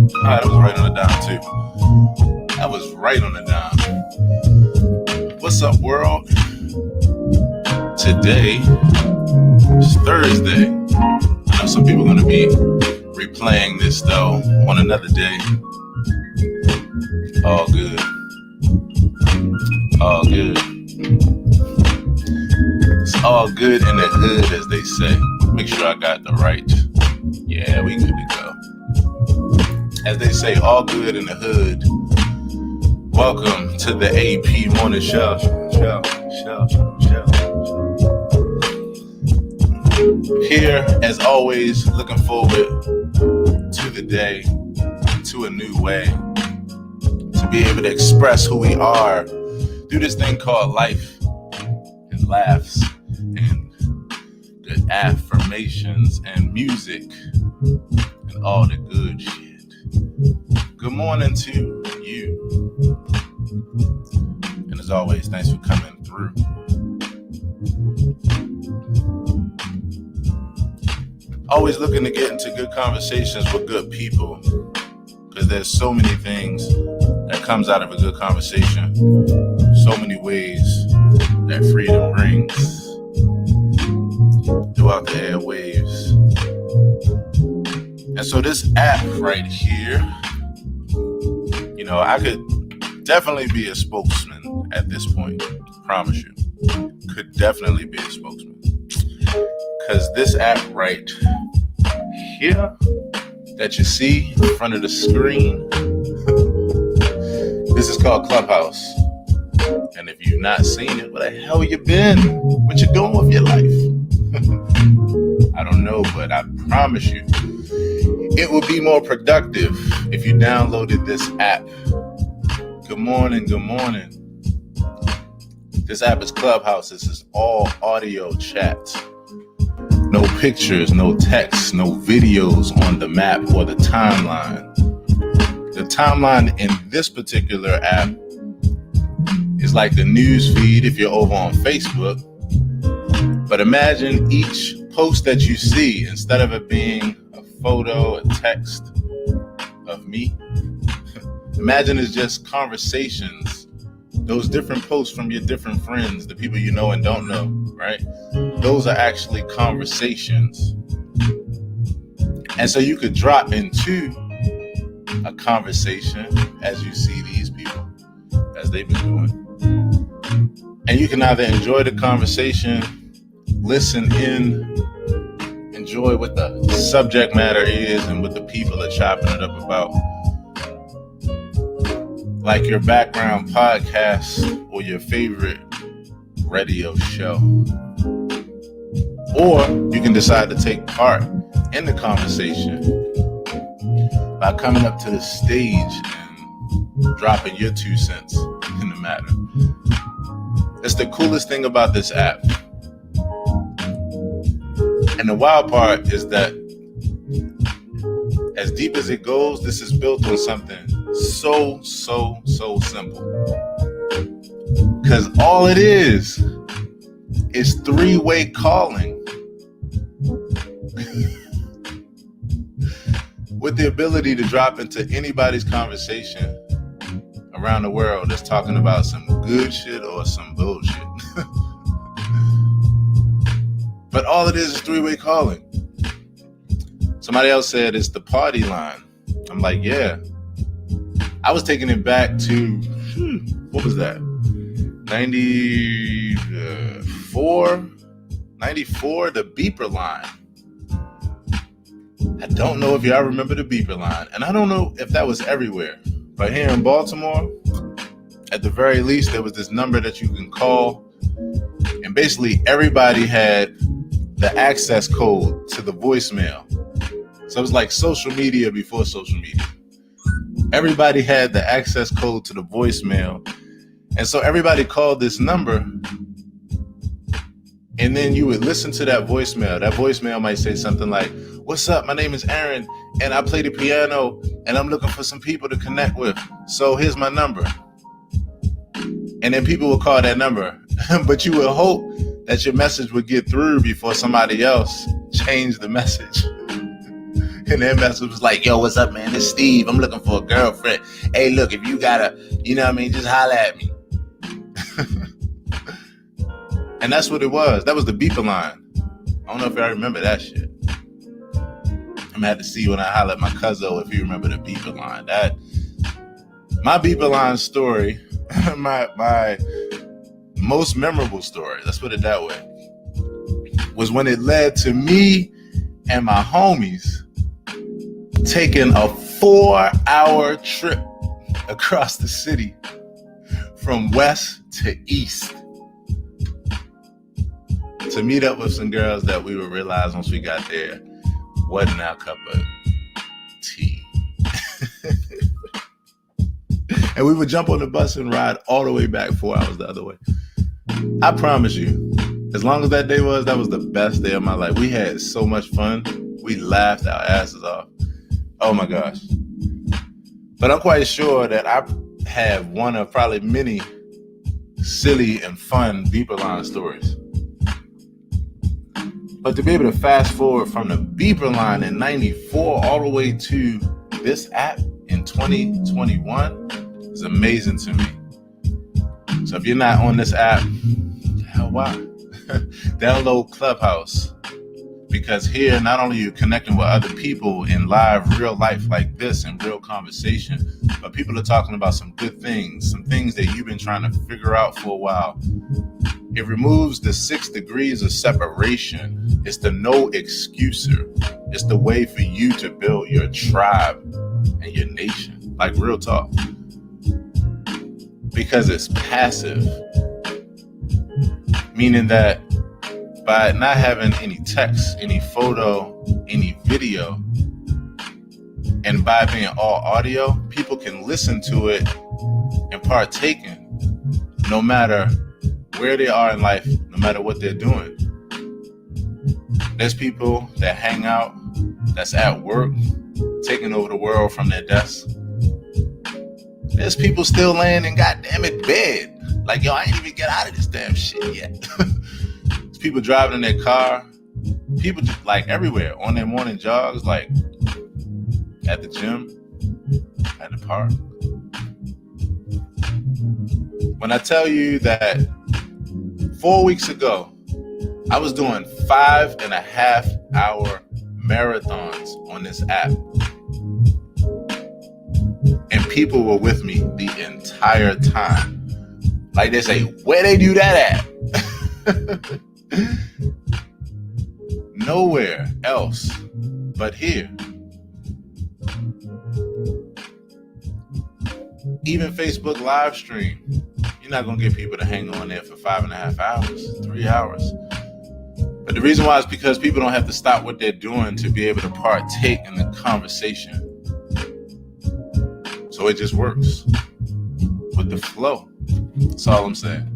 That was right on the dime too. That was right on the dime. What's up, world? Today is Thursday. I know some people are going to be replaying this though on another day. All good. All good. It's all good in the hood, as they say. Make sure I got the right. Yeah, we good to go. As they say, all good in the hood. Welcome to the AP Morning Show. Here, as always, looking forward to the day, to a new way, to be able to express who we are through this thing called life, and laughs, and good affirmations, and music, and all the good shit. Good morning to you. And as always, thanks for coming through. Always looking to get into good conversations with good people, because there's so many things that comes out of a good conversation, so many ways that freedom brings throughout the airwaves. And so this app right here, I could definitely be a spokesman at this point. Promise you. Could definitely be a spokesman. Because this app right here that you see in front of the screen, this is called Clubhouse. And if you've not seen it, where the hell you been? What you doing with your life? I don't know, but I promise you, it would be more productive if you downloaded this app. Good morning, good morning. This app is Clubhouse. This is all audio chat. No pictures, no text, no videos on the map or the timeline. The timeline in this particular app is like the news feed if you're over on Facebook. But imagine each post that you see, instead of it being a photo, a text of me, imagine it's just conversations, those different posts from your different friends, the people you know and don't know, right? Those are actually conversations. And so you could drop into a conversation as you see these people, as they've been doing. And you can either enjoy the conversation, listen in, enjoy what the subject matter is and what the people are chopping it up about, like your background podcast or your favorite radio show. Or you can decide to take part in the conversation by coming up to the stage and dropping your 2 cents in the matter. It's the coolest thing about this app. And the wild part is that as deep as it goes, this is built on something so simple. Because all it is 3-way calling with the ability to drop into anybody's conversation around the world that's talking about some good shit or some bullshit. But all it is 3-way calling. Somebody else said it's the party line. I'm like, yeah. I was taking it back to, what was that? 94, the beeper line. I don't know if y'all remember the beeper line. And I don't know if that was everywhere. But here in Baltimore, at the very least, there was this number that you can call. And basically everybody had the access code to the voicemail. So it was like social media before social media. Everybody had the access code to the voicemail. And so everybody called this number. And then you would listen to that voicemail. That voicemail might say something like, "What's up? My name is Aaron, and I play the piano, and I'm looking for some people to connect with. So here's my number." And then people would call that number. But you would hope that your message would get through before somebody else changed the message. And that message was like, yo, what's up, man? It's Steve. I'm looking for a girlfriend. Hey, look, if you got just holla at me. And that's what it was. That was the beeper line. I don't know if I remember that shit. I'm gonna have to see when I holler at my cousin if you remember the beeper line. My beeper line story, my most memorable story, let's put it that way, was when it led to me and my homies taking a 4-hour trip across the city from west to east to meet up with some girls that we would realize once we got there wasn't our cup of tea. And we would jump on the bus and ride all the way back 4 hours the other way. I promise you, as long as that day was, that was the best day of my life. We had so much fun. We laughed our asses off. Oh my gosh. But I'm quite sure that I have one of probably many silly and fun beeper line stories. But to be able to fast forward from the beeper line in 94 all the way to this app in 2021 is amazing to me. So if you're not on this app, hell, why? Download Clubhouse. Because here, not only are you connecting with other people in live, real life like this and real conversation, but people are talking about some good things, some things that you've been trying to figure out for a while. It removes the 6 degrees of separation. It's the no excuser. It's the way for you to build your tribe and your nation, like real talk. Because it's passive, meaning that by not having any text, any photo, any video, and by being all audio, people can listen to it and partake in, no matter where they are in life, no matter what they're doing. There's people that hang out, that's at work, taking over the world from their desk. There's people still laying in goddamn it bed. Like, yo, I ain't even get out of this damn shit yet. There's people driving in their car. People just like everywhere on their morning jogs, like at the gym, at the park. When I tell you that 4 weeks ago, I was doing 5.5-hour marathons on this app. And people were with me the entire time. Like they say, where they do that at? Nowhere else but here. Even Facebook live stream, you're not going to get people to hang on there for 5.5 hours, 3 hours. But the reason why is because people don't have to stop what they're doing to be able to partake in the conversation. So it just works with the flow. That's all I'm saying.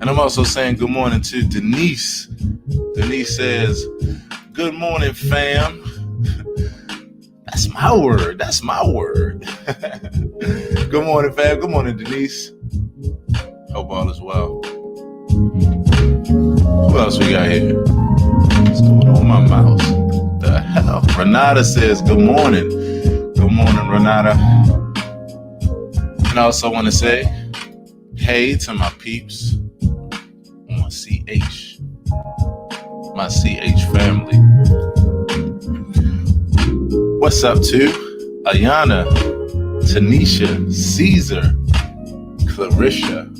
And I'm also saying good morning to Denise. Denise says, good morning, fam. That's my word. That's my word. Good morning, fam. Good morning, Denise. Hope all is well. Who else we got here? What's going on with my mouse? What the hell? Renata says, good morning. Good morning, Renata. And I also want to say, hey to my peeps on CH. My CH family. What's up to Ayana, Tanisha, Caesar, Clarissa?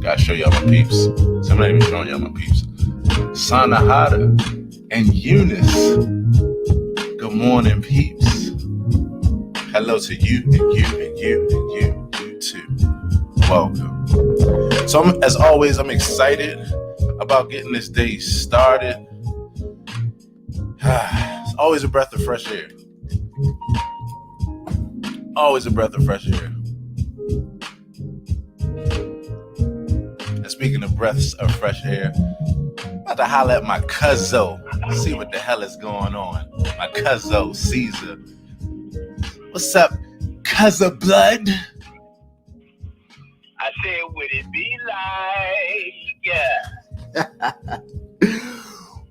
Gotta show y'all my peeps. So I'm not even showing y'all my peeps. Sanahada and Eunice. Good morning, peeps. Hello to you and you and you and you too. Welcome. So as always, I'm excited about getting this day started. It's always a breath of fresh air. Always a breath of fresh air. And speaking of breaths of fresh air, I'm about to holler at my cuzzo. See what the hell is going on. My cuzzo, Caesar. What's up, cuzzo blood? I said, would it be like, yeah.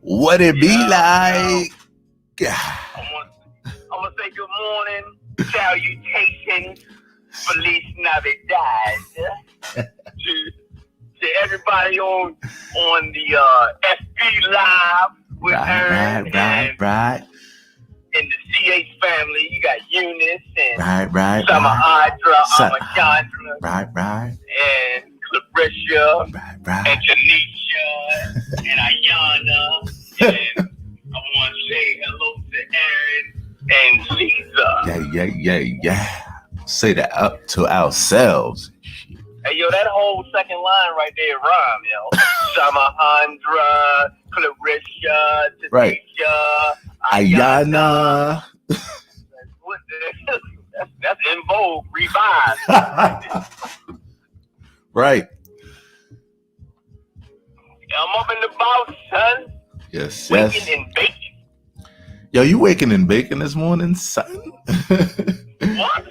What it be like? I want to say good morning, salutations, Feliz Navidad to everybody on the FB Live with Aaron right. And the CH family. You got Eunice and right. Amadra, right. And Clarissa, right. And Tanisha, and Ayana, and I want to say hello to Aaron and Lisa. Yeah. Say that up to ourselves. Hey, yo, that whole second line right there rhyme, yo. Samahandra, Clarissa, Tanisha, right. Ayana. That's in vogue, revised. Right. I'm up in the box, son. Yes. Waking and baking. Yo, you waking and baking this morning, son? What?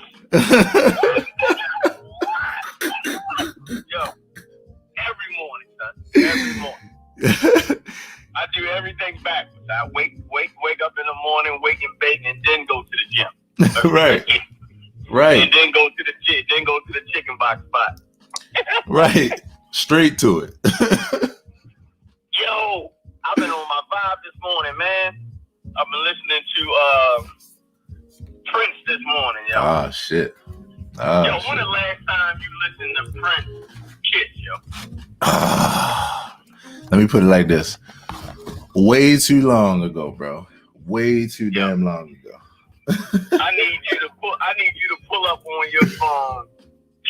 Yo, every morning, son. Every morning. I do everything backwards. I wake up in the morning, wake and bake, and then go to the gym. Right. And then go to the chicken box spot. Right. Straight to it. Yo, I've been on my vibe this morning, man. I've been listening to Prince this morning, yo. Oh shit. Yo, when the last time you listened to Prince Kiss, yo? Let me put it like this. Way too long ago, bro. Way too damn long ago. I need you to pull up on your phone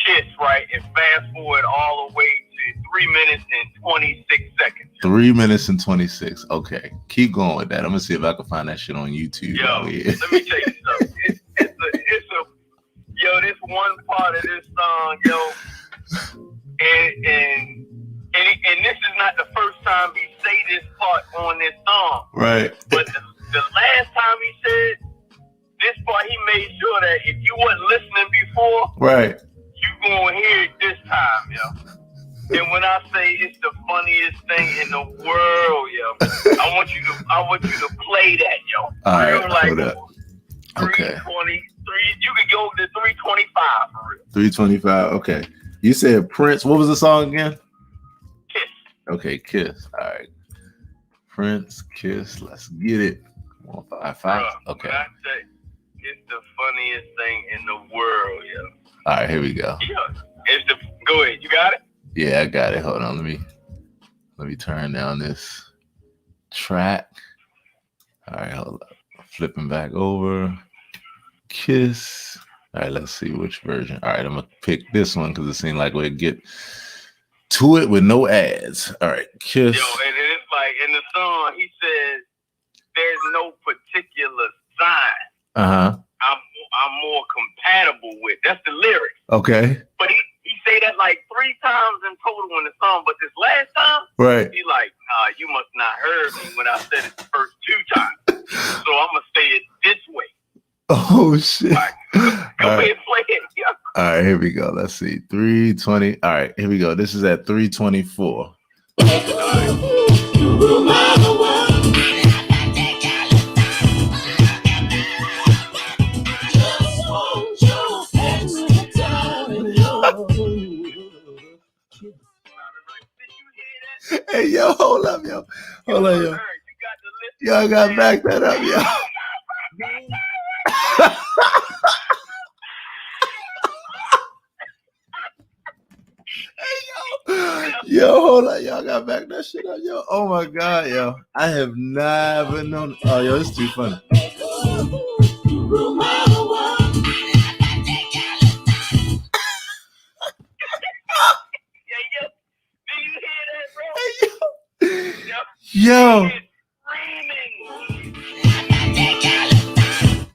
Kiss, right, and fast forward all the way to 3 minutes and 26 seconds. 3 minutes and 26. Okay. Keep going with that. I'm gonna see if I can find that shit on YouTube. Yo, let me tell you something. Yo, this one part of this song, yo, and this is not the first time he say this part on this song. Right. But the last time he said this part, he made sure that if you wasn't listening before, right, you gonna hear it this time, yo. And when I say it's the funniest thing in the world, yo, I want you to play that, yo. All right, hold up. Okay. 323. You could go to 325 for real. 325. Okay. You said Prince. What was the song again? Kiss. Okay, Kiss. All right. Prince, Kiss. Let's get it. 155. Okay. When I say it's the funniest thing in the world, yo. All right, here we go. Yeah. Go ahead. You got it? Yeah, I got it. Hold on. Let me turn down this track. All right, hold up. Flipping back over. Kiss. All right, let's see which version. All right, I'm gonna pick this one because it seemed like we'd get to it with no ads. All right, Kiss. Yo, and it's like in the song, he says, "There's no particular sign. I'm more compatible with." That's the lyrics. Okay. But he say that like 3 times in total in the song. But this last time, right? He like, nah, you must not heard me when I said it the first 2 times. So I'm gonna say it this way. Oh shit! All right. Go ahead and play it. Yeah. All right, here we go. Let's see. 320. All right, here we go. This is at 324. Hey, yo, hold up, yo. Hold on, yo. Y'all got to back that up, yo. Yo, hold on, y'all got to back that shit up, yo. Oh my God, yo. I have never known. Oh, yo, it's too funny.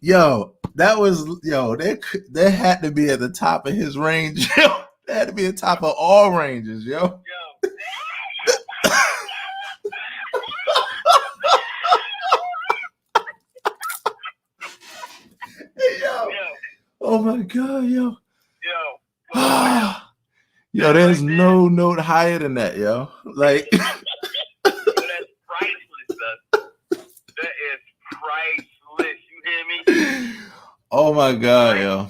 Yo, that was, yo, they had to be at the top of his range, yo. They had to be at the top of all ranges, yo. Hey, yo. Oh my God, yo. Yo, there's no note higher than that, yo. Like, that's priceless, priceless. You hear me? Oh my God, yo.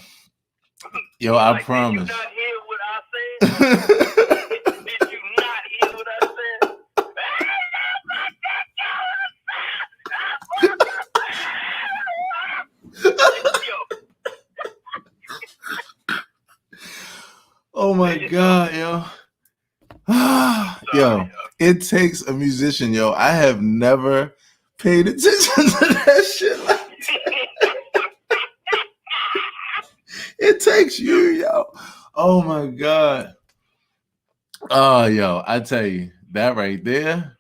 Yo, I like, promise. Did you not hear what I said? Did you not hear what I said? Oh my God, yo. Yo, it takes a musician, yo. I have never paid attention to that shit like that. It takes you, yo. Oh my God. Oh, yo, I tell you, that right there,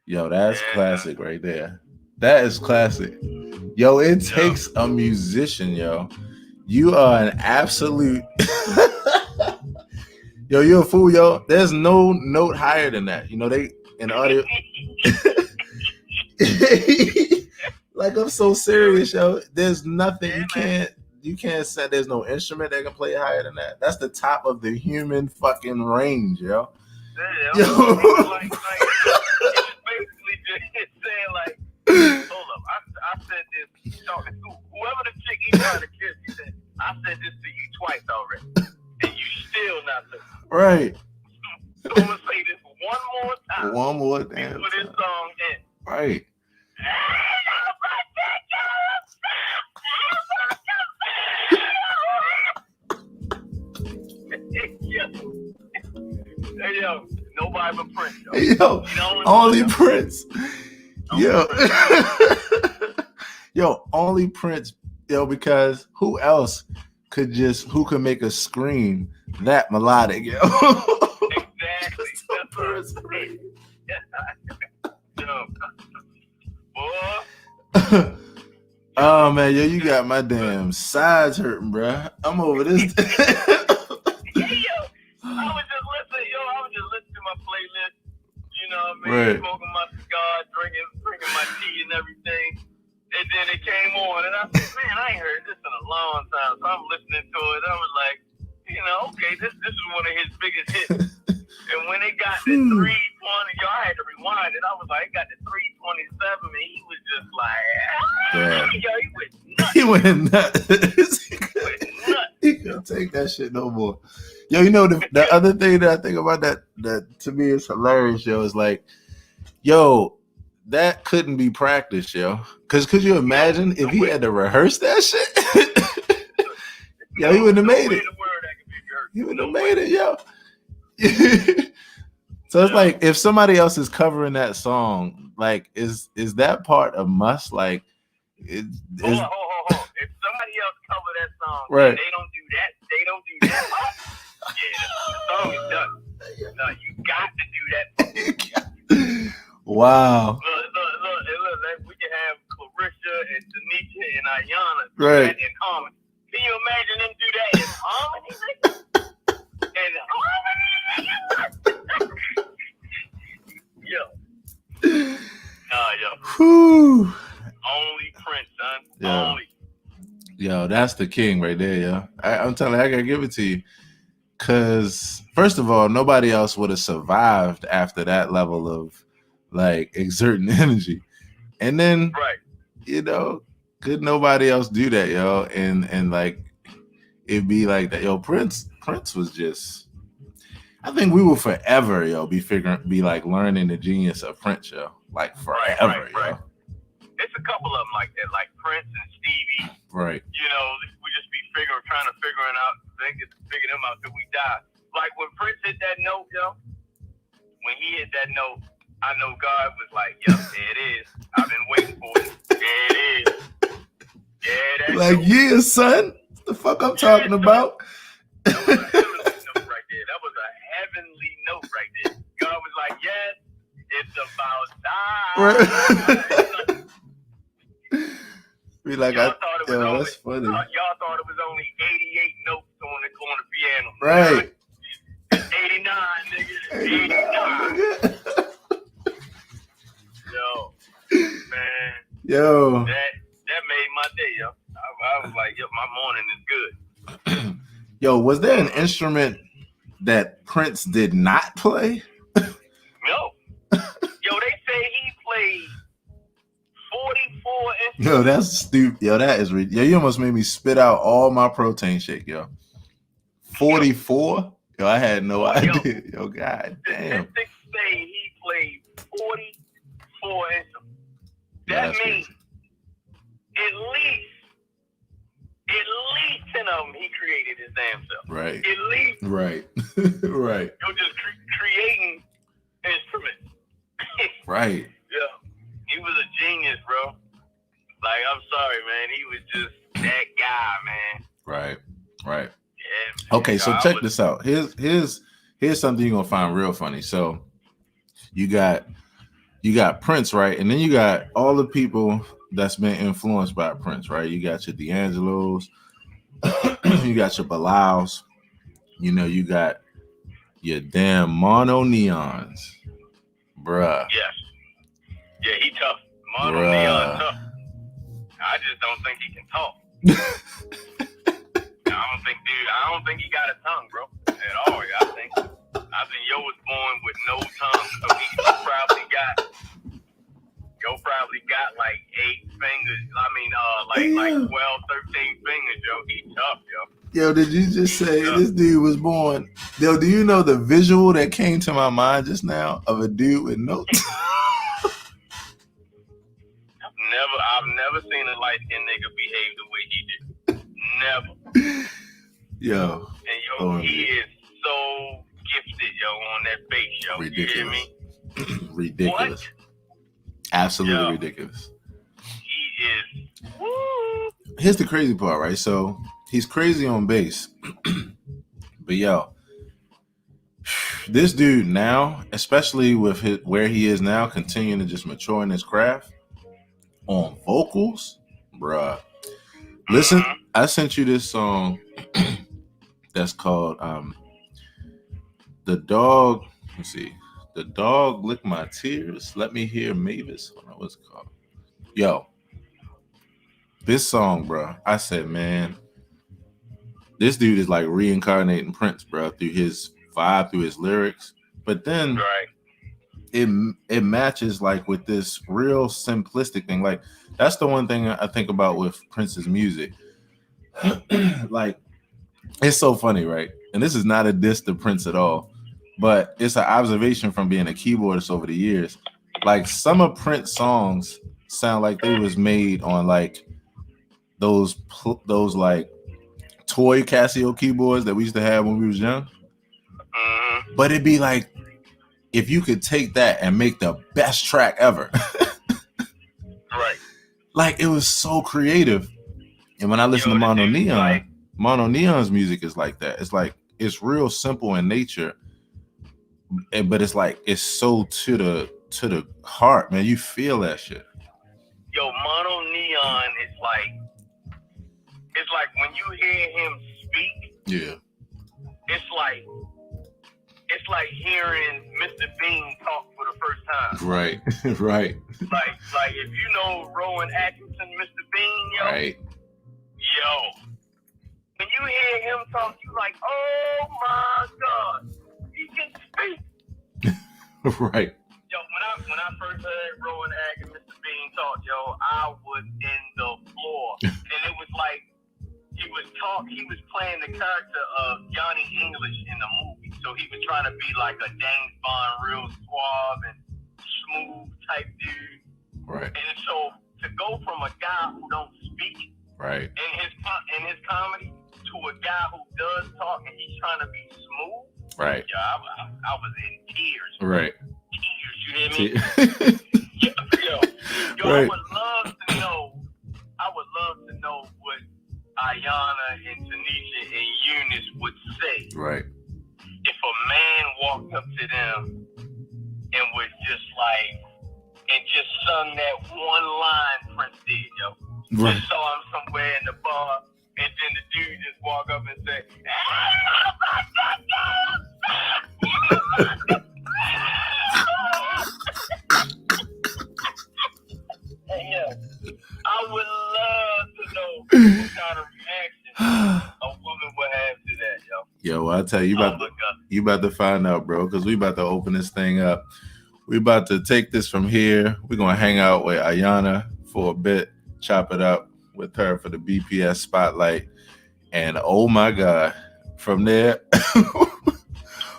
yo, that's classic right there. That is classic. Yo, it takes a musician, yo. You are an absolute yo, you're a fool, yo. There's no note higher than that. You know, they in audio. Like, I'm so serious, yo. There's nothing you can't say. There's no instrument that can play higher than that. That's the top of the human fucking range, yo. Yo. Like, it's basically just saying like, hold up, I said this. Whoever the chick he trying to kiss, he said, I said this to you twice already, and you still not listening. Right. So I'm gonna say this one more time. One more damn before this song ends. Right. Hey, yo, nobody but Prince, yo. Yo, only Prince. Yo. Yo, only Prince, yo, because who else could make a scream that melodic, yo? Exactly. That's Prince. Yo. Boy. Oh man, yo, you got my damn sides hurting, bro. I'm over this. I was just listening to my playlist, you know what I mean, right. Smoking my cigar, drinking my tea and everything, and then it came on, and I said, man, I ain't heard this in a long time, so I'm listening to it, I was like, you know, okay, this is one of his biggest hits, and when it got to 320, yo, I had to rewind it, I was like, it got to 327, and he was just like, yo, he went nuts. He couldn't take that shit no more. Yo, you know the other thing that I think about that to me is hilarious, yo, is like, yo, that couldn't be practiced, yo. Cause could you imagine if he had to rehearse that shit? Yo, he wouldn't have made it. He wouldn't have made it, yo. So it's like if somebody else is covering that song, like is that part a must? Like, hold on. If somebody else cover that song, right? They don't do that. Yeah, the song is done. No, you got to do that. Wow. Look, we can have Clarissa and Tanisha and Ayana do right. that in harmony. Can you imagine them do that in harmony? In harmony? Yo. Yo. Whew. Only Prince, son. Yo. Only. Yo, that's the king right there, yo. I'm telling you, I gotta give it to you. Cause first of all, nobody else would have survived after that level of like exerting energy. And then you know, could nobody else do that, yo? And like it'd be like that. Yo, Prince was just, I think we will forever, yo, be like learning the genius of Prince, yo. Like forever, yo. It's a couple of them like that, like Prince and Stevie. Right. You know, we just be trying to figure it out. They get to figure them out till we die. Like when Prince hit that note, yo. When he hit that note, I know God was like, "Yep, there it is. I've been waiting for it. There it is. Yeah, that's like, yeah, son. What the fuck I'm talking about?" That was a heavenly note right there. That was a heavenly note right there. God was like, "Yes, it's about time." Right. Be like, y'all thought it was only, that's funny. Y'all thought it was only 88 notes on the piano. Right. 89, nigga. 89. Yo, man. Yo. That made my day, yo. I was like, yo, my morning is good. Yo, was there an instrument that Prince did not play? No. Yo, they say he played 44 instruments. Yo, that's stupid. Yo, that is you almost made me spit out all my protein shake, yo. 44? Yo, I had no idea. Yo, god damn. Statistics say he played 44 instruments. Yeah, That means crazy. at least 10 of them he created his damn self. Right. At least. Right. Right. You're just creating instruments. Right. Yeah. He was a genius, bro. Like, I'm sorry, man. He was just that guy, man. Right. Right. Yeah, okay, so check this out. Here's something you're gonna find real funny. So you got Prince, right? And then you got all the people that's been influenced by Prince, right? You got your D'Angelos, you got your Bilals, you know, you got your damn Mono Neons, bruh. Yes. Yeah, he tough. Mono Neon tough. I just don't think he can talk. I don't think he got a tongue, bro, at all. I think Yo was born with no tongue, so he probably got like 8 fingers. I mean, like 12, 13 fingers, yo. He tough, yo. Yo, did you just say this dude was born? Yo, do you know the visual that came to my mind just now of a dude with no I've never seen a light-skinned nigga behave the way he did. Never. Yo. And yo, he is so gifted, yo, on that bass, yo. Ridiculous. You hear me? Ridiculous. What? Absolutely ridiculous. He is. Woo. Here's the crazy part, right? So he's crazy on bass. But yo, this dude now, especially with where he is now, continuing to just mature in his craft, on vocals, bruh. Listen, I sent you this song that's called The Dog. Let's see. The Dog Lick My Tears. Let Me Hear Mavis. Hold on, what's it called? Yo. This song, bro. I said, man, this dude is like reincarnating Prince, bro, through his vibe, through his lyrics. But then it matches like with this real simplistic thing. Like that's the one thing I think about with Prince's music. Like it's so funny, right? And this is not a diss to Prince at all, but it's an observation from being a keyboardist over the years. Like some of Prince songs sound like they was made on like those like toy Casio keyboards that we used to have when we was young. But it'd be like if you could take that and make the best track ever. Right. Like it was so creative. And when I listen to Mono Neon, Mono Neon's music is like that. It's like it's real simple in nature, but it's like it's so to the heart, man. You feel that shit. Yo, Mono Neon is like when you hear him speak. Yeah. It's like hearing Mr. Bean talk for the first time. Right. Right. Like if you know Rowan Atkinson, Mr. Bean, yo. Right. Yo. When you hear him talk, you like, oh my God, he can speak. Right. Yo, when I first heard Rowan Atkinson, Mr. Bean talk, yo, I was in the floor. And it was like he was playing the character of Johnny English in the movie. So he was trying to be like a James Bond, real suave and smooth type dude. Right. And so to go from a guy who don't speak right in his comedy to a guy who does talk and he's trying to be smooth. Right. Yeah, I was in tears. Right. Tears, you hear me? Yo, right. I would love to know what Ayana and Tanisha and Eunice would say. Right. If a man walked up to them and was just like, and just sung that one line Prince did, yo. Right. Just saw him somewhere in the bar, and then the dude just walk up and say, hey, yo, I would love to know what kind of reaction a woman would have to that, yo. Yo, I'll tell you, you about to find out, bro, because we about to open this thing up. We about to take this from here. We're going to hang out with Ayana for a bit. chop it up with her for the BPS spotlight. And oh my God, from there,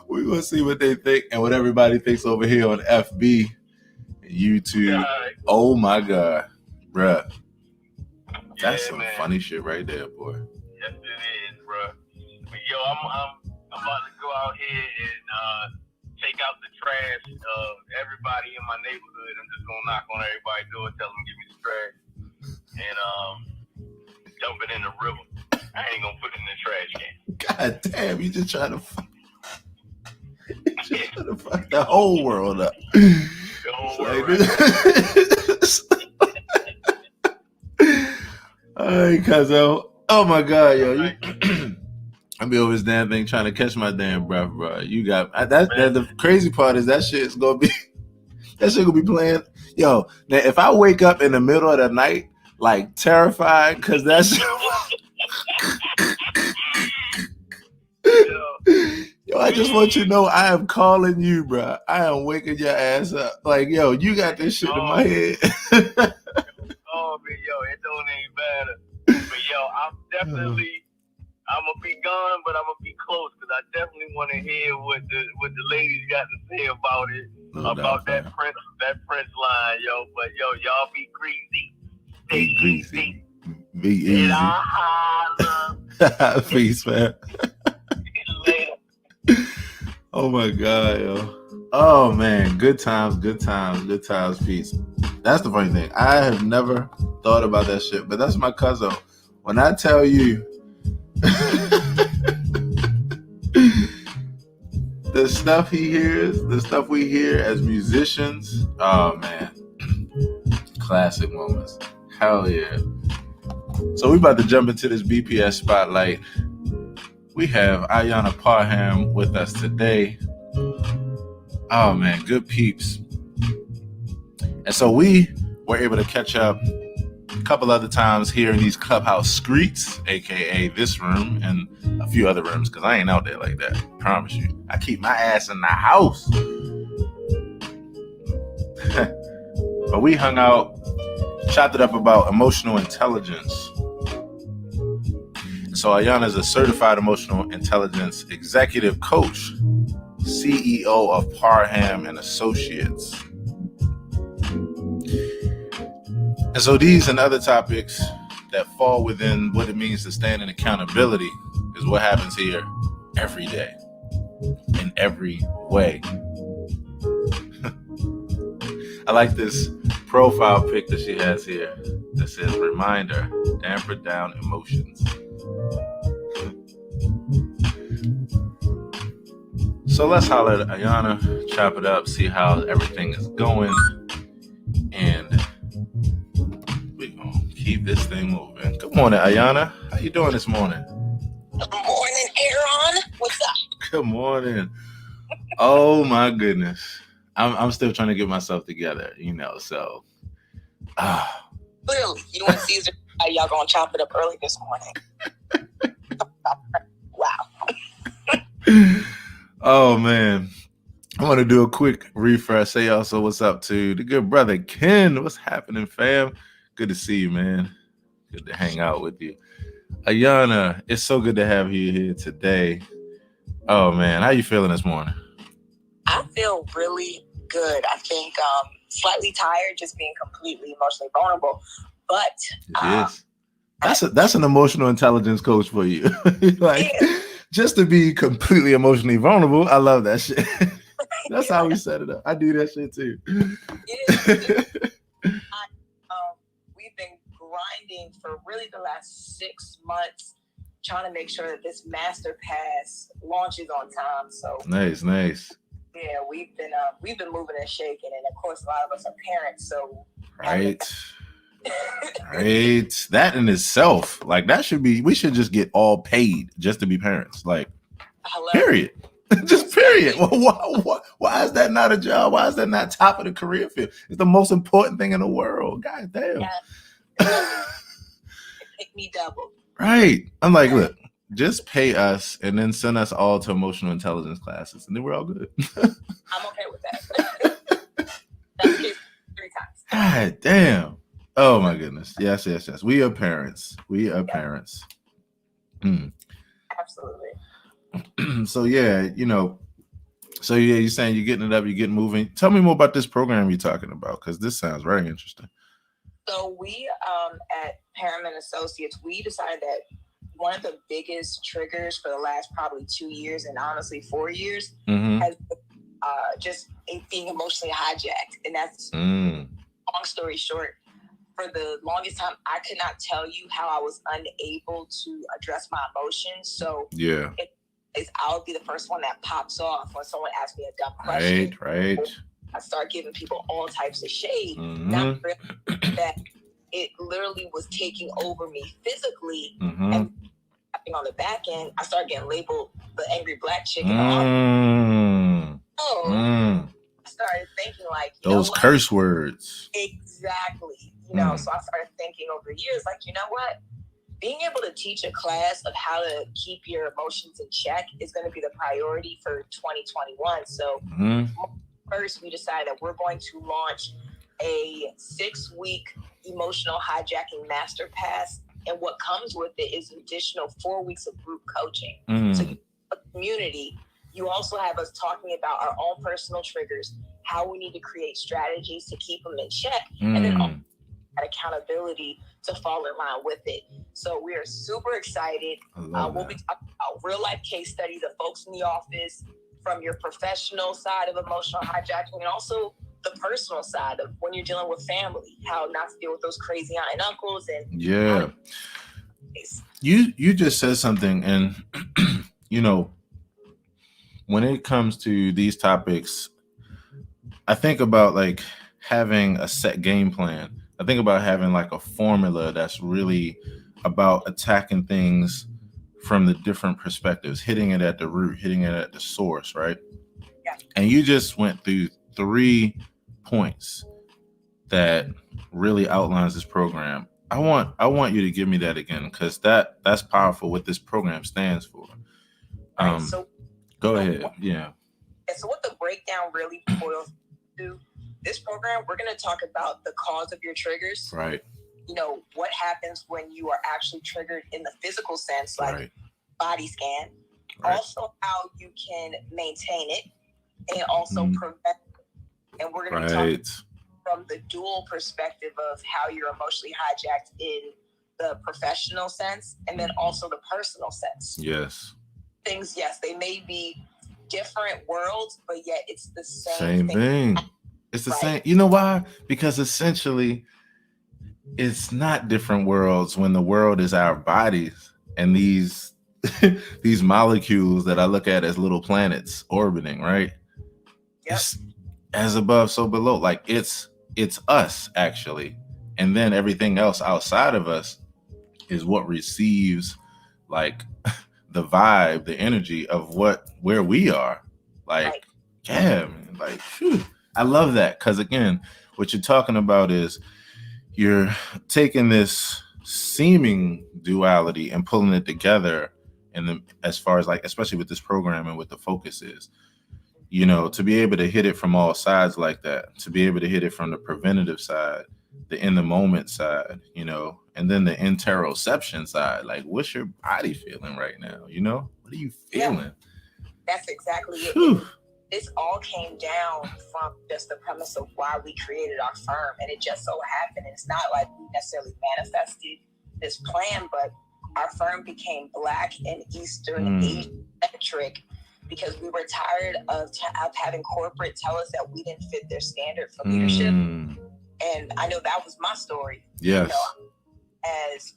we're going to see what they think and what everybody thinks over here on FB and YouTube. Oh my God, bruh. That's some funny shit right there, boy. Yes, it is, bruh. But yo, I'm about to go out here and take out the trash of everybody in my neighborhood. I'm just gonna knock on everybody's door, tell them give me the trash, and dump it in the river. I ain't gonna put it in the trash can. God damn, you just trying to fuck the whole world up. The whole world. All right, cuzzo. Oh my God, yo. I be over this damn thing trying to catch my damn breath, bro. You got that. The crazy part is that shit's gonna be playing. Yo, now if I wake up in the middle of the night, like terrified, because that's yo, I just want you to know I am calling you, bro. I am waking your ass up. Like, yo, you got this shit in my head. Oh, man, yo, it don't even matter. But yo, I'm gonna be gone, but I'm gonna be close because I definitely want to hear what the ladies got to say about it, about that Prince line, yo. But yo, y'all be greasy, stay greasy, be easy. Peace, man. Oh my God, yo. Oh man, good times, peace. That's the funny thing. I have never thought about that shit, but that's my cousin. When I tell you the stuff he hears, the stuff we hear as musicians, oh man, classic moments. Hell yeah. So we about to jump into this BPS spotlight. We have Ayana Parham with us today. Oh man, good peeps. And so we were able to catch up a couple other times here in these Clubhouse streets, aka this room and a few other rooms, because I ain't out there like that. I promise you. I keep my ass in the house. But we hung out, chopped it up about emotional intelligence. So Ayana is a certified emotional intelligence executive coach, CEO of Parham and Associates. And so these and other topics that fall within what it means to stand in accountability is what happens here every day, in every way. I like this profile pic that she has here that says, reminder, damper down emotions. So let's holler at Ayana, chop it up, see how everything is going, and we're going to keep this thing moving. Good morning, Ayana. How you doing this morning? Good morning, Aaron. What's up? Good morning. Oh, my goodness. I'm still trying to get myself together, so. Clearly, you and Caesar, y'all going to chop it up early this morning. Wow. Oh, man. I want to do a quick refresh. Say also what's up to the good brother Ken. What's happening, fam? Good to see you, man. Good to hang out with you. Ayana, it's so good to have you here today. Oh, man. How you feeling this morning? I feel really good. I think slightly tired, just being completely emotionally vulnerable. But that's an emotional intelligence coach for you. Just to be completely emotionally vulnerable. I love that shit. That's how we set it up. I do that shit too. We've been grinding for really the last 6 months, trying to make sure that this master pass launches on time. So nice. Yeah, we've been moving and shaking, and of course, a lot of us are parents. So right. That in itself, like we should just get all paid just to be parents. Like, period. Just period. Why is that not a job? Why is that not top of the career field? It's the most important thing in the world. God damn. Yeah. Pick me double. Right. I'm like, look, just pay us and then send us all to emotional intelligence classes, and then we're all good. I'm okay with that. That's the case 3 times. God damn. Oh my goodness. Yes. We are parents. Absolutely. So yeah, you're saying you're getting it up, you're getting moving. Tell me more about this program you're talking about, because this sounds very interesting. So we at Paramount Associates, we decided that one of the biggest triggers for the last probably 2 years and honestly 4 years has just being emotionally hijacked. And that's, long story short, for the longest time, I could not tell you how I was unable to address my emotions. So yeah, I'll be the first one that pops off when someone asks me a dumb question. Right. I start giving people all types of shade. Not really that it literally was taking over me physically, and on the back end, I started getting labeled the angry black chick in the office. I started thinking like, those curse words. Exactly. So I started thinking over the years, like, you know what? Being able to teach a class of how to keep your emotions in check is going to be the priority for 2021. So first, we decided that we're going to launch a 6-week emotional hijacking master pass. And what comes with it is an additional 4 weeks of group coaching. So a community, you also have us talking about our own personal triggers, how we need to create strategies to keep them in check, and then also accountability to fall in line with it. So we are super excited. We'll be talking about real life case studies of folks in the office, from your professional side of emotional hijacking, and also the personal side of when you're dealing with family, how not to deal with those crazy aunt and uncles. And you just said something, and when it comes to these topics, I think about like having a set game plan. I think about having like a formula that's really about attacking things from the different perspectives, hitting it at the root, hitting it at the source, right? Yeah. And you just went through 3 points that really outlines this program. I want you to give me that again, because that's powerful, what this program stands for. So go ahead. Yeah. So what the breakdown really boils to, this program, we're going to talk about the cause of your triggers. Right. What happens when you are actually triggered in the physical sense, like body scan. Right. Also, how you can maintain it and also prevent it. And we're going to be talking from the dual perspective of how you're emotionally hijacked in the professional sense and then also the personal sense. Yes. Things, they may be different worlds, but yet it's the same thing. It's the same. You know why? Because essentially it's not different worlds when the world is our bodies and these these molecules that I look at as little planets orbiting, right? Yep. It's as above, so below. Like it's us actually. And then everything else outside of us is what receives like the vibe, the energy of where we are. Like, yeah, man, like, whew. I love that. Cause again, what you're talking about is you're taking this seeming duality and pulling it together. And as far as like, especially with this program and what the focus is, to be able to hit it from all sides like that, to be able to hit it from the preventative side, the in the moment side, and then the interoception side. Like, what's your body feeling right now? What are you feeling? Yeah, that's exactly it. This all came down from just the premise of why we created our firm. And it just so happened, it's not like we necessarily manifested this plan, but our firm became Black and Eastern Asian centric because we were tired of having corporate tell us that we didn't fit their standard for leadership. And I know that was my story. Yes. As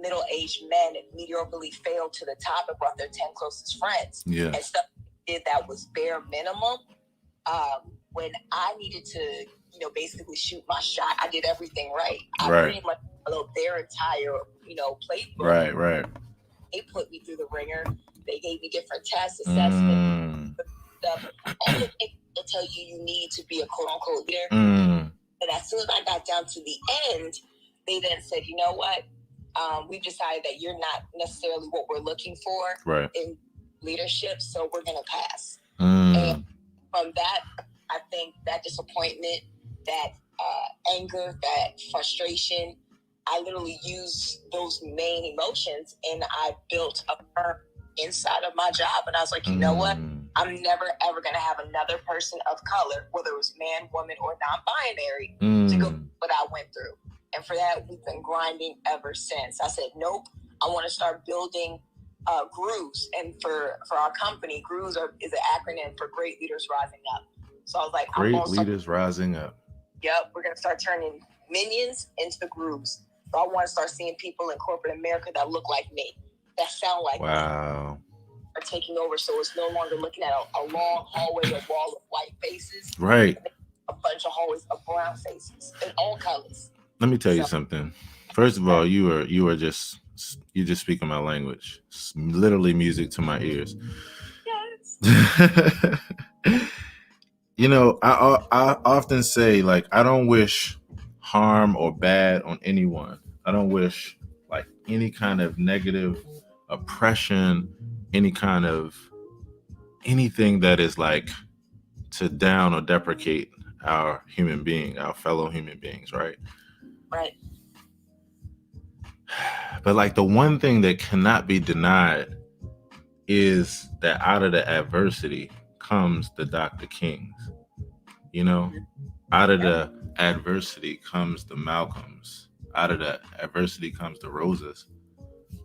middle-aged men mediocrely failed to the top and brought their 10 closest friends. Yeah. And stuff did that was bare minimum. When I needed to, basically shoot my shot, I did everything right. I pretty much followed their entire, playbook. Right. They put me through the ringer. They gave me different tests, assessments, stuff. All the things they'll tell you need to be a quote-unquote leader. And as soon as I got down to the end, they then said, you know what? We've decided that you're not necessarily what we're looking for in leadership, so we're going to pass. And from that, I think that disappointment, that anger, that frustration. I literally used those main emotions, and I built a firm inside of my job. And I was like, you know what? I'm never, ever going to have another person of color, whether it was man, woman, or non-binary, to go through what I went through. And for that, we've been grinding ever since. I said, nope, I want to start building grooves. And for our company, grooves is an acronym for Great Leaders Rising Up. So I was like, Great Leaders Rising Up. Yep, we're going to start turning minions into grooves. So I want to start seeing people in corporate America that look like me, that sound like me, are taking over. So it's no longer looking at a long hallway, a wall of white faces. Right. A bunch of hallways of brown faces in all colors. Let me tell you something. First of all, you just speaking my language. It's literally music to my ears. Yes. You know, I often say, like, I don't wish harm or bad on anyone. I don't wish like any kind of negative oppression, any kind of anything that is like to down or deprecate our fellow human beings, right? Right. But like the one thing that cannot be denied is that out of the adversity comes the Dr. Kings. You know, out of the adversity comes the Malcolms. Out of the adversity comes the Rosas.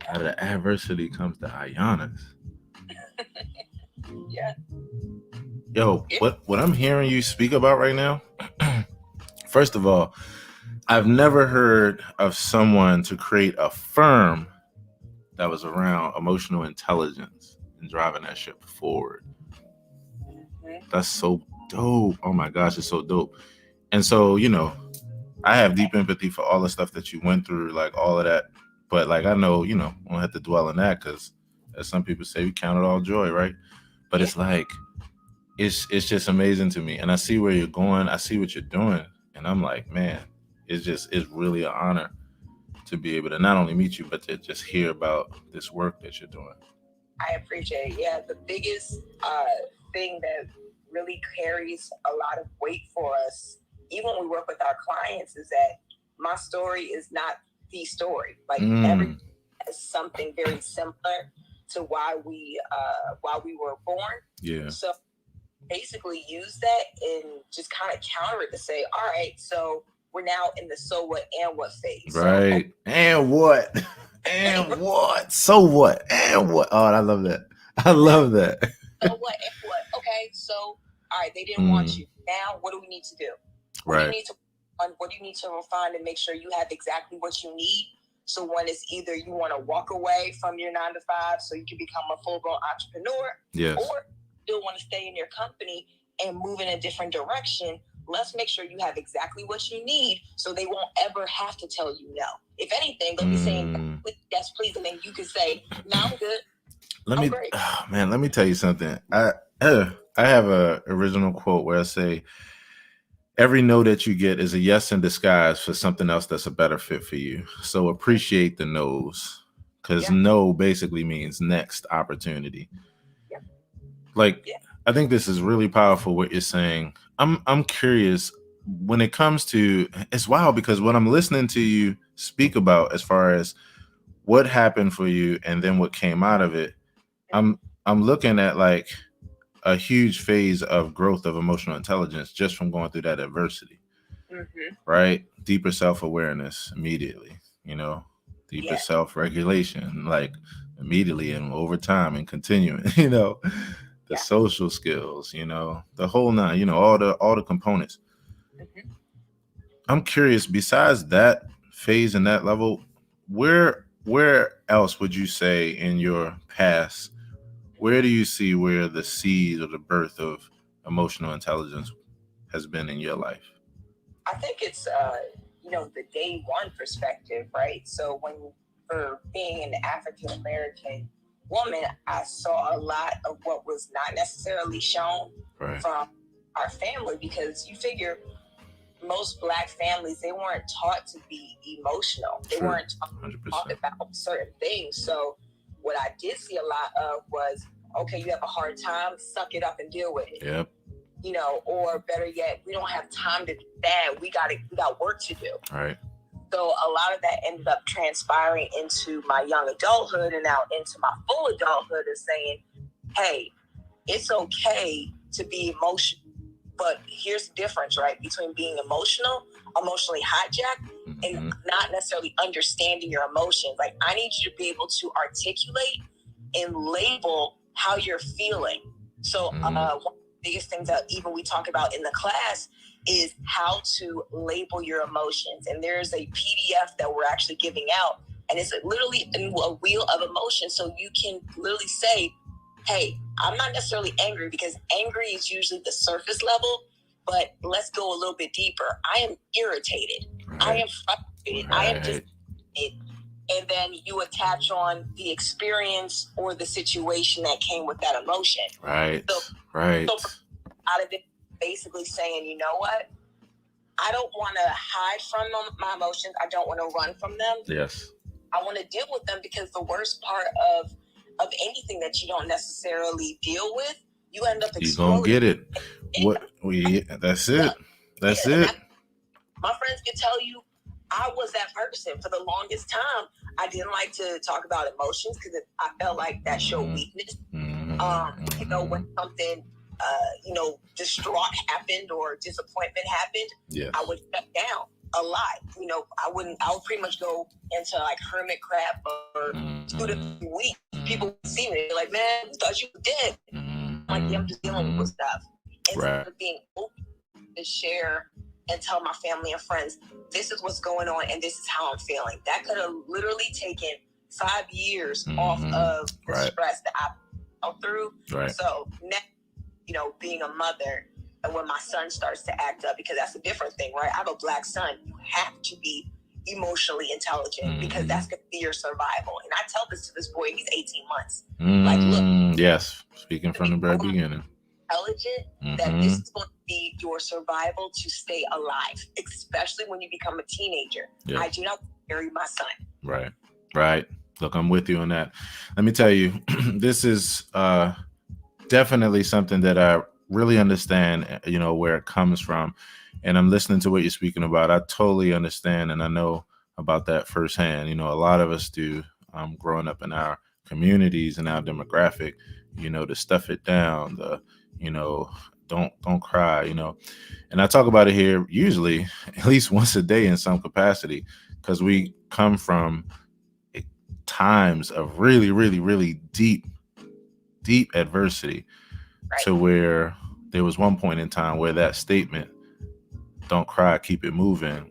Out of the adversity comes the Ayanas. Yeah. Yo, what I'm hearing you speak about right now, first of all, I've never heard of someone to create a firm that was around emotional intelligence and driving that shit forward. That's so dope. Oh my gosh, it's so dope. And so, you know, I have deep empathy for all the stuff that you went through, like all of that. But like, I know, you know, I don't have to dwell on that because as some people say, we count it all joy, right? But it's like, it's just amazing to me. And I see where you're going. I see what you're doing. And I'm like, man, it's really an honor to be able to not only meet you, but to just hear about this work that you're doing. I appreciate it. Yeah, the biggest thing that really carries a lot of weight for us, even when we work with our clients, is that my story is not the story. Like every has something very similar to why we were born. Yeah. So basically use that and just kind of counter it to say, all right, so we're now in the so what and what phase. Right. So, and what? And what? So what? And what? Oh, I love that. I love that. So what and what? Okay, so all right, they didn't want you. Now what do we need to do? What do you need to refine and make sure you have exactly what you need? So one is either you want to walk away from your 9 to 5 so you can become a full-blown entrepreneur, yes, or you want to stay in your company and move in a different direction. Let's make sure you have exactly what you need so they won't ever have to tell you no. If anything, they'll be saying, yes, please, and then you can say, no, I'm good. Let me tell you something. I have a original quote where I say, every no that you get is a yes in disguise for something else that's a better fit for you. So appreciate the no's, because no basically means next opportunity. Yeah. Like, I think this is really powerful what you're saying. I'm curious when it comes to, it's wild because what I'm listening to you speak about as far as what happened for you and then what came out of it, I'm looking at like a huge phase of growth of emotional intelligence just from going through that adversity, right? Deeper self-awareness immediately, you know, deeper self-regulation, like immediately and over time and continuing, you know, the social skills, you know, the whole nine, you know, all the components. I'm curious, besides that phase and that level, where else would you say in your past, where do you see where the seed or the birth of emotional intelligence has been in your life? I think it's, the day one perspective, right? So for being an African-American woman, I saw a lot of what was not necessarily shown from our family, because you figure most Black families, they weren't taught to be emotional. They weren't taught about certain things. So what I did see a lot of was, okay, you have a hard time, suck it up and deal with it. Yep. you know, or better yet, we don't have time to do that. We got work to do. All right. So a lot of that ended up transpiring into my young adulthood and now into my full adulthood is saying, hey, it's okay to be emotional. But here's the difference, right? Between being emotionally hijacked, and not necessarily understanding your emotions. Like, I need you to be able to articulate and label how you're feeling. So one of the biggest things that even we talk about in the class is how to label your emotions. And there's a PDF that we're actually giving out, and it's literally a wheel of emotions. So you can literally say, hey, I'm not necessarily angry, because angry is usually the surface level, but let's go a little bit deeper. I am irritated. Right. I am frustrated. Right. I am just, and then you attach on the experience or the situation that came with that emotion. Right. So out of it, basically saying, you know what? I don't want to hide from my emotions. I don't want to run from them. Yes. I want to deal with them, because the worst part of anything that you don't necessarily deal with, you end up exploding. You gonna get it. That's it. That's it. My friends can tell you, I was that person for the longest time. I didn't like to talk about emotions because I felt like that showed weakness. You know, when something distraught happened or disappointment happened, yes, I would shut down a lot. You know, I would pretty much go into like hermit crab for 2 to 3 weeks. People would see me, they're like, man, I thought you were dead. Like, yeah, I'm just dealing with stuff. Instead of being open to share and tell my family and friends, this is what's going on and this is how I'm feeling. That could have literally taken 5 years off of the stress that I felt through. Right. So now, you know, being a mother, and when my son starts to act up, because that's a different thing, right? I have a Black son. You have to be emotionally intelligent, because that's going to be your survival. And I tell this to this boy, he's 18 months. Like, look. Yes, speaking from the very beginning. Intelligent, that this is going to be your survival to stay alive, especially when you become a teenager. Yes. I do not marry my son. Right. Look, I'm with you on that. Let me tell you, this is definitely something that I really understand, you know, where it comes from. And I'm listening to what you're speaking about. I totally understand. And I know about that firsthand. You know, a lot of us do, growing up in our communities and our demographic, you know, to stuff it down, you know, don't cry, you know. And I talk about it here usually at least once a day in some capacity, because we come from times of really, really, really deep adversity, to where there was one point in time where that statement, don't cry, keep it moving,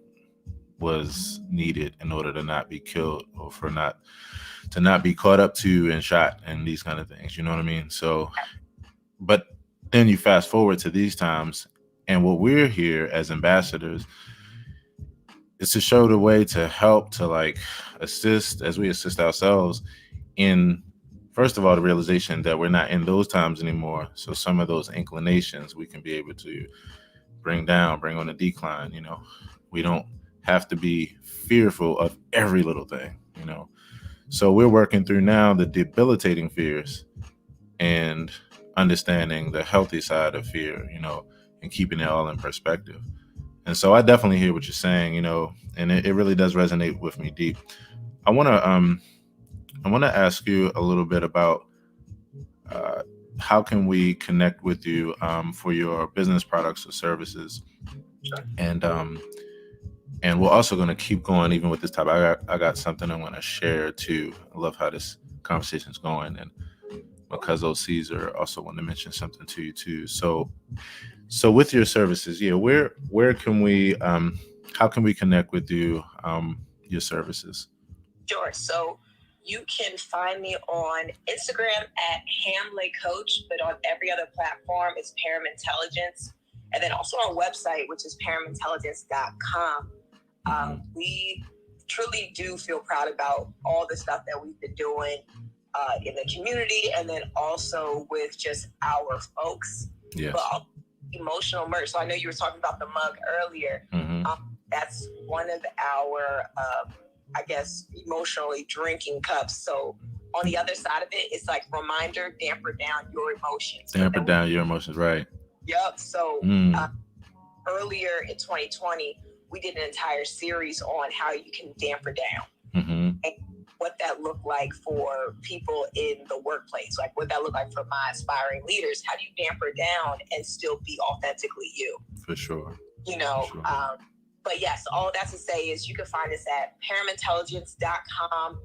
was needed in order to not be killed, or to not be caught up to and shot and these kind of things. You know what I mean? So, but then you fast forward to these times, and what we're here as ambassadors is to show the way, to help, to like assist as we assist ourselves in, first of all, the realization that we're not in those times anymore. So some of those inclinations we can be able to bring on the decline. You know, we don't have to be fearful of every little thing, you know. So we're working through now the debilitating fears and understanding the healthy side of fear, you know, and keeping it all in perspective. And so I definitely hear what you're saying, you know, and it really does resonate with me deep. I want to ask you a little bit about how can we connect with you for your business products or services, and we're also going to keep going even with this topic. I got something I want to share too. I love how this conversation is going, and my cousin Caesar also wanted to mention something to you too. So with your services, yeah, where can we how can we connect with you, your services? Sure. So you can find me on Instagram at Hamlet Coach, but on every other platform it's Param Intelligence, and then also our website, which is paramintelligence.com. We truly do feel proud about all the stuff that we've been doing in the community, and then also with just our folks. Yes. But also emotional merch. So I know you were talking about the mug earlier. That's one of our, I guess, emotionally drinking cups. So on the other side of it, it's like reminder, damper down your emotions. Damper down your emotions, right. Yep. So earlier in 2020, we did an entire series on how you can damper down. And what that looked like for people in the workplace, like what that looked like for my aspiring leaders. How do you damper down and still be authentically you? For sure. You know, For sure. But yes, all that to say is you can find us at paramintelligence.com,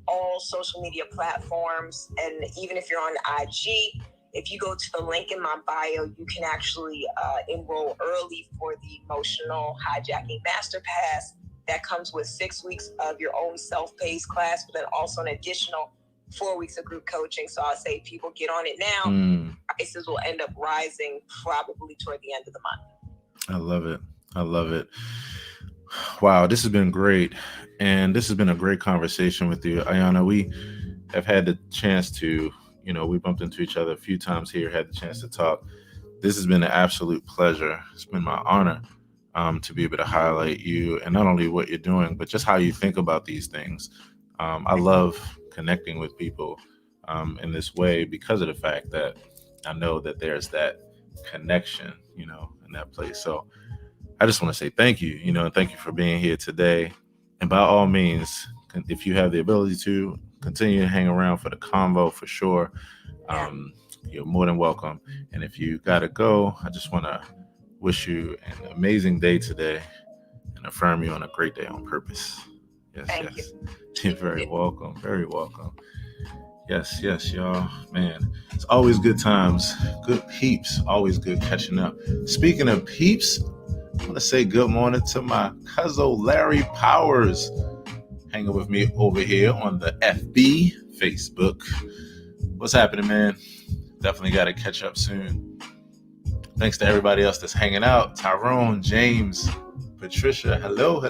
all social media platforms. And even if you're on IG, if you go to the link in my bio, you can actually enroll early for the Emotional Hijacking Master Pass. That comes with 6 weeks of your own self-paced class, but then also an additional 4 weeks of group coaching. So I'll say people get on it now. Prices will end up rising probably toward the end of the month. I love it. I love it. Wow, this has been great. And this has been a great conversation with you, Ayana. We have had the chance to, we bumped into each other a few times here, had the chance to talk. This has been an absolute pleasure. It's been my honor to be able to highlight you and not only what you're doing, but just how you think about these things. I love connecting with people in this way because of the fact that I know that there's that connection, in that place. So I just want to say thank you, and thank you for being here today. And by all means, if you have the ability to continue to hang around for the convo, for sure, you're more than welcome. And if you got to go, I just want to wish you an amazing day today and affirm you on a great day on purpose. Yes, Thank yes. you. You're very welcome. Very welcome. Yes, y'all. Man, it's always good times. Good peeps. Always good catching up. Speaking of peeps, I want to say good morning to my cousin Larry Powers, hanging with me over here on the FB, Facebook. What's happening, man? Definitely got to catch up soon. Thanks to everybody else that's hanging out. Tyrone, James, Patricia. Hello.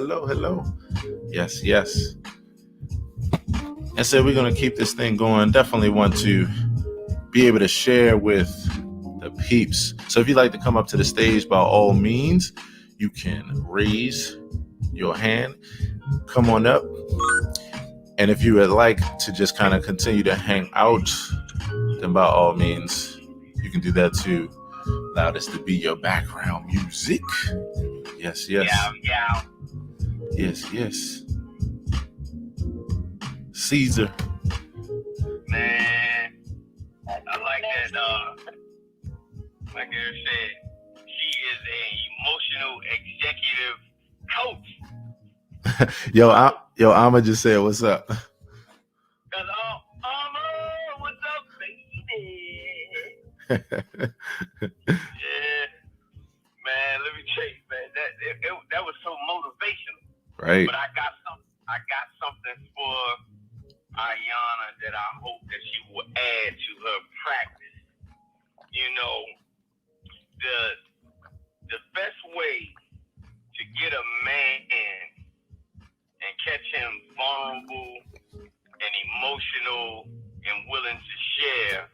Yes. I said we're going to keep this thing going. Definitely want to be able to share with the peeps. So if you'd like to come up to the stage, by all means, you can raise your hand. Come on up. And if you would like to just kind of continue to hang out, then by all means, you can do that too. Allow this to be your background music. Yes. Yeah. Yes. Caesar. Man, I like that. Like I said, she is an emotional executive coach. Yo, I'ma just say what's up. Cause what's up, baby? Yeah, man. Let me tell you, man. That was so motivational. Right. But I got something for Ayana that I hope that she will add to her practice. The best way to get a man and catch him vulnerable and emotional and willing to share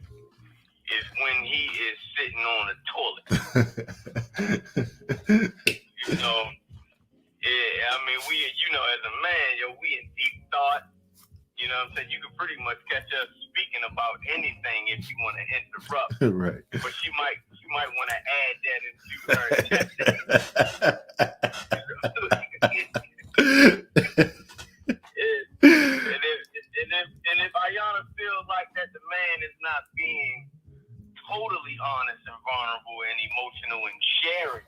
is when he is sitting on the toilet. We, as a man, we in deep thought. You know what I'm saying? You can pretty much catch us speaking about anything if you want to interrupt. Right. But she might want to add that into her chat. And if Ayana feels like that the man is not being totally honest and vulnerable and emotional and sharing,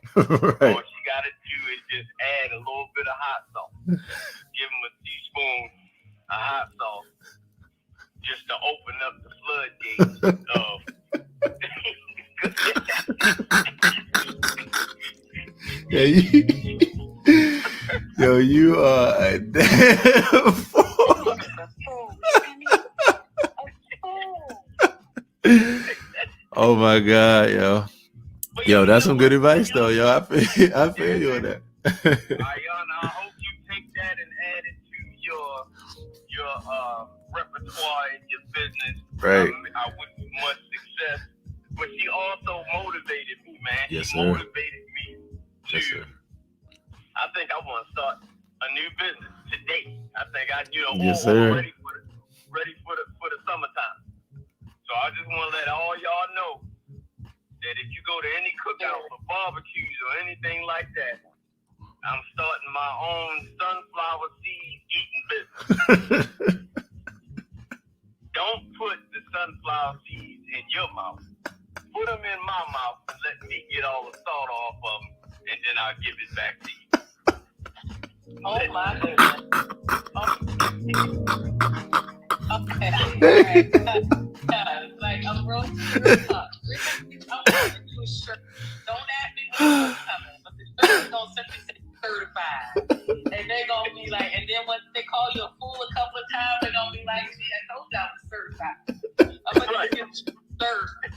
right. all she got to do is just add a little bit of hot sauce. Give him a teaspoon of hot sauce just to open up the floodgates of you are a damn fool. Oh my God, yo, that's some good advice though, yo. I feel you on that. Ayana, I hope you take that and add it to your repertoire in your business. Right. I wish you much success. But she also motivated me, man. Yes, she sir. motivated me to. Yes, sir. I think I want to start a new business today. I think yes, sir. ready for the summertime. So I just want to let all y'all know that if you go to any cookouts or barbecues or anything like that, I'm starting my own sunflower seed eating business. Don't put the sunflower seeds in your mouth. Put them in my mouth and let me get all the salt off of them, and then I'll give it back to you. Oh my goodness. Okay. Like, I'm really tough. I'm going to do a shirt. Don't ask me when it's coming, but the shirt is going to simply say certified. And they're going to be like, and then when they call you a fool a couple of times, they're going to be like, see, I told you I was certified. I'm going to give you cert. And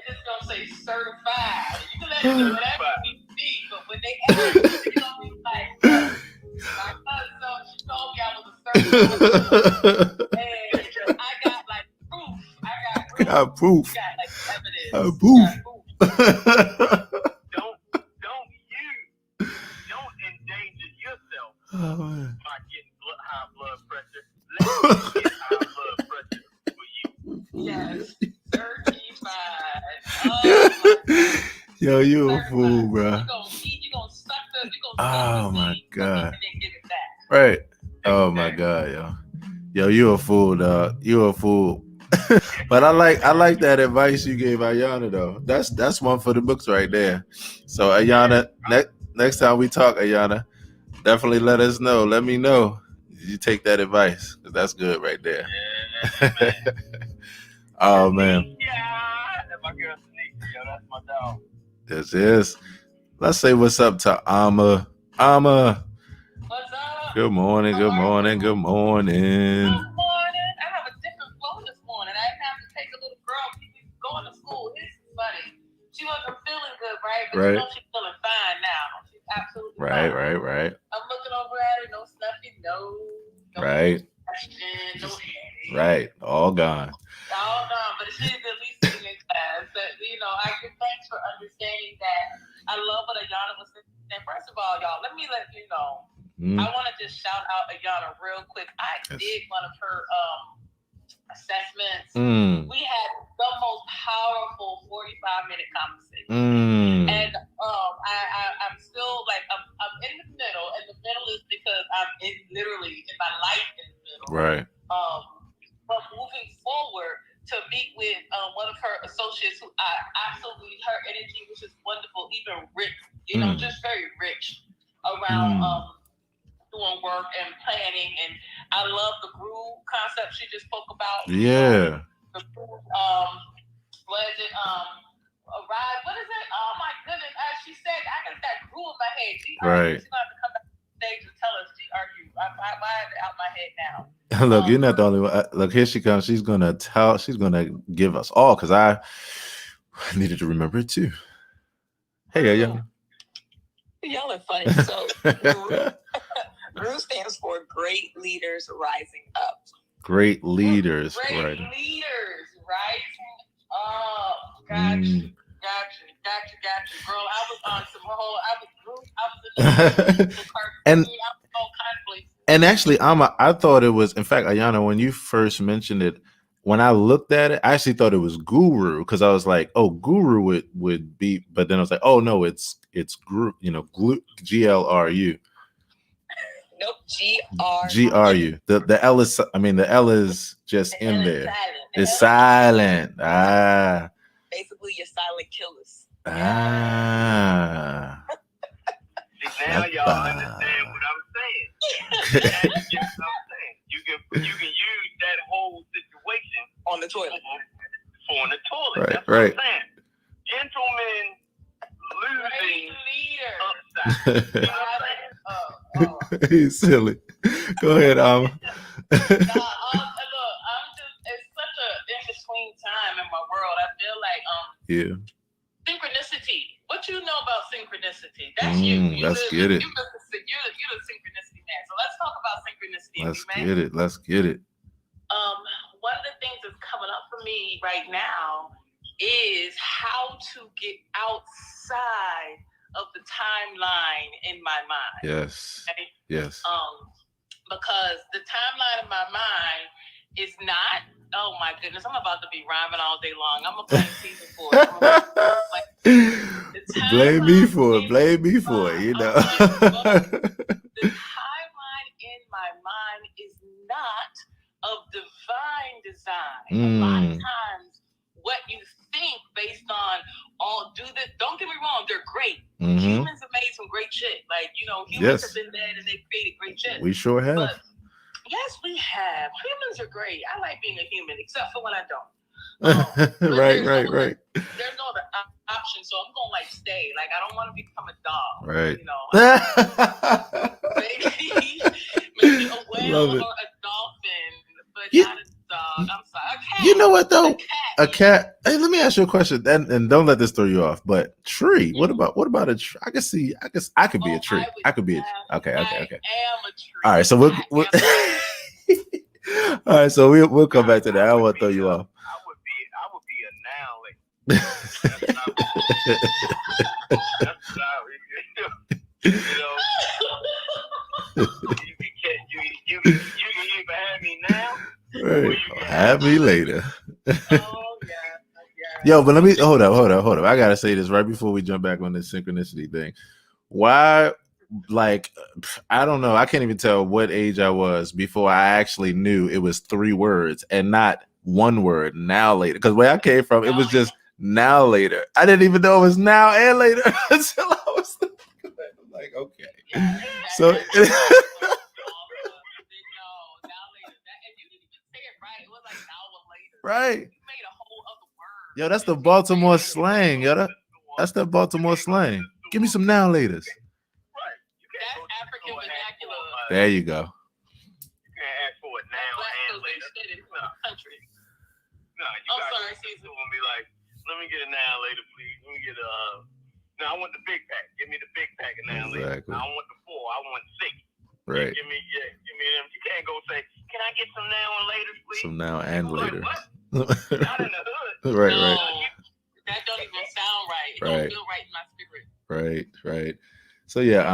it's going to say certified. You can let it do whatever you need, but when they ask you, they're going to be like, my cousin, she told me I was a certified. And I got like proof. I got proof. I got like evidence. Proof. Don't endanger yourself by getting high blood pressure. Let me get high blood pressure for you. Yes, 35. Yo, you a fool, bro. You gonna suck the. Oh my God. And then give it back. Right. Oh my God, yo. Yo, you a fool, dog. You a fool. But I like that advice you gave Ayana though. That's one for the books right there. So Ayana, next time we talk, Ayana, definitely let us know. Let me know. You take that advice. That's good right there. Yeah, Oh man. Yeah, that's my girl Sneaky. Yo, that's my dog. This is. Let's say what's up to Amma. What's up? Good morning. Good morning. Good morning. Good morning. I have a different flow this morning. I didn't have to take a little girl. She's going to school. This is funny. She wasn't feeling good, right? But you know she's feeling fine now. She's absolutely fine. Right. I'm looking over at her. No snuffy nose. No infection, no headache. Right. All gone. All gone. But she's at least sitting in class. But, you know, I give thanks for understanding that. I love what Ayana was saying. First of all, y'all, let me let you know. I want to just shout out Ayana real quick. I did one of her assessments. We had the most powerful 45-minute conversation. And I'm still like, I'm in the middle. And the middle is because I'm literally in my life in the middle. Right. But moving forward to meet with one of her associates who I absolutely, her energy was just wonderful, even rich, you know, just very rich around doing work and planning. And I love the groove concept she just spoke about. Yeah. The groove, what is it? A ride. What is it? Oh my goodness. As she said, I got that groove in my head. She's going to have to come back on stage and tell us GRU. Why is it out my head now? Look, you're not the only one. Look, here she comes. She's gonna give us all, because I needed to remember it too. Hey, y'all are funny. So GRU stands for Great Leaders Rising Up. Great Leaders. Great Leaders Rising Up. Gotcha. Girl, I was on some whole, and actually, I thought it was, in fact, Ayana, when you first mentioned it, when I looked at it, I actually thought it was Guru, because I was like, oh, Guru would be, but then I was like, oh no, it's GRU, GLRU. Nope, GRU. The L is, the L is just in there. It's silent. Basically, you're silent killers. See, now y'all understand what I'm saying. You can use that whole situation on the toilet. On the toilet. That's Right. What I'm saying. Gentlemen losing upside. He's silly. Go ahead, Alma. Look, it's such a in-between time in my world. I feel like synchronicity. What you know about synchronicity? That's you. Let's get it. You're the synchronicity man. So let's talk about synchronicity. Let's get it. One of the things that's coming up for me right now is how to get outside of the timeline in my mind. Yes. Okay? Yes. Because the timeline in my mind is not. Oh my goodness! I'm about to be rhyming all day long. I'm gonna play season 4. Blame me for it. Blame me for it. You know. The timeline in my mind is not of divine design. A lot of times, what you think based on don't get me wrong, they're great. Humans have made some great shit. Like, humans have been dead and they've created great shit. We sure have. But, yes, we have. Humans are great. I like being a human, except for when I don't. Right. There's no other option, so I'm gonna stay. Like, I don't want to become a dog. Right. Maybe a whale or a dolphin, but not a dog. I'm sorry. A cat. You know what though? A cat. Hey, let me ask you a question. And don't let this throw you off. But tree. What about a tree? I guess I could be a tree. I could be okay. I am a tree. All right. So we'll all right. So we'll come back to that. I don't want to throw you off. I would be a noun. That's you can either have me now, right, or you can have me later. Yeah. Yo, but let me hold up. I gotta say this right before we jump back on this synchronicity thing. Why? Like, I don't know. I can't even tell what age I was before I actually knew it was 3 words and not 1 word. Now later, because where I came from, it was just now later. I didn't even know it was now and later until I was like, okay. So. Now later. And you didn't even say it right. It was like now or later. Right. You made a whole other word. Yo, that's the Baltimore slang. Yo, that's the Baltimore slang. Give me some now laters. That's African vernacular. There you go. You can't ask for it now and later. Country. No, you guys will be like, let me get a now later, please. Let me get no, I want the big pack. Give me the big pack of now later. I don't want the 4. I want 6. Right. Give me them. You can't go say, can I get some now and later, please? Some now and later. Like, what? Not in the hood. Right. That don't even sound right. It don't feel right in my spirit. Right. So yeah,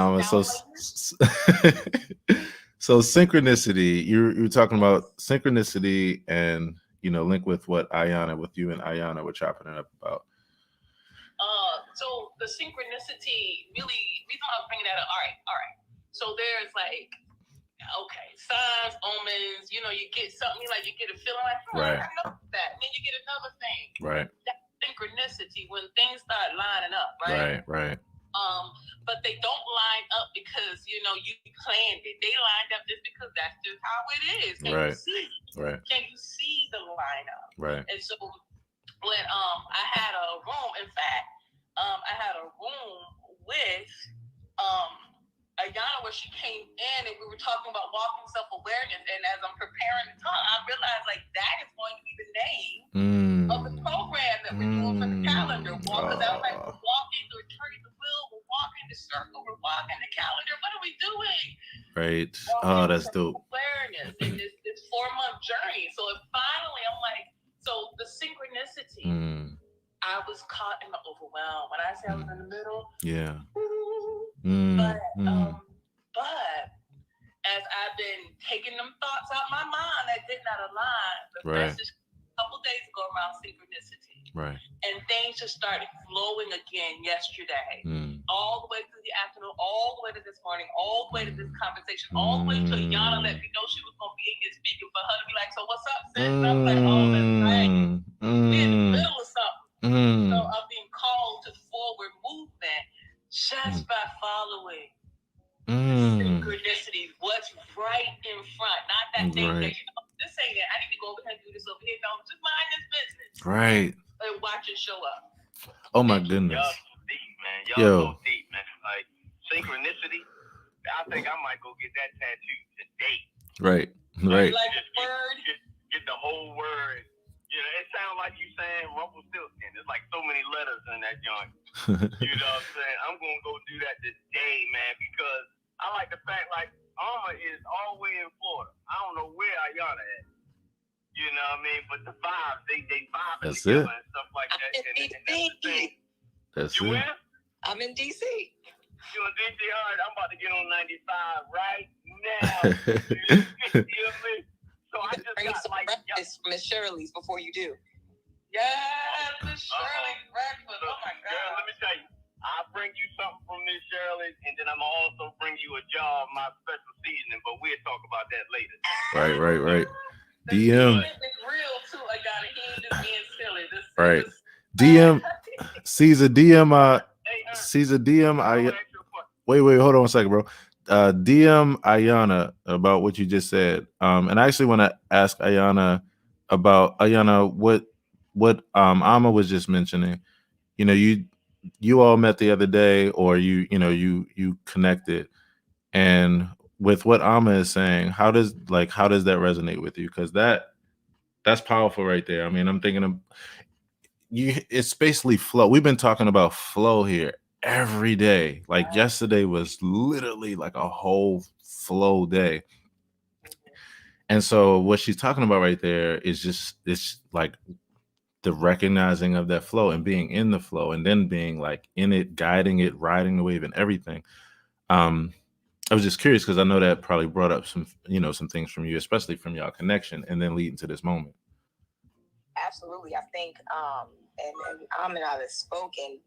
so synchronicity. You're talking about synchronicity, and link with what you and Ayana were chopping it up about. So the synchronicity really, reason I was bringing that up. All right. So there's signs, omens. You get something you get a feeling like, I know that. And then you get another thing. Right. That synchronicity when things start lining up. Right. Right. But they don't line up because you planned it. They lined up just because that's just how it is. Can you see? Right. Can you see the lineup? Right. And so when I had a room, in fact, I had a room with Ayana where she came in and we were talking about walking self-awareness. And as I'm preparing to talk, I realized that is going to be the name of the program that we're doing for the calendar. Because I was like, we're walking the returning the wheel, we're walking the circle, we're walking the calendar. What are we doing? Right. That's dope. Awareness in this 4-month journey. So finally, I'm like, so the synchronicity. I was caught in the overwhelm. When I say I was in the middle, but as I've been taking them thoughts out my mind that did not align, the message a couple days ago around synchronicity, and things just started flowing again yesterday, all the way through the afternoon, all the way to this morning, all the way to this conversation, all the way to Yana let me know she was gonna be in here speaking, for her to be like, so what's up, sis? And I'm like, that's right. We're in the middle of something. So I'm being called to forward movement just by following the synchronicity, what's right in front, not that thing that this ain't it. I need to go over here and do this over here. No, just mind this business. Right. And watch it show up. Oh my goodness. Y'all so deep, man. Y'all so deep, man. Like synchronicity. I think I might go get that tattoo today. Right. Like the word. Get the whole word. It sounds like you saying Rumpelstiltskin. There's like so many letters in that joint. You know what I'm saying? I'm going to go do that today, man, because I like the fact, Alma is all the way in Florida. I don't know where Ayana at. You know what I mean? But the vibes, they vibe together and stuff like that. And that's the thing. That's you it. Where? I'm in D.C. You in D.C.? All right, I'm about to get on 95 right now. You know what I mean? So I just got Miss Shirley's before you do. Yes, Miss Shirley Bradford. Oh my God. Girl, let me tell you. I'll bring you something from Miss Shirley, and then I'm also bring you a jar of my special seasoning, but we'll talk about that later. Right. The DM is real too. I got it. He ain't just being silly. Right. DM Caesar DM Caesar DM wait, hold on a second, bro. DM Ayana about what you just said. And I actually want to ask Ayana about what Amma was just mentioning. You know, you all met the other day, or you connected, and with what Amma is saying, how does that resonate with you? Because that's powerful right there. I mean, I'm thinking of it's basically flow. We've been talking about flow here every day. Like yesterday was literally like a whole flow day. And so what she's talking about right there is just, it's like the recognizing of that flow and being in the flow, and then being like in it, guiding it, riding the wave and everything. I was just curious because I know that probably brought up some things from you, especially from y'all connection, and then leading to this moment. Absolutely. I think, and I have spoken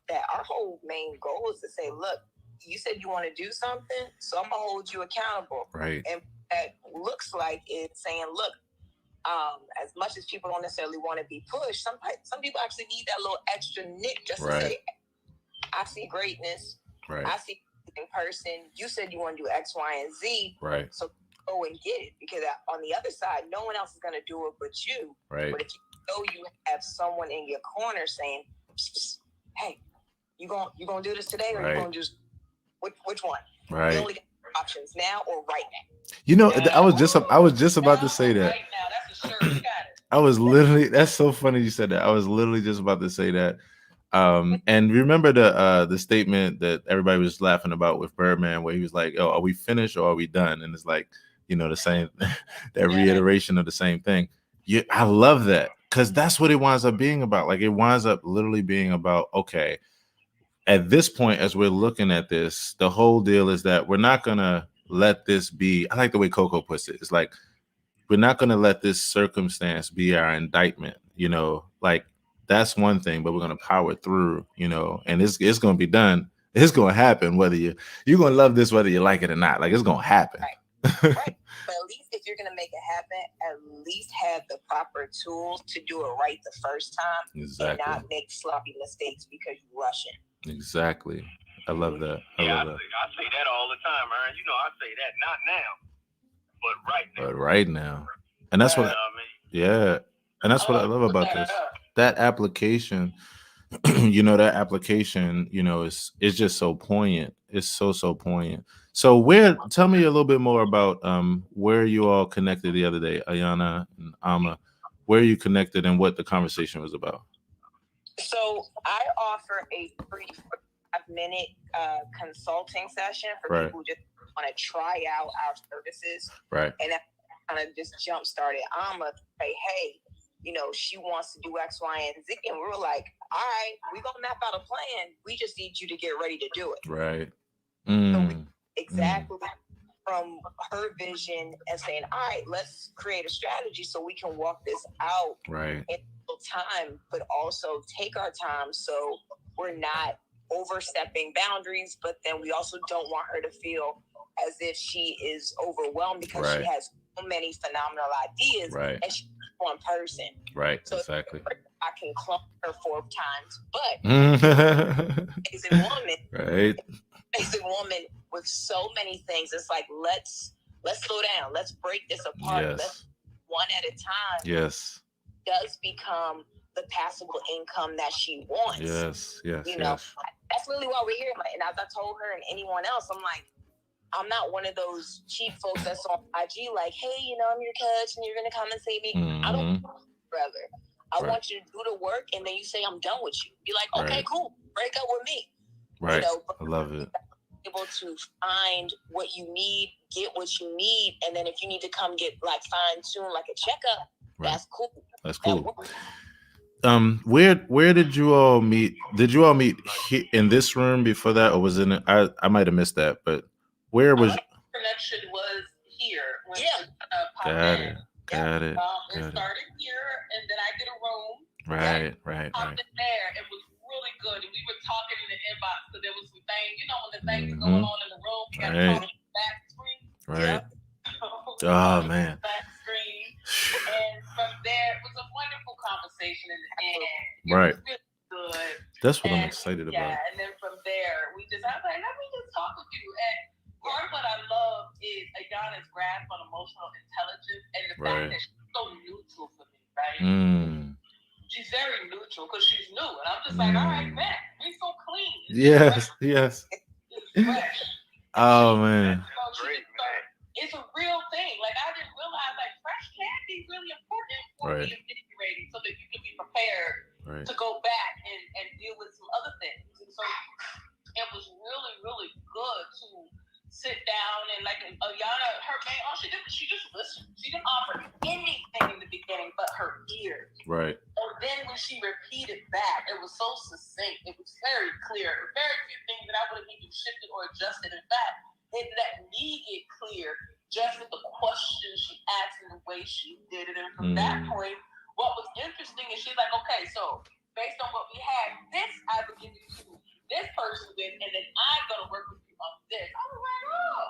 that our whole main goal is to say, look, you said you want to do something, so I'm going to hold you accountable. Right. And that looks like it's saying, look, as much as people don't necessarily want to be pushed, some people actually need that little extra nick just to say, I see greatness. Right. I see in person. You said you want to do X, Y, and Z. Right. So go and get it, because on the other side, no one else is going to do it but you. Right. But if you have someone in your corner saying, hey, you gonna do this today, or you gonna just which one? Right. You only got options now or right now. You know, I was just about to say that. Right now, that's for sure. You got it. I was literally, that's so funny you said that. I was literally just about to say that. And remember the statement that everybody was laughing about with Birdman, where he was like, "Oh, are we finished or are we done?" And it's like, the same, that reiteration of the same thing. Yeah, I love that, because that's what it winds up being about. Like, it winds up literally being about, okay, at this point, as we're looking at this, the whole deal is that we're not gonna let this be. I like the way Coco puts it. It's like, we're not gonna let this circumstance be our indictment. Like, that's one thing, but we're gonna power through. And it's gonna be done. It's gonna happen, whether you're gonna love this, whether you like it or not. Like, it's gonna happen. Right. But at least if you're gonna make it happen, at least have the proper tools to do it right the first time. Exactly. And not make sloppy mistakes because you rush it. Exactly. I love that. I say that all the time, man. I say that not now, but right now. But right now. And that's what and that's what I love about this. That application, that application, is just so poignant. It's so poignant. So tell me a little bit more about where you all connected the other day, Ayana and Amma, where you connected and what the conversation was about. So I offer a free 5-minute consulting session for people who just want to try out our services. Right. And that kind of just jump started Amma to say, hey, she wants to do X, Y, and Z. And we were like, all right, we're going to map out a plan. We just need you to get ready to do it. Right. So from her vision and saying, all right, let's create a strategy so we can walk this out in time, but also take our time so we're not overstepping boundaries, but then we also don't want her to feel as if she is overwhelmed because she has so many phenomenal ideas and she's one person. Right, so exactly. I can clone her 4 times, but amazing woman, amazing woman with so many things. It's like, let's slow down. Let's break this apart. Let's one at a time. Yes. Does become the passable income that she wants. Yes. That's really why we're here. And as I told her and anyone else, I'm like, I'm not one of those cheap folks that's on IG like, hey, I'm your coach and you're going to come and see me. I don't brother. I want you to do the work and then you say, I'm done with you. Be like, okay, cool. Break up with me. Right. I love it. Able to find what you need, get what you need. And then if you need to come get like fine tuned, like a checkup, that's cool. That's cool. Where did you all meet? Did you all meet in this room before that, or was it I might have missed that, but where was connection was here. Got it. It started here, and then I did a room, Right. Hopped in there. It was really good. And we were talking in the inbox because there was some things, when the things are going on in the room, you got to talk on the back screen. Right. Oh, man. Back screen. And from there, it was a wonderful conversation in the end. It Right. was really good. That's what I'm excited about. Yeah, and then from there, I was like, let me just talk with you. And part of what I love is Ayana's grasp on emotional intelligence and the fact that she's so neutral for me, right? She's very neutral because she's new. And I'm just like, all right, man, we so clean. Yes. It's fresh. Oh, man. It's a real thing. Like, I didn't realize, like, fresh can be really important for reinvigorating so that you can be prepared to go back and deal with some other things. And so it was really, really good to sit down and, like, Ayana, her main, she just listened. She didn't offer anything in the beginning but her ears. Right. And then when she repeated back, it was so succinct. It was very clear. Very few things that I would have even shifted or adjusted. In fact, it let me get clear just with the questions she asked and the way she did it. And from that point, what was interesting is she's like, okay, so based on what we had, this I would give you to this person with, and then I'm going to work with you on this. I was like, oh,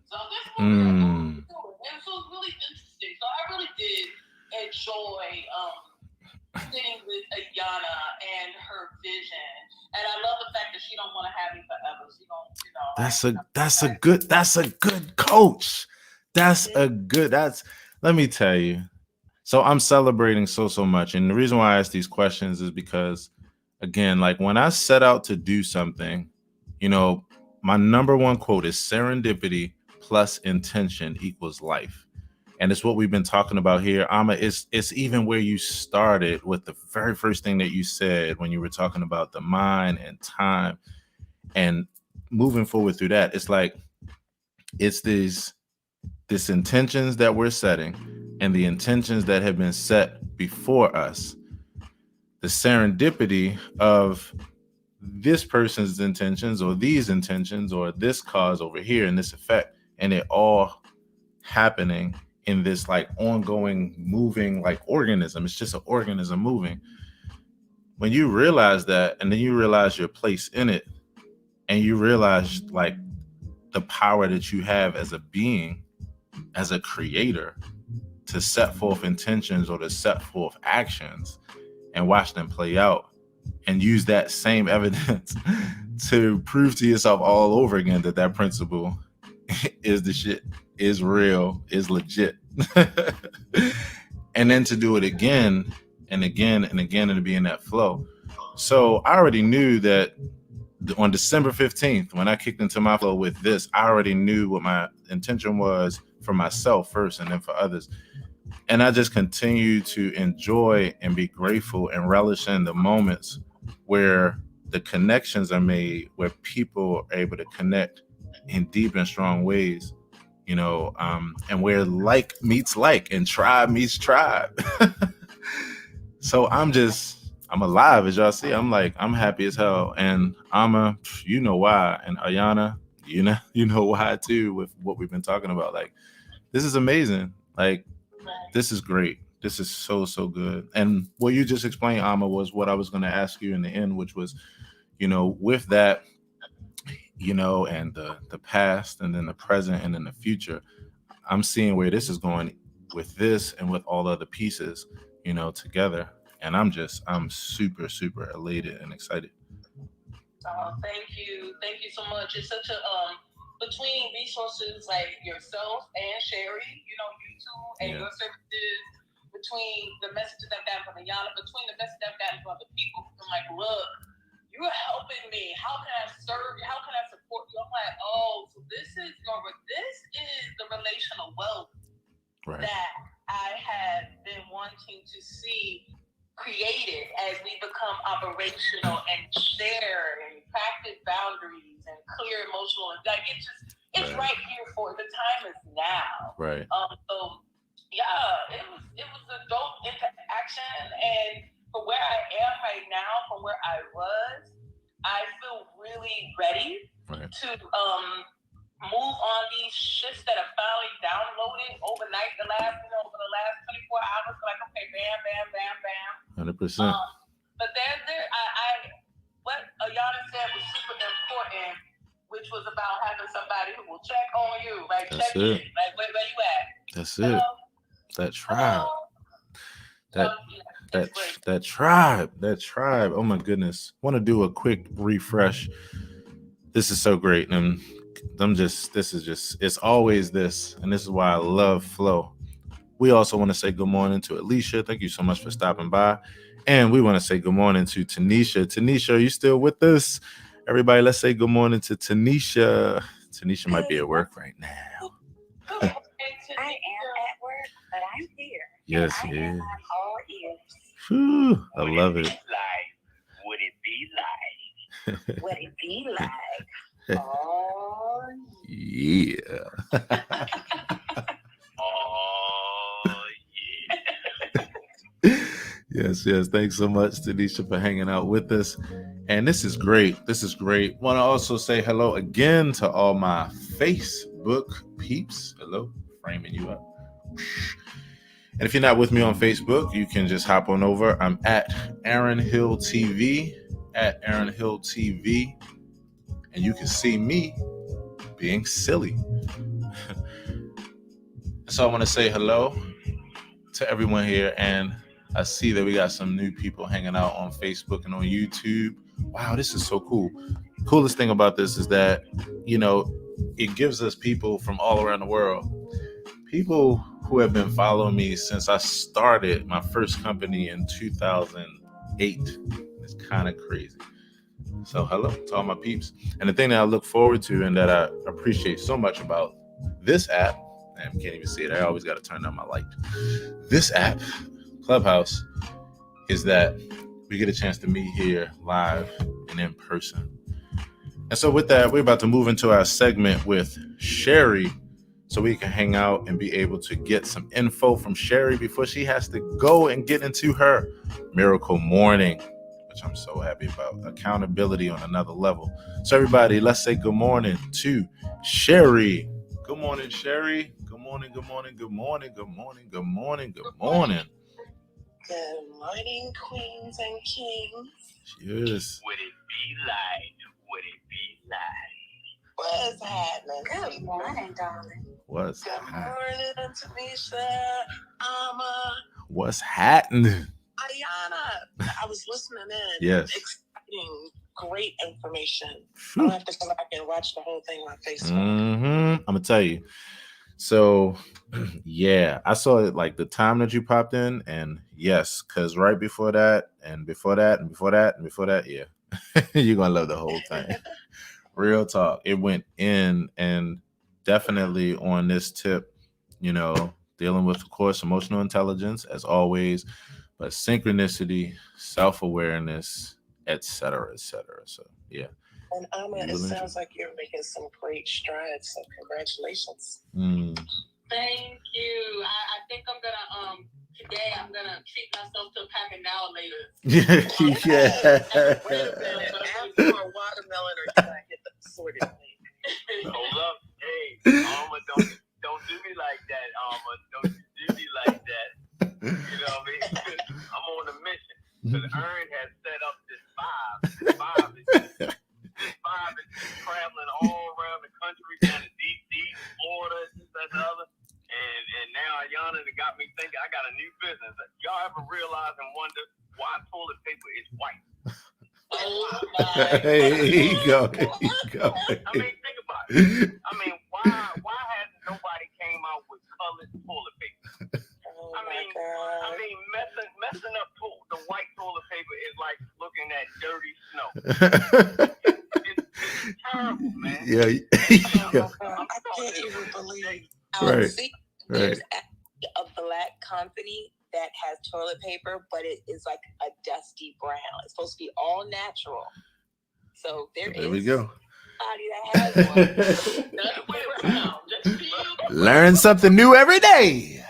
so this is what we're doing. And so it's really interesting. So I really did enjoy sitting with Ayana and her vision. And I love the fact that she don't want to have me forever. She don't, that's a good coach. Let me tell you. So I'm celebrating so much. And the reason why I ask these questions is because, again, like when I set out to do something, my number one quote is serendipity plus intention equals life. And it's what we've been talking about here. It's even where you started with the very first thing that you said when you were talking about the mind and time and moving forward through that. It's like, it's this intentions that we're setting and the intentions that have been set before us. The serendipity of this person's intentions or these intentions or this cause over here and this effect, and it all happening in this like ongoing moving like organism. It's just an organism moving. When you realize that, and then you realize your place in it, and you realize like the power that you have as a being, as a creator, to set forth intentions or to set forth actions and watch them play out and use that same evidence to prove to yourself all over again that principle is the shit, is real, is legit. And then to do it again and again and again and to be in that flow. So I already knew that on December 15th, when I kicked into my flow with this, I already knew what my intention was for myself first and then for others. And I just continue to enjoy and be grateful and relish in the moments where the connections are made, where people are able to connect in deep and strong ways, and where like meets like and tribe meets tribe. So I'm alive, as y'all see. I'm happy as hell. And you know why. And Ayana, you know why too, with what we've been talking about. Like, this is amazing. Like, this is great. This is so good. And what you just explained, Ama, was what I was going to ask you in the end, which was, with that, and the past and then the present and then the future, I'm seeing where this is going with this and with all other pieces, together. And I'm super elated and excited. Thank you so much. It's such a between resources like yourself and Sherry, YouTube and your services, between the messages I've gotten from Ayana, between the messages I've gotten from other people, I'm like, look, you're helping me. How can I serve you? How can I support you? I'm like, oh, so this is the relational wealth that I have been wanting to see created as we become operational and share and practice boundaries and clear emotional, like it's right here for the time is now. Right. So yeah, it was a dope interaction, and for where I am right now, from where I was, I feel really ready to move on these shifts that are finally downloaded overnight over the last 24 hours. Like, okay, bam, bam, bam, bam. 100%. But what Ayana said was super important, which was about having somebody who will check on you, like That's check in, like where you at? That's Hello? it. That tribe. Hello? That tribe. Oh my goodness. Want to do a quick refresh. This is so great. And it's always this. And this is why I love flow. We also want to say good morning to Alicia. Thank you so much for stopping by. And we want to say good morning to Tanisha. Tanisha, are you still with us? Everybody, let's say good morning to Tanisha. Tanisha might be at work right now. I am at work, but I'm here. Yes, I yeah. am all ears. Whew, I love it. Would it be like? What it be like? Oh, Yeah. Oh, yeah. Yes. Thanks so much, Tanisha, for hanging out with us. And this is great. Want to also say hello again to all my Facebook peeps. Hello, framing you up. And if you're not with me on Facebook, you can just hop on over. I'm at Aaron Hill TV, and you can see me being silly. So I want to say hello to everyone here, and I see that we got some new people hanging out on Facebook and on YouTube. Wow, this is so cool. Coolest thing about this is that, it gives us people from all around the world. People who have been following me since I started my first company in 2008. It's kind of crazy. So hello to all my peeps. And the thing that I look forward to and that I appreciate so much about this app, and I can't even see it, I always got to turn on my light. This app, Clubhouse, is that we get a chance to meet here live and in person. And so with that, we're about to move into our segment with Sherry, so we can hang out and be able to get some info from Sherry before she has to go and get into her miracle morning, which I'm so happy about. Accountability on another level. So everybody, let's say good morning to Sherry. Good morning, Sherry. Good morning. Good morning, queens and kings. Cheers. Would it be like? What's happening? Good morning, darling. What's Good happening? morning, Tanisha, What's happening? Ayana. I was listening in. Yes. Exciting, great information. I'll have to go back and watch the whole thing on Facebook. I'm gonna tell you. So, yeah, I saw it like the time that you popped in, and yes, because right before that, yeah, you're gonna love the whole thing. Real talk. It went in, and definitely on this tip, dealing with, of course, emotional intelligence as always, but synchronicity, self-awareness, etc. So, yeah. And it sounds like you're making some great strides. So congratulations. Thank you. I think I'm gonna today I'm gonna treat myself to a pack of now later. Yeah. Wait a minute. After a watermelon, or you gotta get the sorted thing. Hold up. Hey, Alma, don't do me like that, Alma. Don't do me like that. You know what I mean? I'm on a mission. Because Ern has set up this vibe. This vibe is traveling all around the country, down to deep, Florida, this, that, and the other. And now Ayana got me thinking I got a new business. Y'all ever realize and wonder why toilet paper is white? There you go. I mean, think about it. I mean, why hasn't nobody came out with colored toilet paper? Oh I mean, messing up the white toilet paper is like looking at dirty snow. It's terrible, man. Yeah. I can't even believe. Right. There's a black company that has toilet paper, but it is like a dusty brown. It's supposed to be all natural. So there we go. Somebody that has one. Learn something new every day.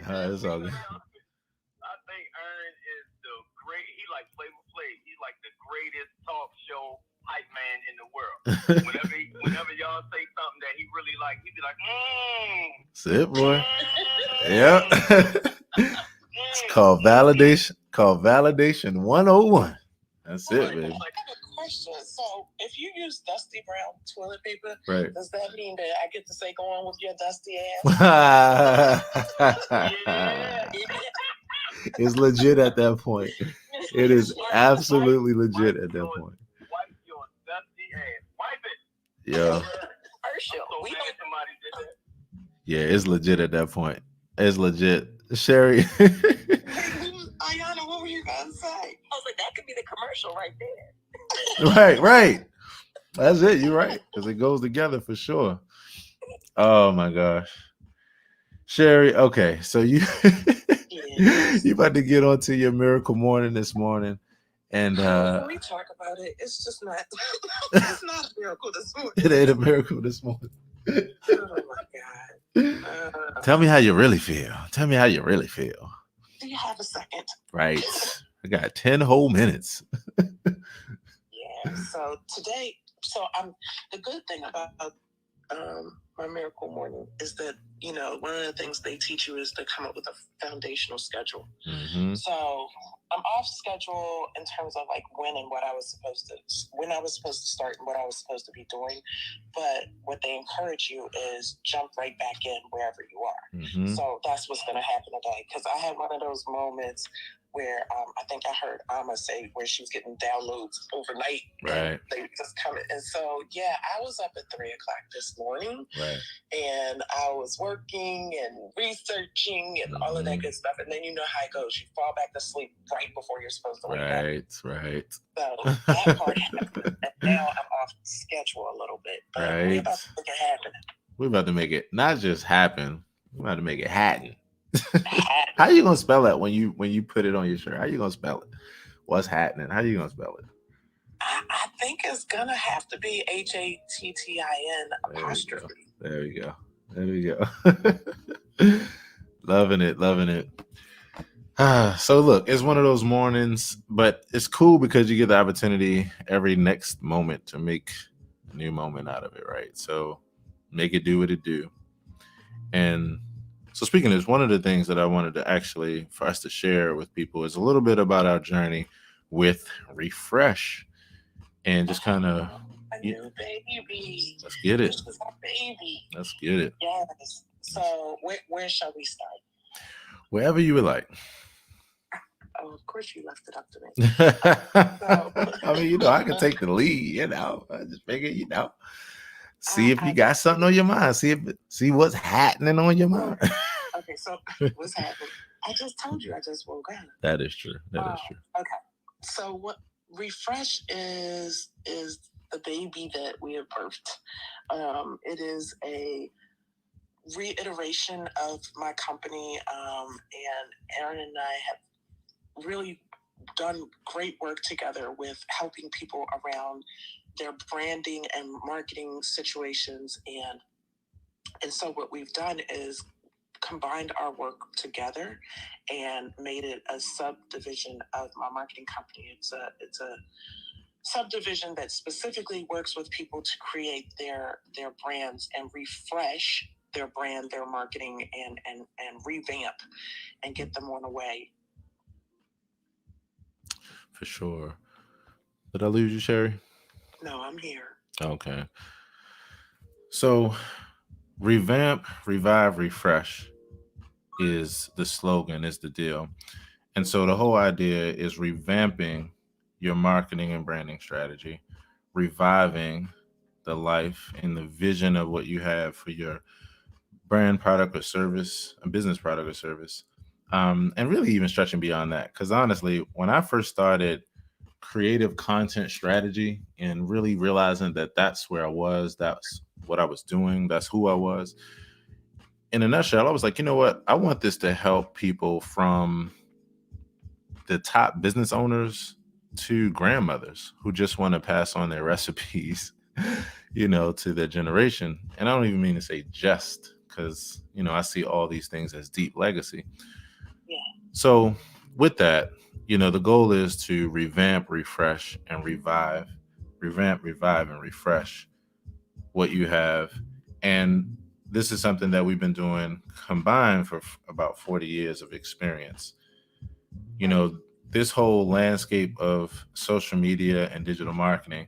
It's all good. I think Ern is the great. He like Flavor Flav. He's like the greatest talk show hype man in the world. Whenever y'all say something that he really like, he be like, That's it, boy. Yeah. Called validation. Called validation 101. That's it, baby. I have a question. So, if you use dusty brown toilet paper, right, does that mean that I get to say go on with your dusty ass? It's legit at that point. It is absolutely legit at that point. Wipe your dusty ass. Wipe it. Yeah. We know somebody did that. Yeah, it's legit at that point. It's legit. Sherry. Ayana, what were you gonna say? I was like, that could be the commercial right there. Right. That's it. You're right. Because it goes together for sure. Oh my gosh. Sherry, okay. So you about to get onto your miracle morning this morning. And when we talk about it, it's just not it's not a miracle this morning. It ain't a miracle this morning. Oh my God. Tell me how you really feel. Tell me how you really feel. Do you have a second? Right. I got 10 whole minutes. Yeah. So today, the good thing about my miracle morning is that, one of the things they teach you is to come up with a foundational schedule. Mm-hmm. So I'm off schedule in terms of like when I was supposed to start and what I was supposed to be doing. But what they encourage you is jump right back in wherever you are. Mm-hmm. So that's what's going to happen today. Because I had one of those moments where I think I heard Amma say where she was getting downloads overnight. Right. They just come in. And so, yeah, I was up at 3:00 this morning. Right. And I was working and researching and all of that good stuff. And then you know how it goes. You fall back to sleep right before you're supposed to wake up. Right. So that part happened. And now I'm off schedule a little bit. But we're about to make it happen. We're about to make it not just happen. We're about to make it happen. How you gonna spell that when you put it on your shirt? How you gonna spell it? What's happening? How you gonna spell it? I think it's gonna have to be HATTIN apostrophe. There we go. Loving it. So look, it's one of those mornings, but it's cool because you get the opportunity every next moment to make a new moment out of it, right? So make it do what it do. And so speaking of this, one of the things that I wanted to actually for us to share with people is a little bit about our journey with Refresh and just kind of a new baby. Let's get it. This is our baby. Let's get it. Yes. So where shall we start? Wherever you would like. Oh, of course you left it up to me. I mean, I can take the lead, I just figure, see if you got something on your mind. See what's happening on your mind. Okay, so what's happening? I just told you I just woke up. That is true. Okay. So what Refresh is the baby that we have birthed. It is a reiteration of my company, and Aaron and I have really done great work together with helping people around their branding and marketing situations. And so what we've done is combined our work together and made it a subdivision of my marketing company. It's a subdivision that specifically works with people to create their brands and refresh their brand, their marketing, and revamp and get them on the way. For sure. Did I lose you, Sherry? No, I'm here. Okay. So revamp, revive, refresh is the slogan, is the deal. And so the whole idea is revamping your marketing and branding strategy, reviving the life and the vision of what you have for your brand, product, or service, a business product or service. And really even stretching beyond that. Because honestly, when I first started creative content strategy and really realizing that that's where I was, that's what I was doing, that's who I was. In a nutshell, I was like, you know what? I want this to help people from the top business owners to grandmothers who just want to pass on their recipes, to their generation. And I don't even mean to say just, because, I see all these things as deep legacy. Yeah. So with that, the goal is to revamp, refresh, and revive. Revamp, revive, and refresh what you have. And this is something that we've been doing combined for about 40 years of experience. you know, this whole landscape of social media and digital marketing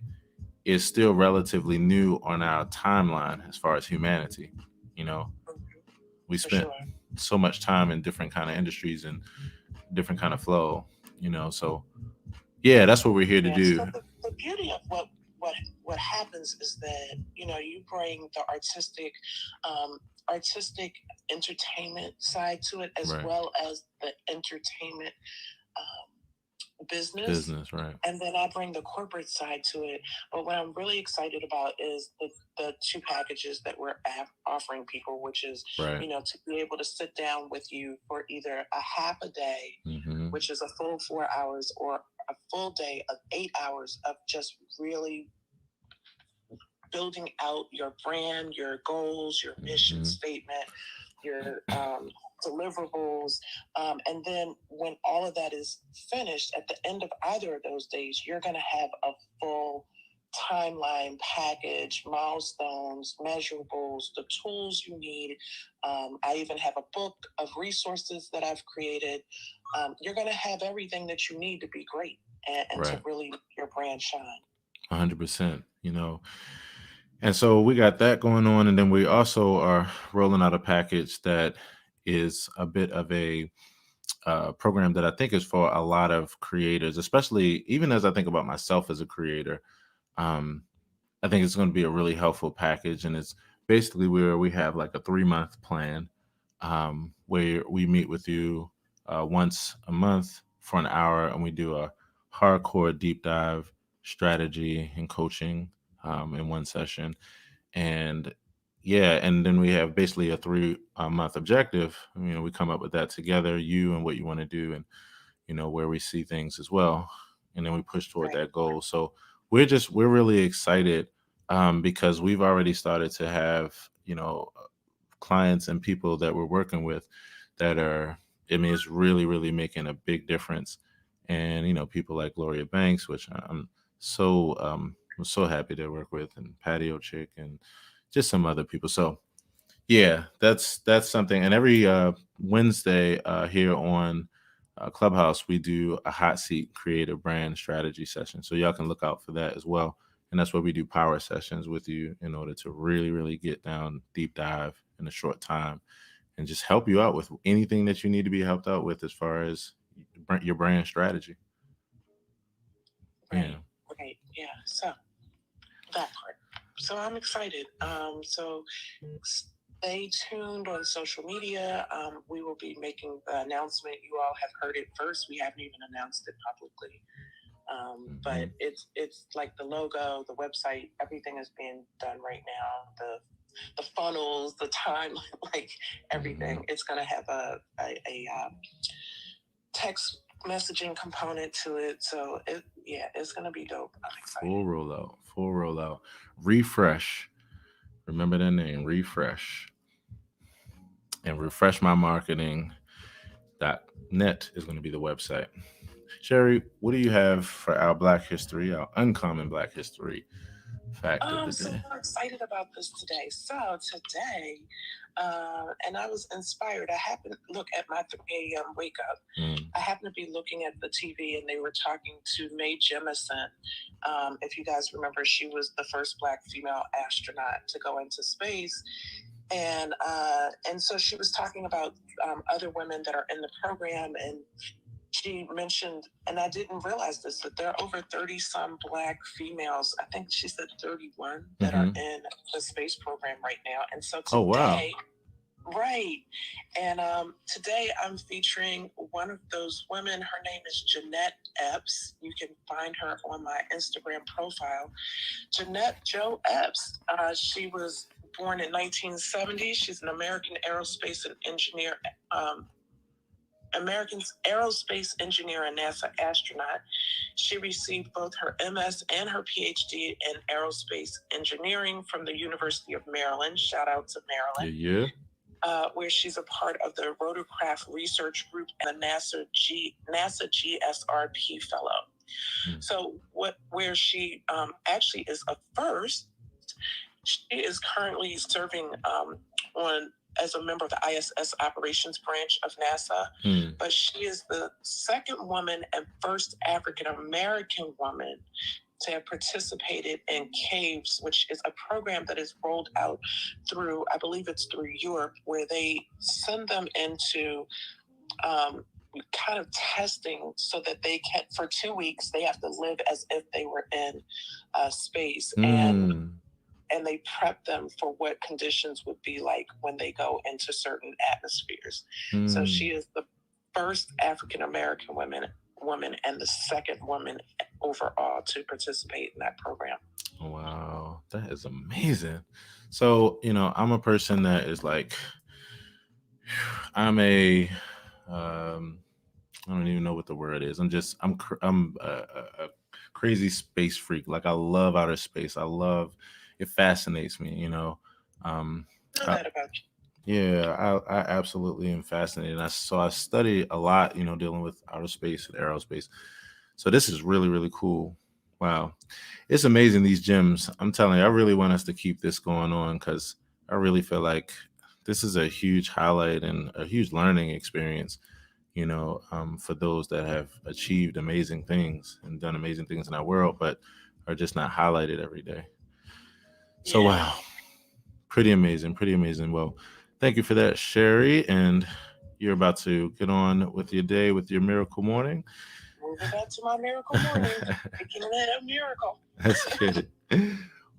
is still relatively new on our timeline as far as humanity. You know, we For spent sure. so much time in different kind of industries and different kind of flow, you know. So yeah, that's what we're here to Yeah. So do. the beauty of what happens is that you bring the um, artistic entertainment side to it, as Right. well as the entertainment business, Business, right. and then I bring the corporate side to it. But what I'm really excited about is the two packages that we're offering people, which is Right. to be able to sit down with you for either a half a day, which is a full 4 hours, or a full day of 8 hours of just really building out your brand, your goals, your mission statement, your deliverables. And then when all of that is finished, at the end of either of those days, you're going to have a full timeline package, milestones, measurables, the tools you need. I even have a book of resources that I've created. You're going to have everything that you need to be great and to really make your brand shine. 100%, you know. And so we got that going on. And then we also are rolling out a package that is a bit of a program that I think is for a lot of creators, especially even as I think about myself as a creator. Um, I think it's going to be a really helpful package. And it's basically where we have like a 3-month plan where we meet with you once a month for an hour and we do a hardcore deep dive strategy and coaching in one session. And yeah, and then we have basically a 3 month objective. You know, we come up with that together, you and what you want to do, and you know where we see things as well, and then we push toward that goal. So we're really excited because we've already started to have clients and people that we're working with that are, I mean, it's really making a big difference. And people like Gloria Banks, which I'm so happy to work with, and Patio Chick, and just some other people. So yeah, that's something. And every Wednesday here on Clubhouse, we do a hot seat creative brand strategy session. So y'all can look out for that as well. And that's where we do power sessions with you in order to really get down deep dive in a short time and just help you out with anything that you need to be helped out with as far as your brand strategy. Right. Yeah. So that part. So I'm excited. So stay tuned on social media. We will be making the announcement. You all have heard it first. We haven't even announced it publicly. But it's like the logo, the website, everything is being done right now. The funnels, the time, like everything. It's going to have a text messaging component to it. So it's going to be dope. I'm excited. Full rollout. Refresh. Remember that name, Refresh. And Refresh My Marketing.net is going to be the website. Sherry, what do you have for our Black History, our uncommon Black History fact of the day? So I'm excited about this today. So today, and I was inspired. I happened to look at my 3 a.m. wake up. I happened to be looking at the TV, and they were talking to Mae Jemison. If you guys remember, she was the first Black female astronaut to go into space. And so she was talking about other women that are in the program, and she mentioned, and I didn't realize this, that there are over 30 some Black females, I think she said 31, that are in the space program right now. And so today, oh, wow. Right. And today I'm featuring one of those women. Her name is Jeanette Epps. You can find her on my Instagram profile. Jeanette Jo Epps. She was born in 1970. She's an American aerospace engineer and NASA astronaut. She received both her MS and her PhD in aerospace engineering from the University of Maryland. Shout out to Maryland. Yeah. Where she's a part of the Rotorcraft Research Group and the NASA GSRP Fellow. So where she actually is a first, she is currently serving on as a member of the ISS operations branch of NASA, but she is the second woman and first African-American woman to have participated in CAVES, which is a program that is rolled out through, I believe it's through Europe, where they send them into kind of testing so that they can, for 2 weeks, they have to live as if they were in space. And they prep them for what conditions would be like when they go into certain atmospheres. So she is the first African-American woman and the second woman overall to participate in that program. Wow, that is amazing. So, you know, I'm a person that is like, I'm a, I don't even know what the word is. I'm a crazy space freak. Like I love outer space. It fascinates me, you know. I know that about you. Yeah, I absolutely am fascinated. So I study a lot, you know, dealing with outer space and aerospace. So this is really, really cool. Wow. It's amazing, these gyms. I'm telling you, I really want us to keep this going on because I really feel like this is a huge highlight and a huge learning experience, you know, for those that have achieved amazing things and done amazing things in our world, but are just not highlighted every day. So, wow. Pretty amazing. Pretty amazing. Well, thank you for that, Sherry. And you're about to get on with your day with your miracle morning. Moving back to my miracle morning. Making that a miracle. That's good.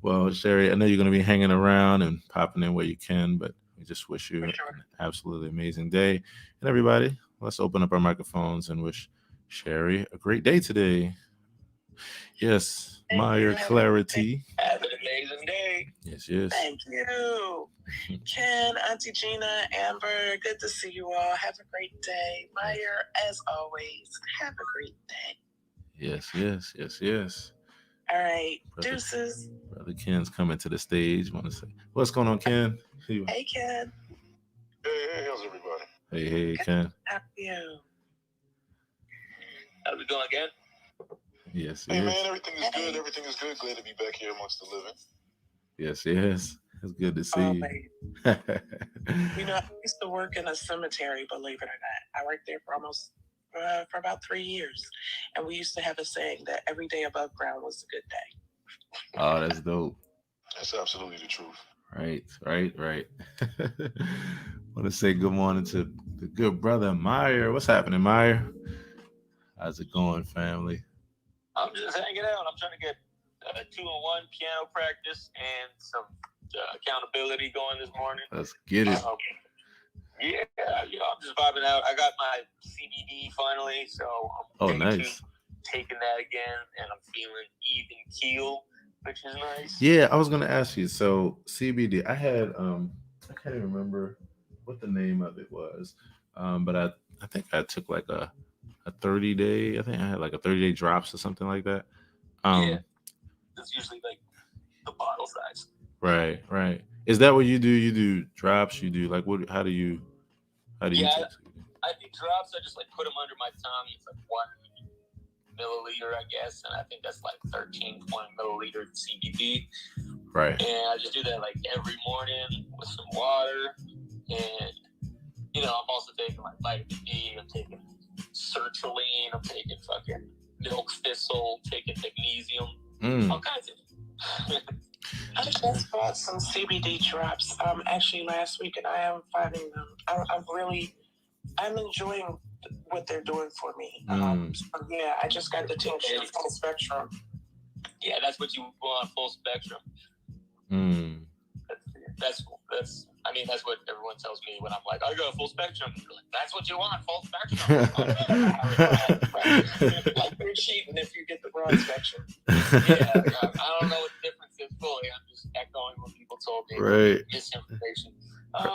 Well, Sherry, I know you're going to be hanging around and popping in where you can, but we just wish you an absolutely amazing day. And everybody, let's open up our microphones and wish Sherry a great day today. Yes, Meyer Clarity. Have an amazing day. Yes, yes. Thank you. Ken, Auntie Gina, Amber, good to see you all. Have a great day. Meyer, as always, have a great day. Yes, yes, yes, yes. All right, deuces. Brother Ken's coming to the stage. Want to say, what's going on, Ken? Hey, Ken. Hey, how's everybody? Hey, Ken. How are you? How's it going, Ken? Yes, hey, man, everything is good. Everything is good. Glad to be back here amongst the living. Yes, yes. It's good to see you. You know, I used to work in a cemetery, believe it or not. I worked there for about 3 years. And we used to have a saying that every day above ground was a good day. Oh, that's dope. That's absolutely the truth. Right. Want to say good morning to the good brother, Meyer. What's happening, Meyer? How's it going, family? I'm just hanging out. I'm trying to get 2-on-1 piano practice and some accountability going this morning. Let's get it. Yeah, I'm just vibing out. I got my CBD finally, so I'm nice. Taking that again, and I'm feeling even keel, which is nice. Yeah, I was gonna ask you. So CBD, I had I can't even remember what the name of it was, but I think I took like a 30-day. I think I had like a 30-day drops or something like that. Yeah, it's usually like the bottle size. Right. Is that what you do? You do drops? You do like what? How do you? I do drops. I just like put them under my tongue. It's like 1 milliliter, I guess, and I think that's like 13 milliliter CBD. Right. And I just do that like every morning with some water, and I'm also taking like vitamin D. I'm taking sertraline. I'm taking fucking milk thistle. Taking magnesium. All kinds of. I just bought some CBD drops actually last week, and I am finding them. I'm enjoying what they're doing for me. So yeah, I just got the tincture full spectrum. Yeah, that's what you want, full spectrum. That's what everyone tells me when I'm like, I got a full spectrum. They're like, that's what you want, full spectrum. Like you're cheating if you get the broad spectrum. Yeah, I don't know what the difference is fully. I'm just echoing what people told me. Right. Misinformation. But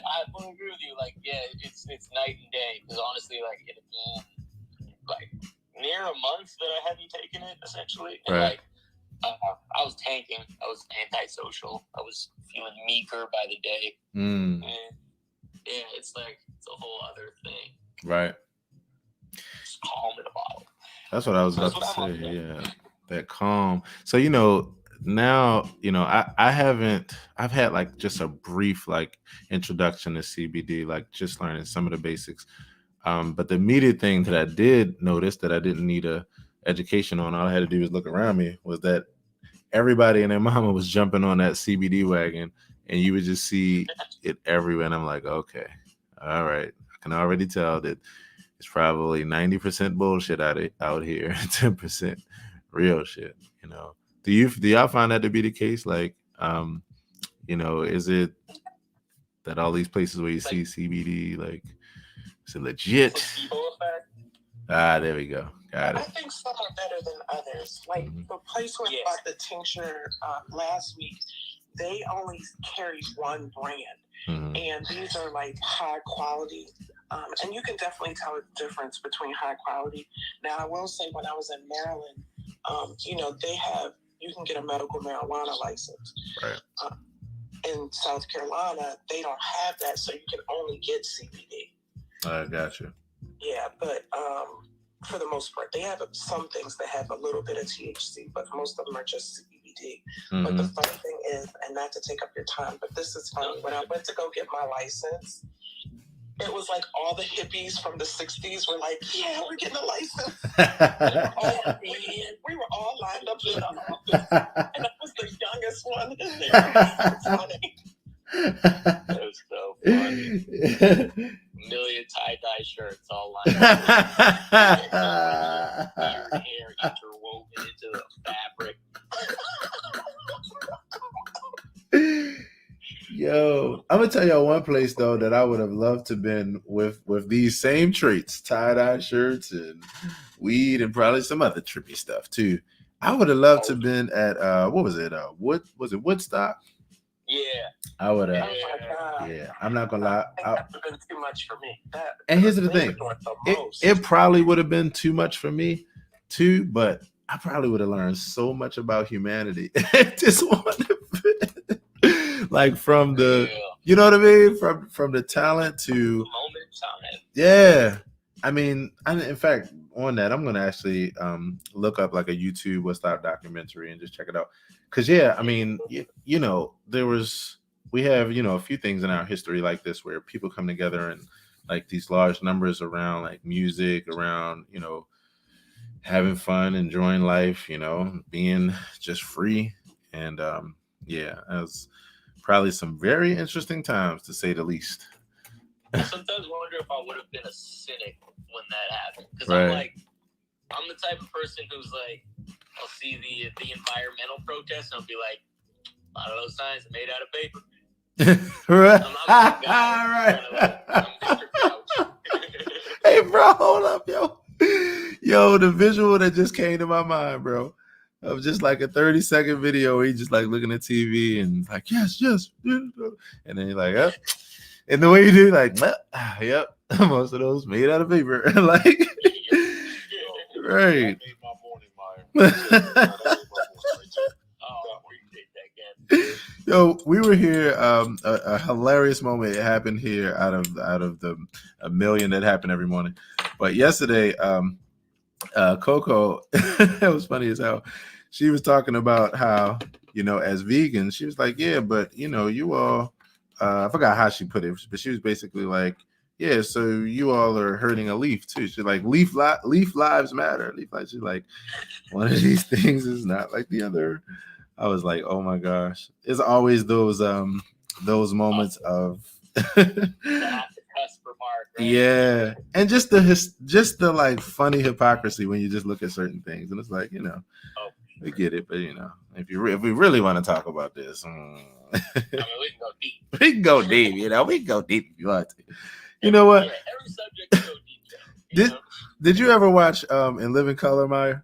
I fully agree with you. Like, yeah, it's night and day. Because honestly, like, it had been like near a month that I hadn't taken it, essentially. And right. I was tanking. I was antisocial. I was feeling meeker by the day. And yeah, it's a whole other thing. Right. Just calm in a bottle. That's what I was about to say. Yeah, that calm. So now, I've had like just a brief like introduction to CBD, like just learning some of the basics. But the immediate thing that I did notice that I didn't need a education on, all I had to do was look around me, was that everybody and their mama was jumping on that CBD wagon, and you would just see it everywhere. And I'm like, okay, all right, I can already tell that it's probably 90% bullshit out here, 10% real shit. Do y'all find that to be the case? Like, is it that all these places where you see CBD, like, is it legit? Placebo effect. There we go. Got I it. think some are better than others. Like the place where I bought the tincture last week, they only carry one brand. And these are like high quality. And you can definitely tell the difference between high quality. Now, I will say when I was in Maryland, you can get a medical marijuana license. Right. In South Carolina, they don't have that, so you can only get CBD. I gotcha. Yeah, but for the most part, they have some things that have a little bit of THC, but most of them are just CBD. But the funny thing is, and not to take up your time, but this is funny. When I went to go get my license, it was like all the hippies from the 60s were like, yeah, we're getting a license. We were all lined up in the office, and I was the youngest one in there. That was so funny. Million tie-dye shirts all lined up. Your hair interwoven into the fabric. Yo, I'm gonna tell y'all one place though that I would have loved to been with these same traits, tie-dye shirts and weed and probably some other trippy stuff too. I would have loved to have been at what was it? Woodstock? Yeah. I would have. Oh my God. Yeah, I'm not gonna lie. That would have been too much for me. And here's the thing: it probably would have been too much for me too, but I probably would have learned so much about humanity. Just wanted like from the, you know what I mean, from the talent to the moment in time. Yeah, I mean, in fact, on that, I'm gonna actually look up like a YouTube Woodstock documentary and just check it out. Cause I mean, we have a few things in our history like this where people come together and like these large numbers around like music, around having fun, enjoying life, being just free, and it was probably some very interesting times to say the least. I sometimes wonder if I would have been a cynic when that happened, because I'm the type of person who's like, I'll see the environmental protests and I'll be like, a lot of those signs are made out of paper. Right. I'm that guy. Right. I'm Mr. Couch. Hey, bro, hold up, yo. Yo, the visual that just came to my mind, bro, of just like a 30-second video where he just like looking at TV and like, yes, and then you're like, yep. And the way you do, like, yep, most of those made out of paper. Like, right. Yo, we were here. A hilarious moment. It happened here out of the a million that happen every morning. But yesterday, Coco, it was funny as hell. She was talking about how as vegans, she was like, yeah, but you all. I forgot how she put it, but she was basically like, yeah, so you all are hurting a leaf too. She's like, leaf lives matter. Leaf lives. She's like, one of these things is not like the other. I was like, oh my gosh. It's always those moments of yeah, and just the like funny hypocrisy when you just look at certain things, and it's like, we get it, but if we really want to talk about this, I mean, we can go deep. We can go deep, we can go deep if you want to. You know what? Yeah, every subject can go deep. Did you ever watch In Living Color, Maya?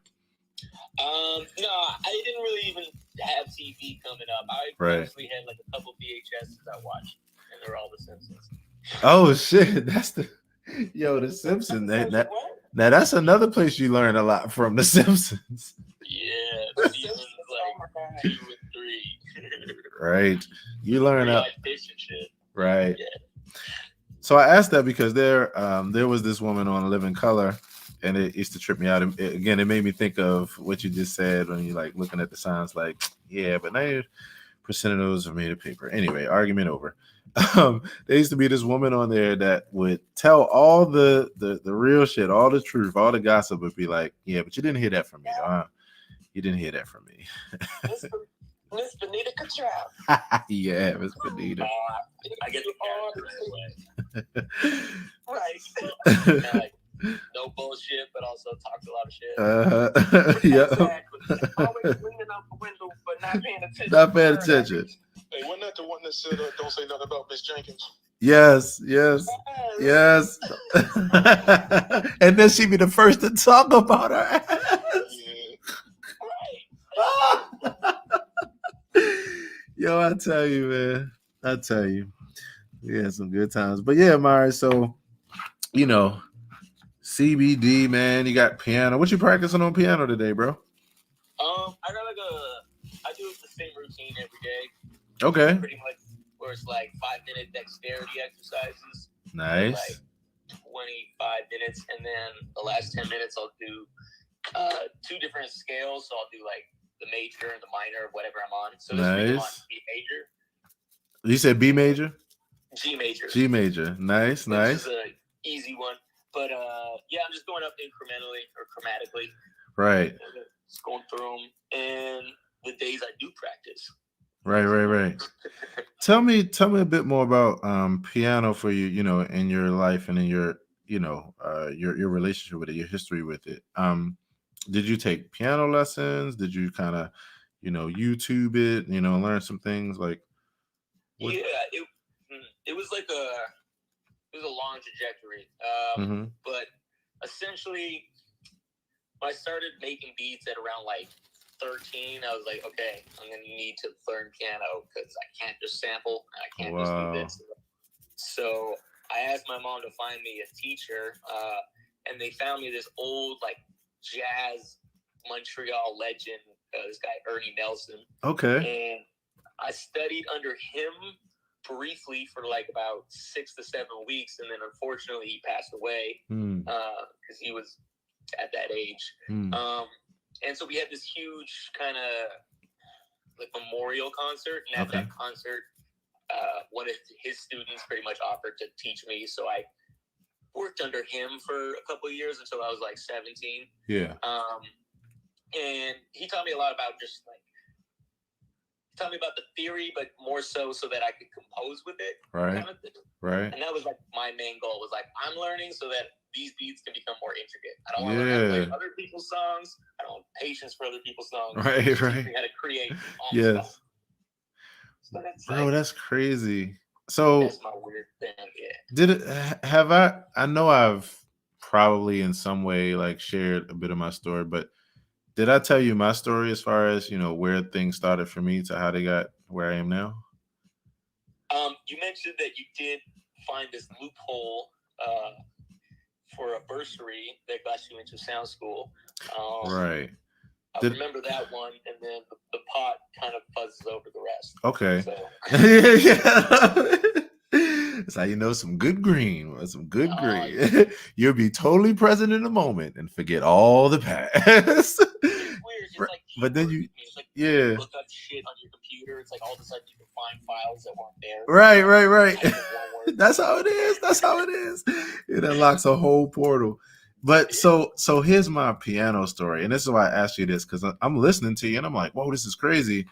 No, I didn't really even have TV coming up. I actually had like a couple VHSs I watched, and they're all The Simpsons. Oh shit, that's the Simpsons. Now that's another place you learn a lot from, The Simpsons. Yeah, seasons like 2 and 3. Right, you learn up. Fish and shit. Right. Yeah. So I asked that because there was this woman on Living Color, and it used to trip me out. Again, it made me think of what you just said when you like looking at the signs, like, yeah, but 90% of those are made of paper. Anyway, argument over. There used to be this woman on there that would tell all the real shit, all the truth, all the gossip, would be like, yeah, but you didn't hear that from me, though, huh? You didn't hear that from me. Miss Benita Cottrell. Yeah, Miss Benita. I get the character Right. like, no bullshit, but also talks a lot of shit. Yeah. Exactly. Always leaning out the window, but not paying attention. Not paying attention. Hey, wasn't that the one that said, "Don't say nothing about Miss Jenkins"? Yes. And then she'd be the first to talk about her ass. Yeah. Yo, I tell you, man. I tell you. We had some good times. But yeah, Mari, so, you know, CBD, man, you got piano. What you practicing on piano today, bro? I got I do the same routine every day. Okay. Pretty much, where it's like 5-minute dexterity exercises. Nice. Like 25 minutes, and then the last 10 minutes I'll do 2 different scales. So I'll do like the major and the minor, whatever I'm on. So this week I'm on B major. You said B major? G major. G major. Nice. This is an easy one. But yeah, I'm just going up incrementally or chromatically. Right. Just going through them. And the days I do practice. Right. Tell me a bit more about piano for you, you know, in your life and in your, you know, your relationship with it, your history with it. Did you take piano lessons? Did you kind of, you know, YouTube it, you know, learn some things like? What? Yeah, it was like a long trajectory. But essentially, when I started making beats at around like 13, I was like, okay, I'm going to need to learn piano because I can't just sample. I can't just do this. So I asked my mom to find me a teacher, and they found me this old like jazz Montreal legend, this guy Ernie Nelson. Okay. And I studied under him briefly for like about 6 to 7 weeks, and then unfortunately he passed away because he was at that age. And so we had this huge kind of like memorial concert, and at that concert, one of his students pretty much offered to teach me. So I worked under him for a couple of years until I was like 17. Yeah. And he taught me a lot about just like, tell me about the theory, but more so that I could compose with it. Right. Kind of thing. Right. And that was like my main goal, was like, I'm learning so that these beats can become more intricate. I don't want to learn how to play other people's songs. I don't have patience for other people's songs. Right. Teach me how to create stuff. So that's bro, like, that's crazy. So that's my weird thing. Yeah. Did it have I know I've probably in some way like shared a bit of my story, but did I tell you my story as far as, you know, where things started for me to how they got where I am now? You mentioned that you did find this loophole for a bursary that got you into sound school. Right. I remember that one, and then the pot kind of fuzzes over the rest. Okay. So. That's how you know some good green. Yeah. You'll be totally present in the moment and forget all the past. It's weird. It's like but then you, like yeah. look up shit on your computer. It's like all of a sudden you can find files that weren't there. Right. That's how it is. It unlocks a whole portal. But so here's my piano story, and this is why I asked you this, because I'm listening to you and I'm like, whoa, this is crazy,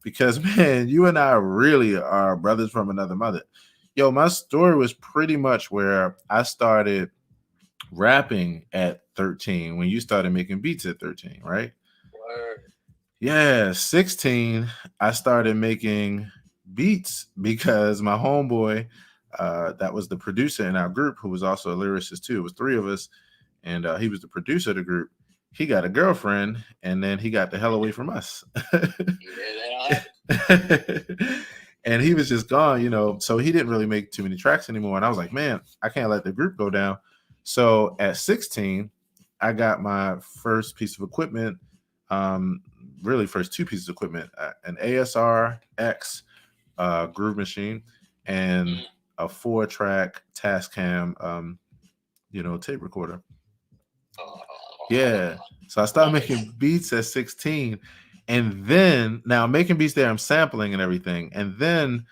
because man, you and I really are brothers from another mother. Yo, my story was pretty much where I started rapping at 13 when you started making beats at 13, right? Word. Yeah, 16, I started making beats because my homeboy, that was the producer in our group, who was also a lyricist too. It was 3 of us. And he was the producer of the group. He got a girlfriend, and then he got the hell away from us. And he was just gone, you know. So he didn't really make too many tracks anymore. And I was like, man, I can't let the group go down. So at 16, I got my first piece of equipment, really first 2 pieces of equipment, an ASR X groove machine and a 4-track Tascam, you know, tape recorder. Oh, Yeah. So I started making beats at 16. And then now making beats there, I'm sampling and everything. And then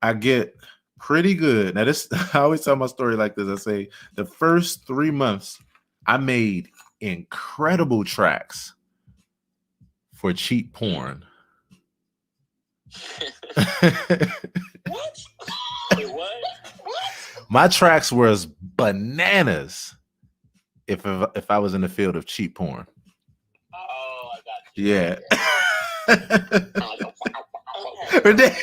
I get pretty good. Now, this I always tell my story like this. I say the first 3 months I made incredible tracks for cheap porn. What? Wait, what? My tracks were as bananas if I was in the field of cheap porn. Oh, I got you. Yeah. Okay.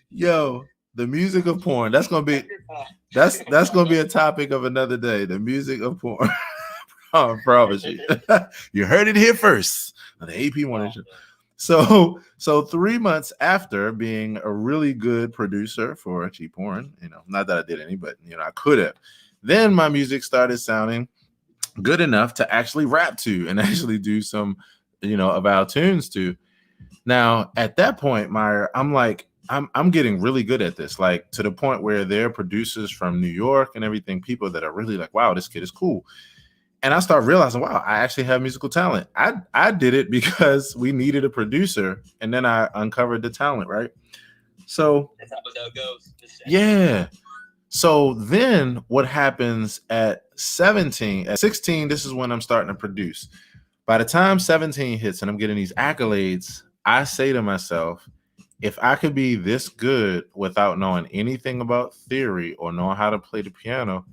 Yo, the music of porn. That's gonna be a topic of another day. The music of porn. I promise you. You heard it here first on the AP Morning Show. So 3 months after being a really good producer for cheap porn, not that I did any, but I could have. Then my music started sounding good enough to actually rap to and actually do some, of our tunes to. Now at that point, I'm getting really good at this, like to the point where there are producers from New York and everything, people that are really like, wow, this kid is cool. And I start realizing, wow, I actually have musical talent. I did it because we needed a producer, and then I uncovered the talent, right? So that's how it goes. Yeah. So then what happens at 17? At 16, this is when I'm starting to produce. By the time 17 hits and I'm getting these accolades, I say to myself, if I could be this good without knowing anything about theory or knowing how to play the piano,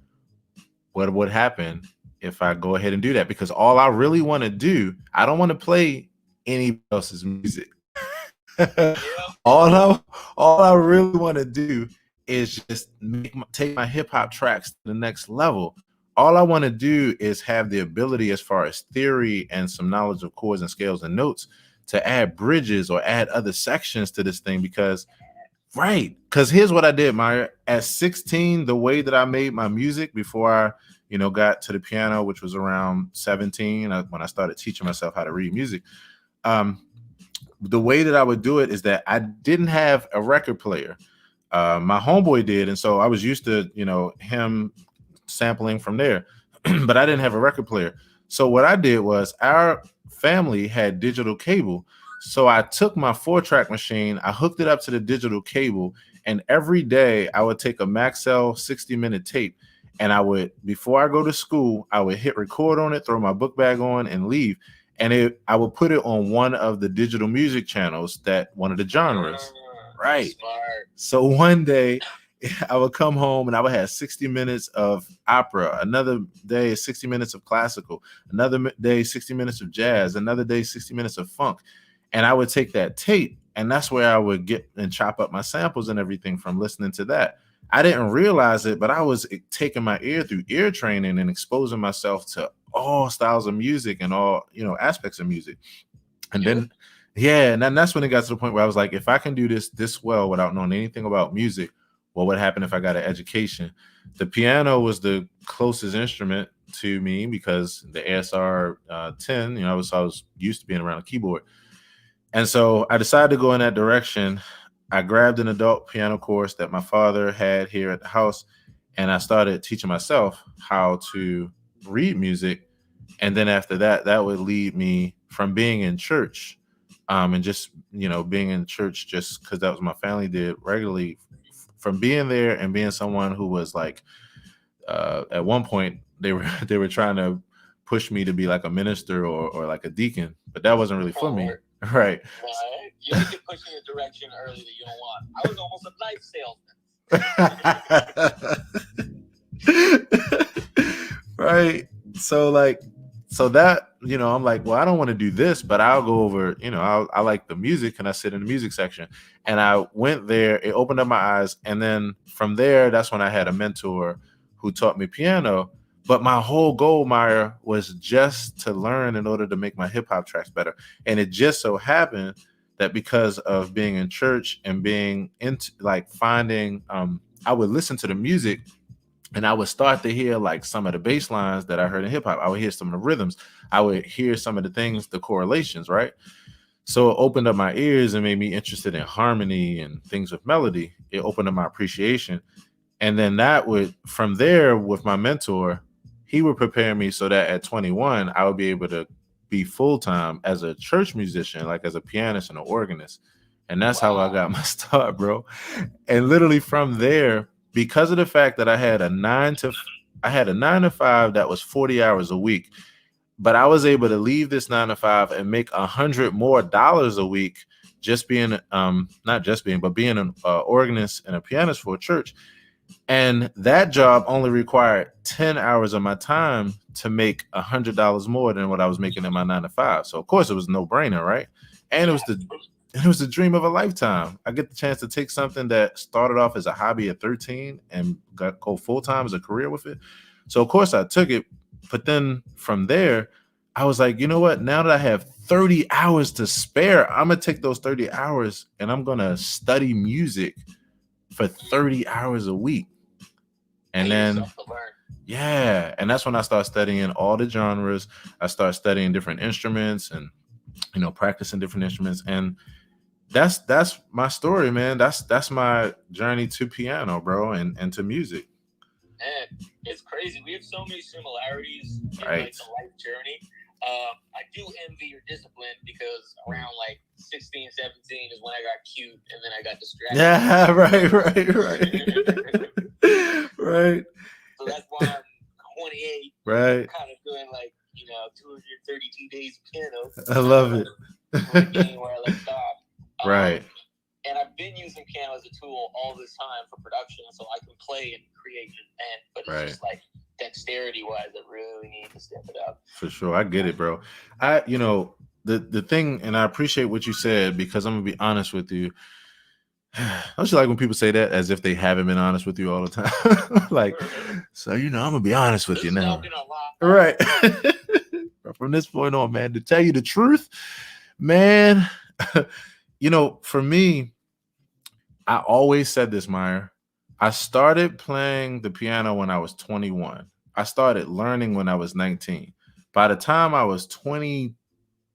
what would happen if I go ahead and do that? Because all I really want to do, I don't want to play anybody else's music. all I really want to do is just take my hip hop tracks to the next level. All I want to do is have the ability, as far as theory and some knowledge of chords and scales and notes, to add bridges or add other sections to this thing. Because here's what I did, Maya. At 16, the way that I made my music before I got to the piano, which was around 17, when I started teaching myself how to read music, the way that I would do it is that I didn't have a record player. My homeboy did, and so I was used to him sampling from there, but I didn't have a record player. So what I did was, our family had digital cable, so I took my 4-track machine, I hooked it up to the digital cable, and every day I would take a Maxell 60-minute tape, and I would, before I go to school, I would hit record on it, throw my book bag on, and leave. And I would put it on one of the digital music channels, one of the genres. Right. Smart. So one day I would come home and I would have 60 minutes of opera, another day 60 minutes of classical, another day 60 minutes of jazz, another day 60 minutes of funk. And I would take that tape, and that's where I would get and chop up my samples and everything from listening to that. I didn't realize it, but I was taking my ear through ear training and exposing myself to all styles of music and all aspects of music. And then and then that's when it got to the point where I was like, if I can do this well without knowing anything about music, what would happen if I got an education? The piano was the closest instrument to me because the ASR 10, I was used to being around a keyboard. And so I decided to go in that direction. I grabbed an adult piano course that my father had here at the house, and I started teaching myself how to read music. And then after that, that would lead me from being in church, and just being in church just because that was my family did regularly, from being there and being someone who was like, at one point they were trying to push me to be like a minister or like a deacon, but that wasn't really for me. Right. You get pushed in a direction early that you don't want. I was almost a life salesman. Right. So that, I'm like, well, I don't want to do this, but I'll go over, I like the music, and I sit in the music section. And I went there, it opened up my eyes. And then from there, that's when I had a mentor who taught me piano. But my whole goal, Myra, was just to learn in order to make my hip hop tracks better. And it just so happened that because of being in church and being into like finding, I would listen to the music, and I would start to hear like some of the bass lines that I heard in hip hop. I would hear some of the rhythms. I would hear some of the things, the correlations, right? So it opened up my ears and made me interested in harmony and things with melody. It opened up my appreciation. And then that would, from there, with my mentor, he would prepare me so that at 21, I would be able to be full time as a church musician, like as a pianist and an organist. And that's how I got my start, bro. And literally from there, because of the fact that I had a 9 to 5 that was 40 hours a week, but I was able to leave this 9 to 5 and make $100 more a week, just being not just being, but being an organist and a pianist for a church. And that job only required 10 hours of my time to make $100 more than what I was making in my 9 to 5. So of course it was no brainer, right? And it was the dream of a lifetime. I get the chance to take something that started off as a hobby at 13 and go full time as a career with it. So of course I took it, but then from there, I was like, you know what? Now that I have 30 hours to spare, I'm gonna take those 30 hours and I'm gonna study music for 30 hours a week. And then, yeah, and that's when I started studying all the genres. I started studying different instruments and, practicing different instruments. And that's my story, man. That's my journey to piano, bro, and to music. Man, it's crazy. We have so many similarities in like the life journey. I do envy your discipline because around like 16, 17 is when I got cute and then I got distracted. Yeah, right. Right. So that's why I'm 28. Right. Kind of doing like, 232 days of piano. I love it. Where I left off. Right. And I've been using piano as a tool all this time for production, so I can play and create, but it's just like dexterity-wise, I really need to step it up. For sure, I get it, bro. The thing, and I appreciate what you said, because I'm gonna be honest with you. Don't you like when people say that as if they haven't been honest with you all the time? Like, so I'm gonna be honest with you now, right? From this point on, man, to tell you the truth, man. For me, I always said this, Meyer. I started playing the piano when I was 21. I started learning when I was 19. By the time I was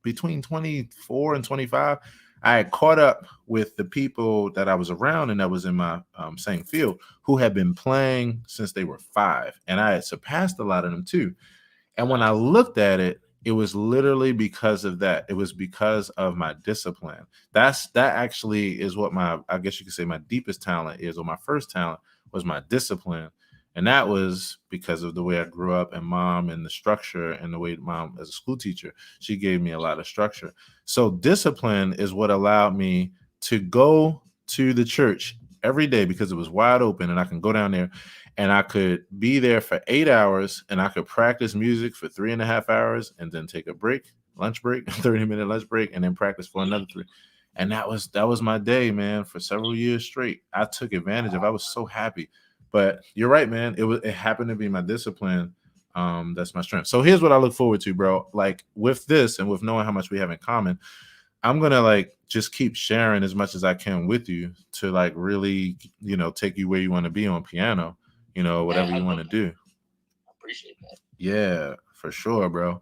between 24 and 25, I had caught up with the people that I was around and that was in my same field who had been playing since they were 5. And I had surpassed a lot of them too. And when I looked at it, it was literally because of that. It was because of my discipline. That actually is what I guess you could say my deepest talent is, or my first talent was my discipline. And that was because of the way I grew up, and mom, and the structure, and the way mom, as a school teacher, she gave me a lot of structure. So discipline is what allowed me to go to the church every day because it was wide open, and I can go down there and I could be there for 8 hours, and I could practice music for 3.5 hours, and then take a break, lunch break, 30-minute lunch break, and then practice for another 3. And that was my day, man, for several years straight. I took advantage of it. I was so happy. But you're right, man. It happened to be my discipline. That's my strength. So here's what I look forward to, bro. Like, with this and with knowing how much we have in common, I'm going to just keep sharing as much as I can with you to really, take you where you want to be on piano, whatever you want to do. I appreciate that. Yeah, for sure, bro.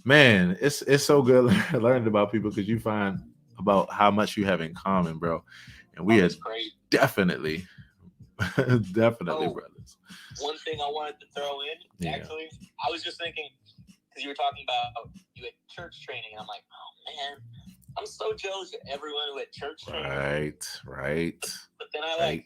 Man, it's so good learning about people, because you find about how much you have in common, bro. And we are definitely brothers. One thing I wanted to throw in, actually, I was just thinking, because you were talking about you had church training, and I'm like, oh man, I'm so jealous of everyone who had church training. Right. But then I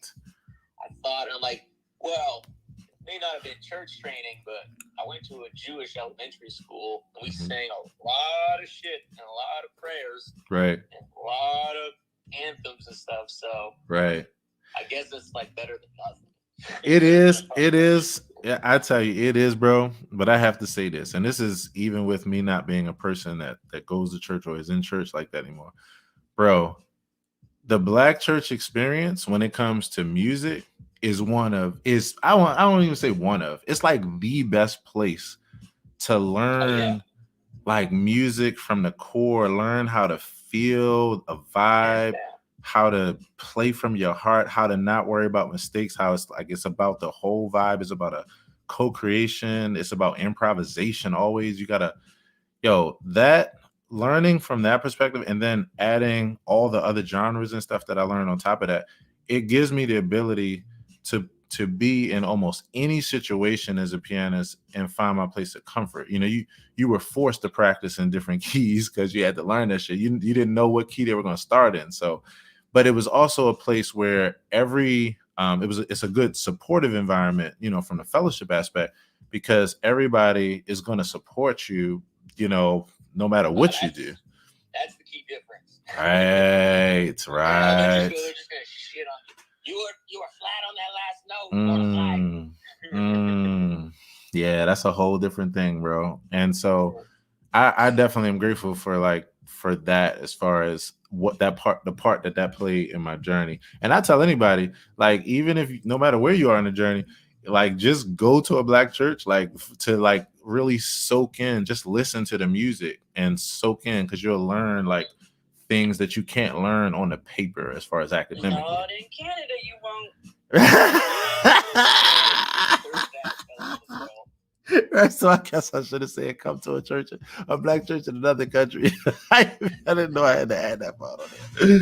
thought, I'm like, well, it may not have been church training, but I went to a Jewish elementary school, and we sang a lot of shit and a lot of prayers, right, and a lot of anthems and stuff. So right. I guess it's better than nothing. It is. Yeah, I tell you, it is, bro. But I have to say this, and this is even with me not being a person that goes to church or is in church like that anymore, bro. The Black church experience when it comes to music is I don't even say one of. It's like the best place to learn music from the core, learn how to feel a vibe, how to play from your heart, how to not worry about mistakes, how it's about the whole vibe. It's about a co-creation. It's about improvisation. Always, you gotta, that learning from that perspective and then adding all the other genres and stuff that I learned on top of that, it gives me the ability to be in almost any situation as a pianist and find my place of comfort. You know, you were forced to practice in different keys because you had to learn that shit. You didn't know what key they were going to start in. So, but it was also a place where it's a good supportive environment, you know, from the fellowship aspect, because everybody is going to support you, you know, no matter what you do. That's the key difference. Right. They're just gonna shit on you. You were flat on that last note. Yeah, that's a whole different thing, bro. And so I definitely am grateful for that, as far as what the part that played in my journey. And I tell anybody, like, even if no matter where you are in the journey, like, just go to a Black church, like, to like really soak in, just listen to the music and soak in, because you'll learn like things that you can't learn on the paper as far as academic. Not in Canada, you won't. So I guess I should have said, come to a Black church in another country. I didn't know I had to add that part on there.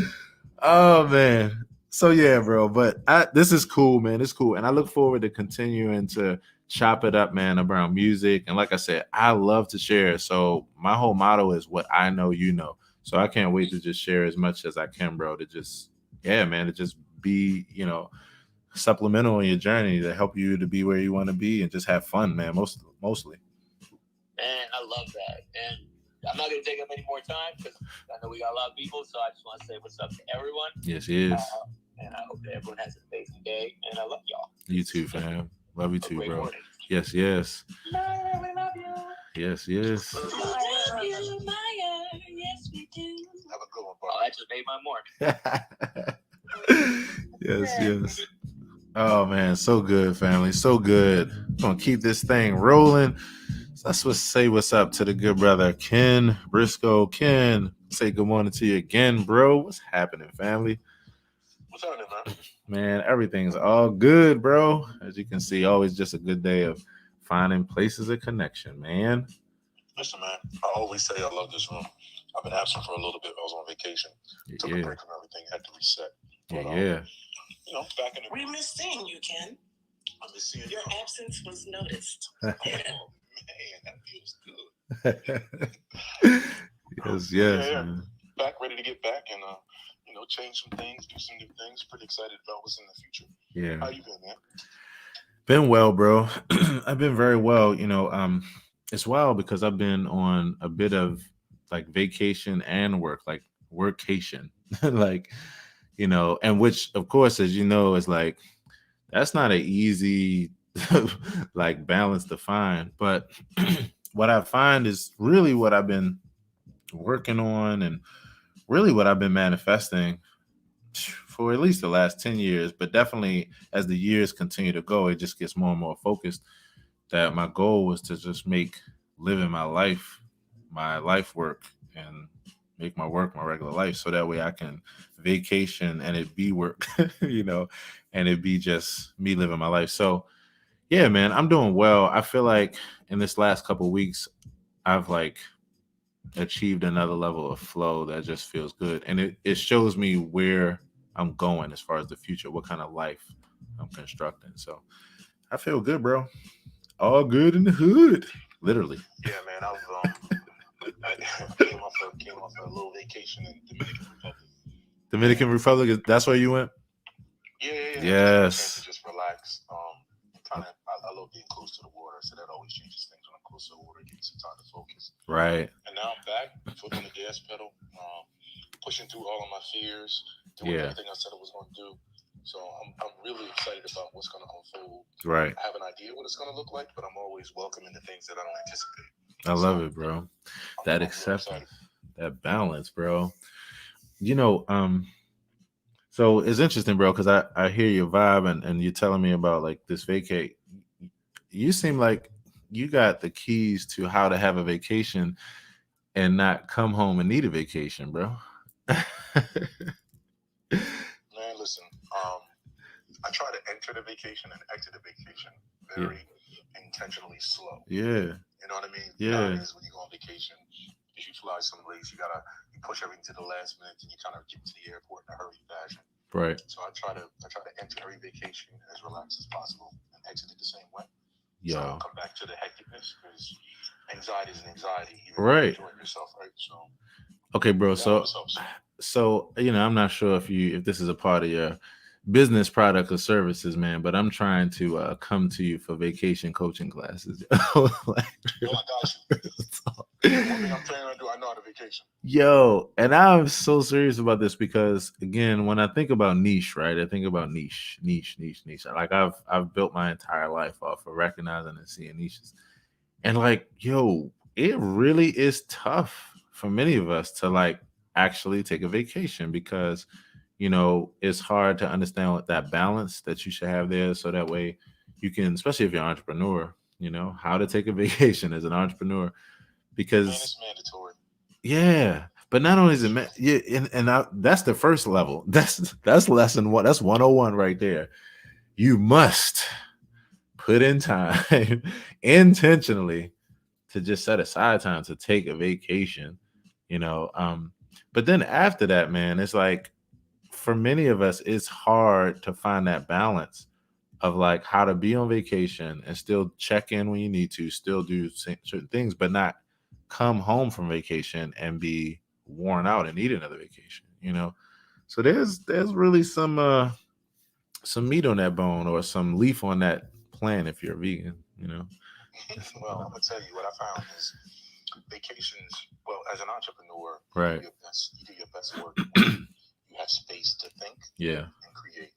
Oh man. So yeah, bro. But this is cool, man. It's cool. And I look forward to continuing to chop it up, man, around music. And like I said, I love to share. So my whole motto is what I know, you know. So I can't wait to just share as much as I can, bro, to just, yeah, man, to just be, you know, supplemental in your journey to help you to be where you want to be and just have fun, man. Mostly. Man, I love that. And I'm not going to take up any more time because I know we got a lot of people. So I just want to say what's up to everyone. Yes. And I hope that everyone has an amazing day. And I love y'all. You too, fam. Love you too, bro. Morning. Yes. We love you. Yes. We love you, Maya. Yes, we do. Have a good one, bro. Oh, that just made my morning. Yes. Oh man, so good, family, so good. Gonna keep this thing rolling. So let's say what's up to the good brother Ken Briscoe. Ken, say good morning to you again, bro. What's happening, family? What's happening, man? Man, everything's all good, bro. As you can see, always just a good day of finding places of connection, man. Listen, man, I always say I love this room. I've been absent for a little bit. I was on vacation. Took a break from everything. Had to reset. But, you know, back in the... We miss seeing you, Ken. I miss seeing your absence was noticed. Oh, man, that feels good. Yes, man. Back, ready to get back and, you know, change some things, do some new things. Pretty excited about what's in the future. Yeah. How you been, man? Been well, bro. I've been very well. You know, it's wild because I've been on a bit of like vacation and work, like workation, like, you know, and which, of course, as you know, is like, that's not an easy like balance to find. But what I find is really what I've been working on and really what I've been manifesting for at least the last 10 years, but definitely as the years continue to go, it just gets more and more focused, that my goal was to just make living my life work, and make my work my regular life, so that way I can vacation and it be work, you know, and it be just me living my life. So yeah, man, I'm doing well. I feel like in this last couple of weeks, I've like achieved another level of flow that just feels good. And it shows me where I'm going as far as the future, what kind of life I'm constructing. So I feel good, bro. All good in the hood. Literally. Yeah, man. I came off a little vacation in Dominican Republic, that's where you went? Yeah. Yes. Just relax. I love being close to the water, so that always changes things when I'm close to the water. It gives me some time to focus. Right. And now I'm back, foot on the gas pedal, pushing through all of my fears, doing everything I said I was going to do. So I'm really excited about what's going to unfold. Right. I have an idea what it's going to look like, but I'm always welcoming the things that I don't anticipate. I love it, bro. That acceptance, that balance, bro. You know, so it's interesting, bro, because I hear your vibe and you're telling me about like this vacate. You seem like you got the keys to how to have a vacation and not come home and need a vacation, bro. Man, listen, I try to enter the vacation and exit the vacation very intentionally slow. Yeah. You know what I mean? Yeah. Nowadays, when you go on vacation, if you fly someplace, you push everything to the last minute, and you kind of get to the airport in a hurry fashion. Right. So I try to enter every vacation as relaxed as possible and exit it the same way. Yo. So I don't come back to the hecticness, because anxiety is an anxiety. Even right. enjoying yourself, right? So. Okay, bro. So I'm not sure if this is a part of your business product or services, man, but I'm trying to come to you for vacation coaching classes. I got you. One thing I'm planning on doing, I know how to vacation. Yo, and I'm so serious about this because, again, when I think about niche, right, I think about niche. Like I've built my entire life off of recognizing and seeing niches, and like, yo, it really is tough for many of us to like actually take a vacation because it's hard to understand what that balance that you should have there, so that way you can, especially if you're an entrepreneur, how to take a vacation as an entrepreneur, because it's mandatory. Yeah, but not only is it that's the first level. That's lesson one. That's 101 right there. You must put in time intentionally to just set aside time to take a vacation. But then after that, man, it's like for many of us, it's hard to find that balance of like how to be on vacation and still check in when you need to, still do certain things, but not come home from vacation and be worn out and need another vacation. So there's really some meat on that bone or some leaf on that plant if you're a vegan. Well, I'm gonna tell you what I found is vacations. Well, as an entrepreneur, right, you do your best work when you have space to think, yeah, and create.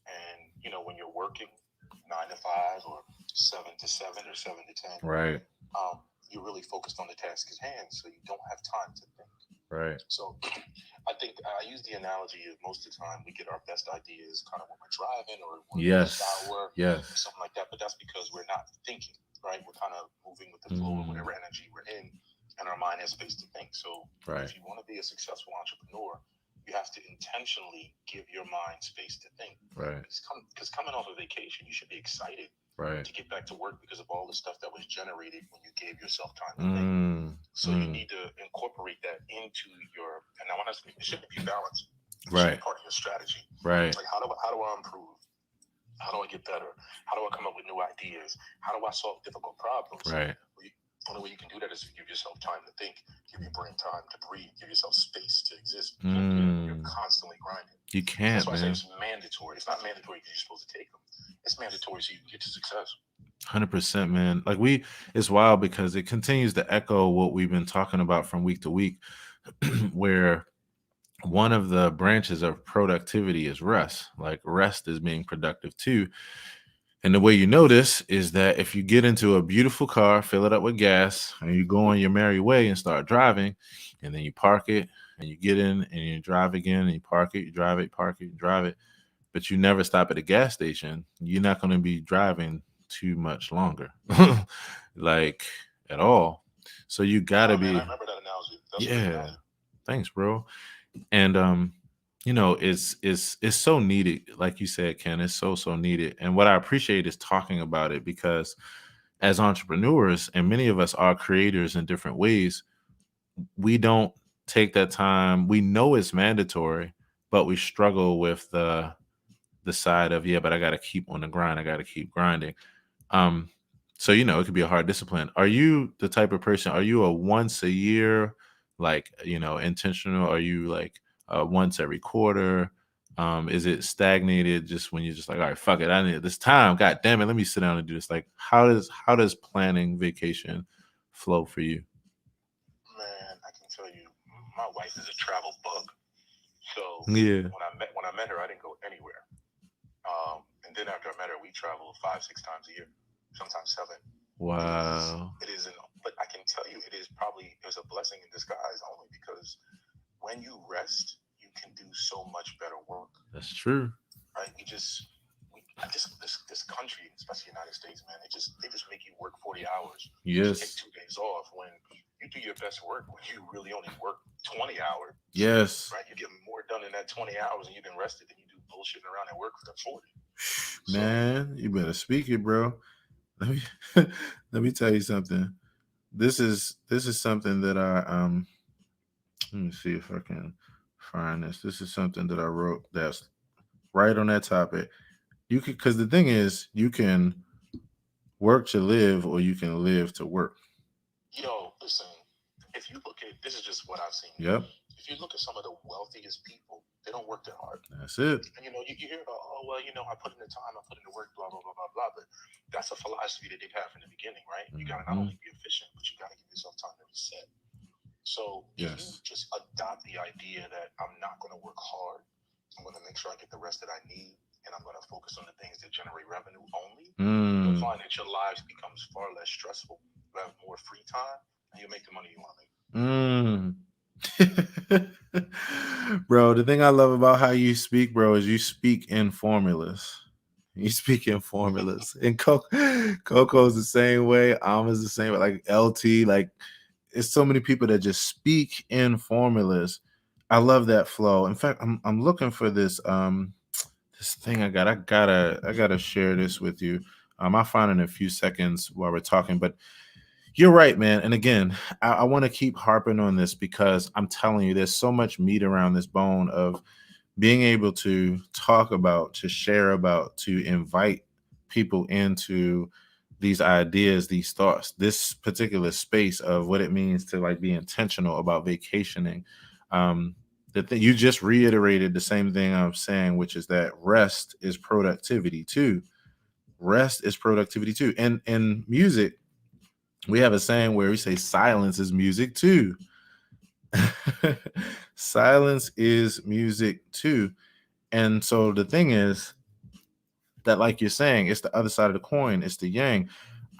And when you're working 9 to 5 or 7 to 7 or 7 to 10, right, you're really focused on the task at hand, so you don't have time to think. Right. So I think I use the analogy of most of the time we get our best ideas kind of when we're driving or when we're in the shower, or something like that. But that's because we're not thinking, right? We're kind of moving with the flow of whatever energy we're in, and our mind has space to think. So if you want to be a successful entrepreneur, you have to intentionally give your mind space to think. Right. Because coming off a vacation, you should be excited to get back to work because of all the stuff that was generated when you gave yourself time to think. So you need to incorporate that into your. And I want to. It shouldn't be balanced. It should be part of your strategy. Right. Like how do I improve? How do I get better? How do I come up with new ideas? How do I solve difficult problems? Right. The only way you can do that is if you give yourself time to think, give your brain time to breathe, give yourself space to exist. You're constantly grinding. You can't, That's why man. I say it's mandatory. It's not mandatory because you're supposed to take them. It's mandatory so you can get to success. 100%, man. Like it's wild because it continues to echo what we've been talking about from week to week, where one of the branches of productivity is rest. Like rest is being productive too. And the way you know this is that if you get into a beautiful car, fill it up with gas, and you go on your merry way and start driving, and then you park it, and you get in, and you drive again, and you park it, you drive it, park it, you drive it, but you never stop at a gas station, you're not going to be driving too much longer, like at all. So you got to be. Man, I remember that analogy. That's yeah. Thanks, bro. And it's so needed, like you said, Ken. It's so needed. And what I appreciate is talking about it, because as entrepreneurs, and many of us are creators in different ways, we don't take that time. We know it's mandatory, but we struggle with the side of, but I got to keep on the grind. I got to keep grinding. So it could be a hard discipline. Are you the type of person? Are you a once a year, like intentional? Are you like once every quarter? Is it stagnated just when you're just like, all right, fuck it, I need this time. God damn it, let me sit down and do this. Like, how does planning vacation flow for you? Man, I can tell you, my wife is a travel bug. So yeah, when I met her, I didn't go anywhere. And then after I met her, we traveled 5-6 times a year, sometimes 7. Wow. It isn't, but I can tell you, it is a blessing in disguise, only because when you rest, you can do so much better work. That's true. Right? This country, especially the United States, man, they just make you work 40 hours. Yes. Just take 2 days off when you do your best work when you really only work 20 hours. Yes. Right? You get more done in that 20 hours and you've been rested than you do bullshitting around and work for the 40. Man, you better speak it, bro. Let me tell you something. this is something that I let me see if I can find this. This is something that I wrote that's right on that topic. You could, because the thing is, you can work to live or you can live to work. Yo, listen, if you look at, this is just what I've seen. Yep. If you look at some of the wealthiest people, they don't work that hard. That's it. And you hear about, oh, well, I put in the time, I put in the work, blah, blah, blah, blah, blah. But that's a philosophy that they'd have in the beginning, right? You got to not only be efficient, but you got to give yourself time to reset. So if you just adopt the idea that I'm not going to work hard, I'm going to make sure I get the rest that I need, and I'm going to focus on the things that generate revenue only, you'll find that your lives becomes far less stressful. You have more free time, and you make the money you want to make. Bro, the thing I love about how you speak, bro, is you speak in formulas. You speak in formulas. And Coco's the same way. Alma's the same way. Like LT, like it's so many people that just speak in formulas. I love that flow. In fact, I'm looking for this this thing I gotta share this with you. I'll find it in a few seconds while we're talking, but you're right, man. And again, I want to keep harping on this because I'm telling you, there's so much meat around this bone of being able to talk about, to share about, to invite people into these ideas, these thoughts, this particular space of what it means to like be intentional about vacationing. You just reiterated the same thing I'm saying, which is that rest is productivity too. Rest is productivity too. And in music, we have a saying where we say silence is music too. Silence is music too. And so the thing is that, like you're saying, it's the other side of the coin. It's the yang.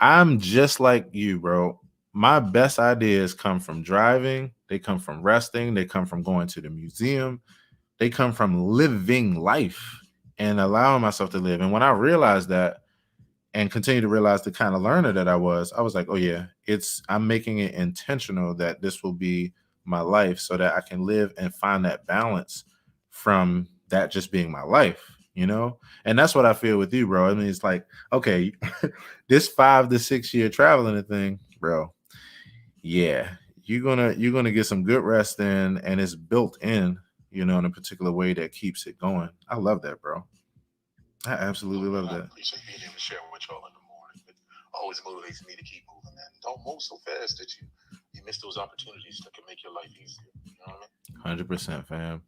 I'm just like you, bro. My best ideas come from driving. They come from resting. They come from going to the museum. They come from living life and allowing myself to live. And when I realized that, and continue to realize the kind of learner that I was like, oh yeah, I'm making it intentional that this will be my life so that I can live and find that balance from that just being my life, And that's what I feel with you, bro. I mean, it's like, okay, this 5 to 6 year traveling thing, bro. Yeah, you're gonna get some good rest in, and it's built in, in a particular way that keeps it going. I love that, bro. I absolutely love that. I appreciate being able to share with y'all in the morning. It always motivates me to keep moving, and don't move so fast that you miss those opportunities that can make your life easier. You know what I mean? 100%, fam.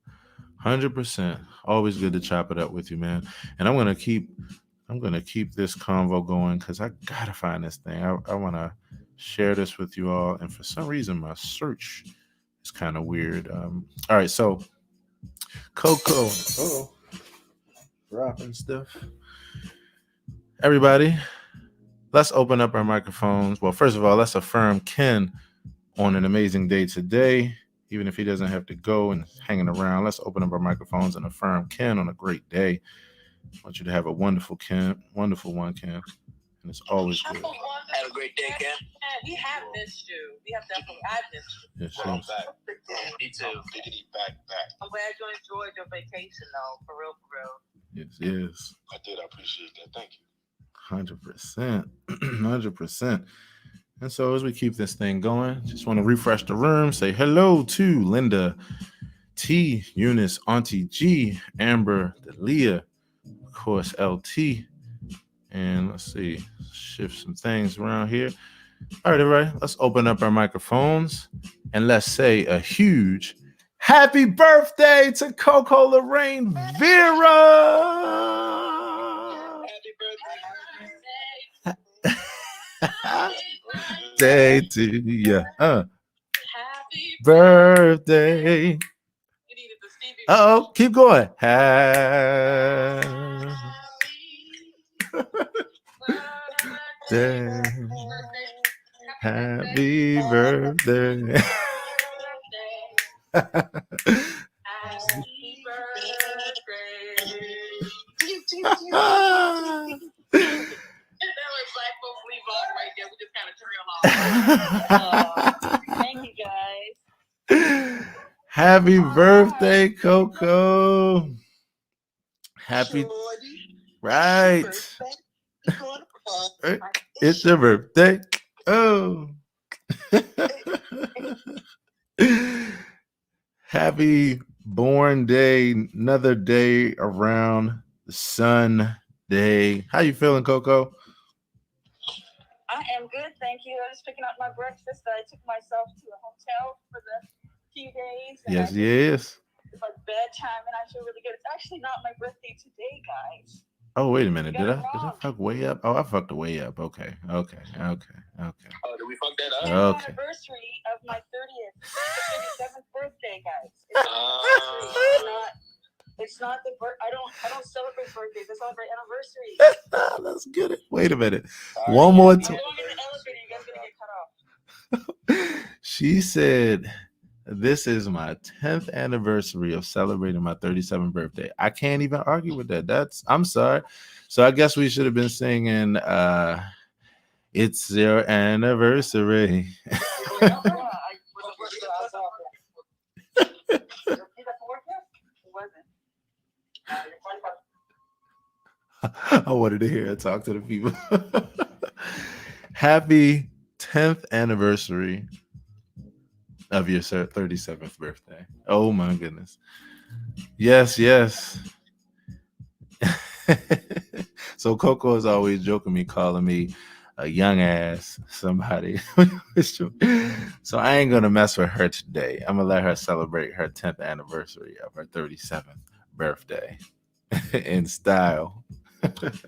100%. Always good to chop it up with you, man. And I'm gonna keep this convo going because I gotta find this thing. I want to share this with you all, and for some reason my search is kind of weird. All right, so Coco. Oh, dropping stuff. Everybody, let's open up our microphones. Well, first of all, let's affirm Ken on an amazing day today. Even if he doesn't have to go and hanging around, let's open up our microphones and affirm Ken on a great day. I want you to have a wonderful one, Ken. And it's always good. Have a great day, Ken. We have missed you. We have definitely missed you. Yes, well, I'm back. Me too. Diggity back. I'm glad you enjoyed your vacation, though. For real. Yes. I did. I appreciate that. Thank you. 100%. 100%. And so as we keep this thing going, just want to refresh the room, say hello to Linda, T, Eunice, Auntie G, Amber, Delia, of course, LT. And let's see, shift some things around here. All right, everybody, let's open up our microphones and let's say a huge happy birthday to Coco Lorraine Vera. Happy birthday to you. Happy birthday. Uh-oh, keep going. Happy birthday. Happy birthday. Thank you, guys. Happy birthday, Coco. Happy, right. It's your birthday. Oh, Happy born day, another day around the sun day. How you feeling, Coco? I am good, thank you. I was picking up my breakfast. I took myself to a hotel for the few days. Yes, yes. It's like bedtime, and I feel really good. It's actually not my birthday today, guys. Oh, wait a minute. Did I fuck way up? Oh, I fucked way up. Okay. Oh, did we fuck that up? It's the anniversary of my 37th birthday, guys. It's not the birth. I don't celebrate birthdays. I celebrate anniversaries. Let's get it. Wait a minute. One more time. I'm going in the elevator. You guys gonna get cut off. She said, "This is my 10th anniversary of celebrating my 37th birthday." I can't even argue with that. I'm sorry. So I guess we should have been singing "It's Your Anniversary." I wanted to hear her talk to the people. Happy 10th anniversary of your 37th birthday. Oh my goodness. Yes. So Coco is always joking me, calling me a young ass somebody. So I ain't gonna mess with her today. I'm gonna let her celebrate her 10th anniversary of her 37th birthday in style. I feel that.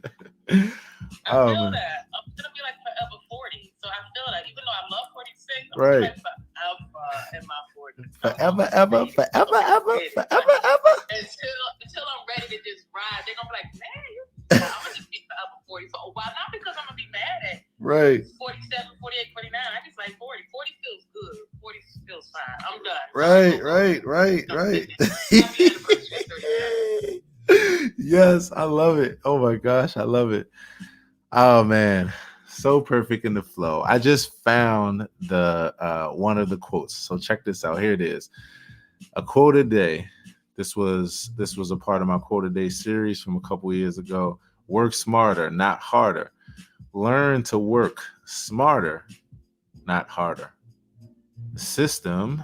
I'm gonna be like forever 40. So I feel that, even though I love 46, I'm right. Like forever in my 40s. Forever. Until I'm ready to just ride. They're gonna be like, man, I'm gonna just be forever 40 for a while. Not because I'm gonna be mad at 47, 48, 49. I just like 40. 40 feels good. 40 feels fine. I'm done. Right. Yes, I love it. Oh my gosh, I love it. Oh man, so perfect in the flow. I just found the one of the quotes. So check this out. Here it is. A quote a day. This was a part of my quote a day series from a couple years ago. Work smarter, not harder. Learn to work smarter, not harder. The system,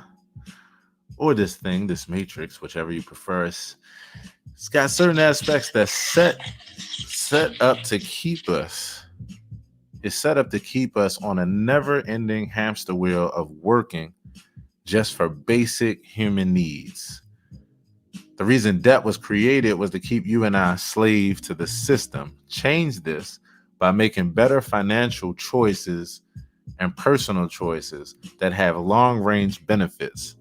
or this thing, this matrix, whichever you prefer, it's got certain aspects that set up to keep us. It's set up to keep us on a never-ending hamster wheel of working just for basic human needs. The reason debt was created was to keep you and I slave to the system. Change this by making better financial choices and personal choices that have long-range benefits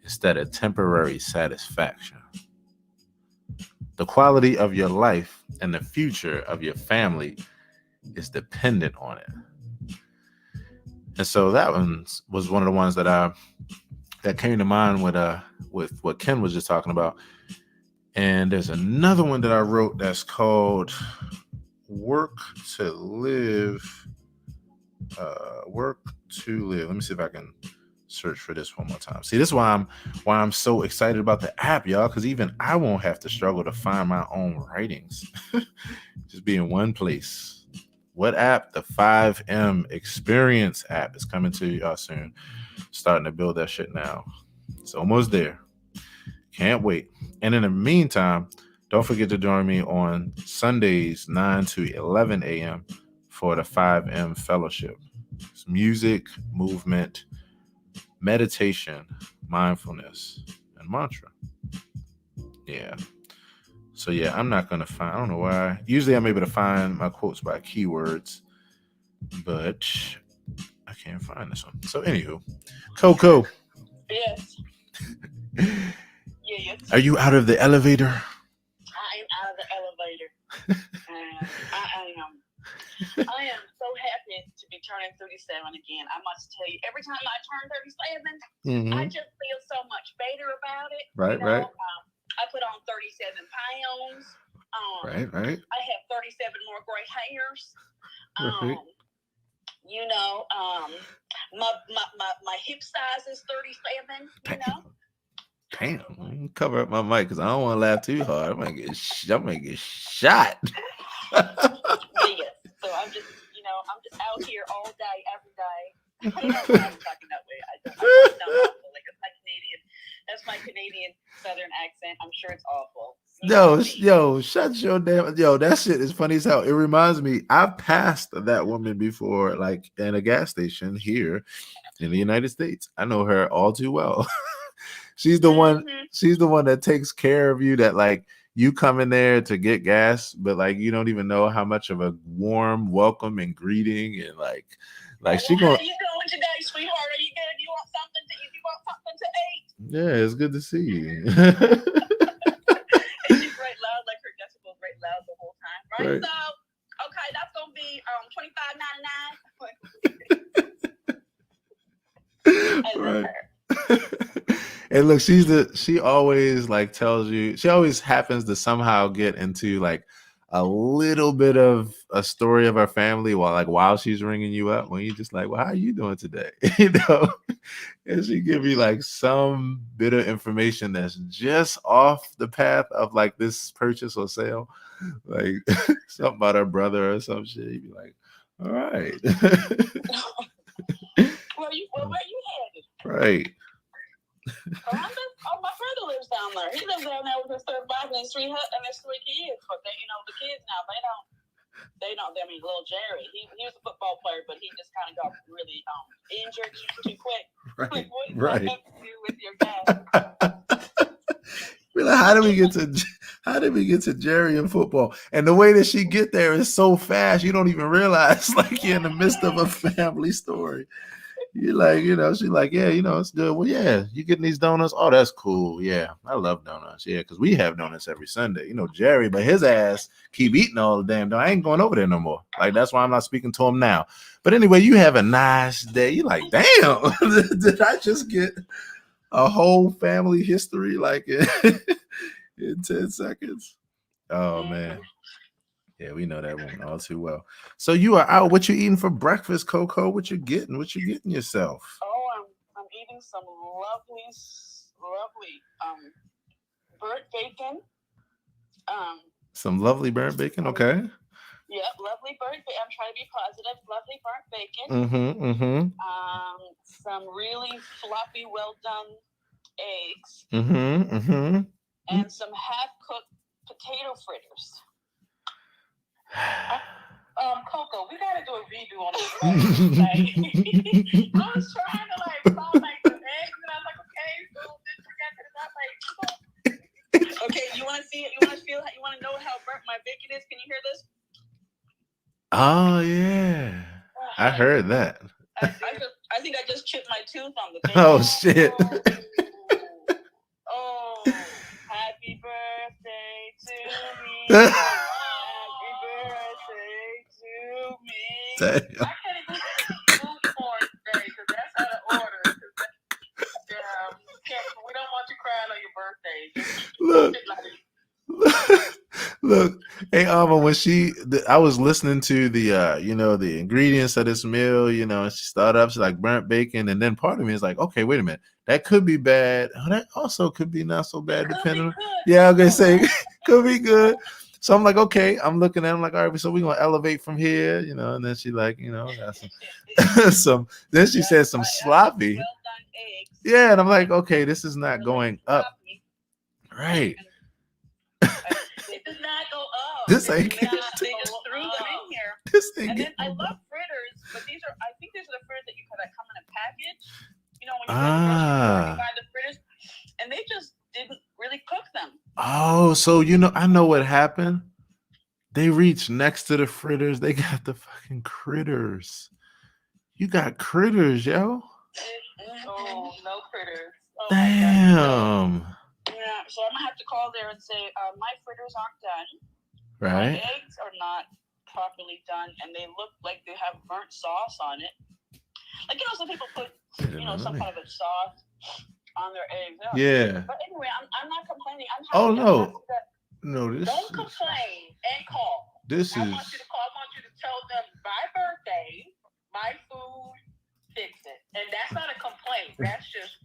instead of temporary satisfaction. The quality of your life and the future of your family is dependent on it. And so that one was one of the ones that came to mind with what Ken was just talking about. And there's another one that I wrote that's called Work to Live. Work to Live. Let me see if I can search for this one more time. See, this is why I'm so excited about the app, y'all, because even I won't have to struggle to find my own writings. Just be in one place. What app? The 5M Experience app is coming to y'all soon. Starting to build that shit now. It's almost there. Can't wait. And in the meantime, don't forget to join me on Sundays 9 to 11 a.m. for the 5M Fellowship. It's music, movement, meditation, mindfulness, and mantra. Yeah. So yeah, I'm not going to find, I don't know why. Usually I'm able to find my quotes by keywords, but I can't find this one. So anywho, Coco. Yes. Yes. Are you out of the elevator? I am out of the elevator. I am so happy to be turning 37 again. I must tell you, every time I turn 37, I just feel so much better about it. Right. I put on 37 pounds. Right. I have 37 more gray hairs. Right. My hip size is 37. Damn, cover up my mic because I don't want to laugh too hard. I might get shot. Yeah. So I'm just out here all day, every day. I'm talking that way. I don't sound awful. Like that's my Canadian Southern accent. I'm sure it's awful. Yo, shut your damn. Yo, that shit is funny as hell. It reminds me, I've passed that woman before, like in a gas station here in the United States. I know her all too well. She's the one. She's the one that takes care of you. That like you come in there to get gas, but like you don't even know how much of a warm welcome and greeting and like she going. How you doing today, sweetheart? Are you good? You want something to eat? You want something to eat? Yeah, it's good to see you. And she's right loud, like her decibels right loud the whole time, right? So, okay, that's gonna be $25.99. I love her. And look, she always like tells you, she always happens to somehow get into like a little bit of a story of her family while she's ringing you up, when you're just like, well, how are you doing today? You know, and she give you like some bit of information that's just off the path of like this purchase or sale, like something about her brother or some shit. You'd be like, all right. Where you headed? Right. Columbus? Oh, my brother lives down there. He lives down there with his third wife and his three kids. But they, the kids now, they don't. I mean, little Jerry, he was a football player, but he just kind of got really injured too quick. Right. Like, what does Right. that have to do with your dad? We're like, how did we get to Jerry in football? And the way that she get there is so fast, you don't even realize like you're in the midst of a family story. You're like, she's like, yeah, it's good. Well, yeah, you getting these donuts? Oh, that's cool. Yeah, I love donuts. Yeah, because we have donuts every Sunday. Jerry, but his ass keep eating all the damn donuts. I ain't going over there no more. Like, that's why I'm not speaking to him now. But anyway, you have a nice day. You're like, damn, did I just get a whole family history like in 10 seconds? Oh, man. Yeah, we know that woman all too well. So you are out. What you eating for breakfast, Coco? What you getting yourself? Oh, I'm eating some lovely burnt bacon. Some lovely burnt bacon. Okay. Yeah, lovely burnt bacon. I'm trying to be positive. Lovely burnt bacon. Some really floppy, well done eggs. And some half cooked potato fritters. Coco, we gotta do a redo on this. I was trying to find some eggs, and I was like, okay, so this we got to that. Okay, you want to see it? You want to feel? You want to know how burnt my bacon is? Can you hear this? Oh yeah, I heard that. I think I just chipped my tooth on the bacon. Oh shit. Oh, happy birthday to me. Damn. I can't even do for today because that's out of order. We don't want you crying on your birthday. Look, hey Alma, when I was listening to the the ingredients of this meal, and she started up, she's like burnt bacon, and then part of me is like, okay, wait a minute, that could be bad. Oh, that also could be not so bad, depending on. Yeah, I'm gonna say could be good. So I'm like, okay, I'm looking at him like, all right, so we're gonna elevate from here, and then she like, got some then she said some sloppy. Yeah, and I'm like, okay, this is not going up. Right. It does not go up. This ain't they just threw them in here. This ain't and then I love fritters, but I think these are the fritters that come in a package. When you go to the grocery store, you buy the fritters, and they just didn't really cook them. Oh, so I know what happened. They reached next to the fritters. They got the fucking critters. You got critters, yo. Oh, no critters. Oh, damn. Yeah, so I'm gonna have to call there and say my fritters aren't done. Right. My eggs are not properly done, and they look like they have burnt sauce on it. Like some people put some kind of a sauce on their eggs. Yeah. But anyway, I'm not complaining. I'm Oh happy. no. No, don't complain and call. I want you to call. I want you to tell them my birthday, my food, fix it. And that's not a complaint. That's just,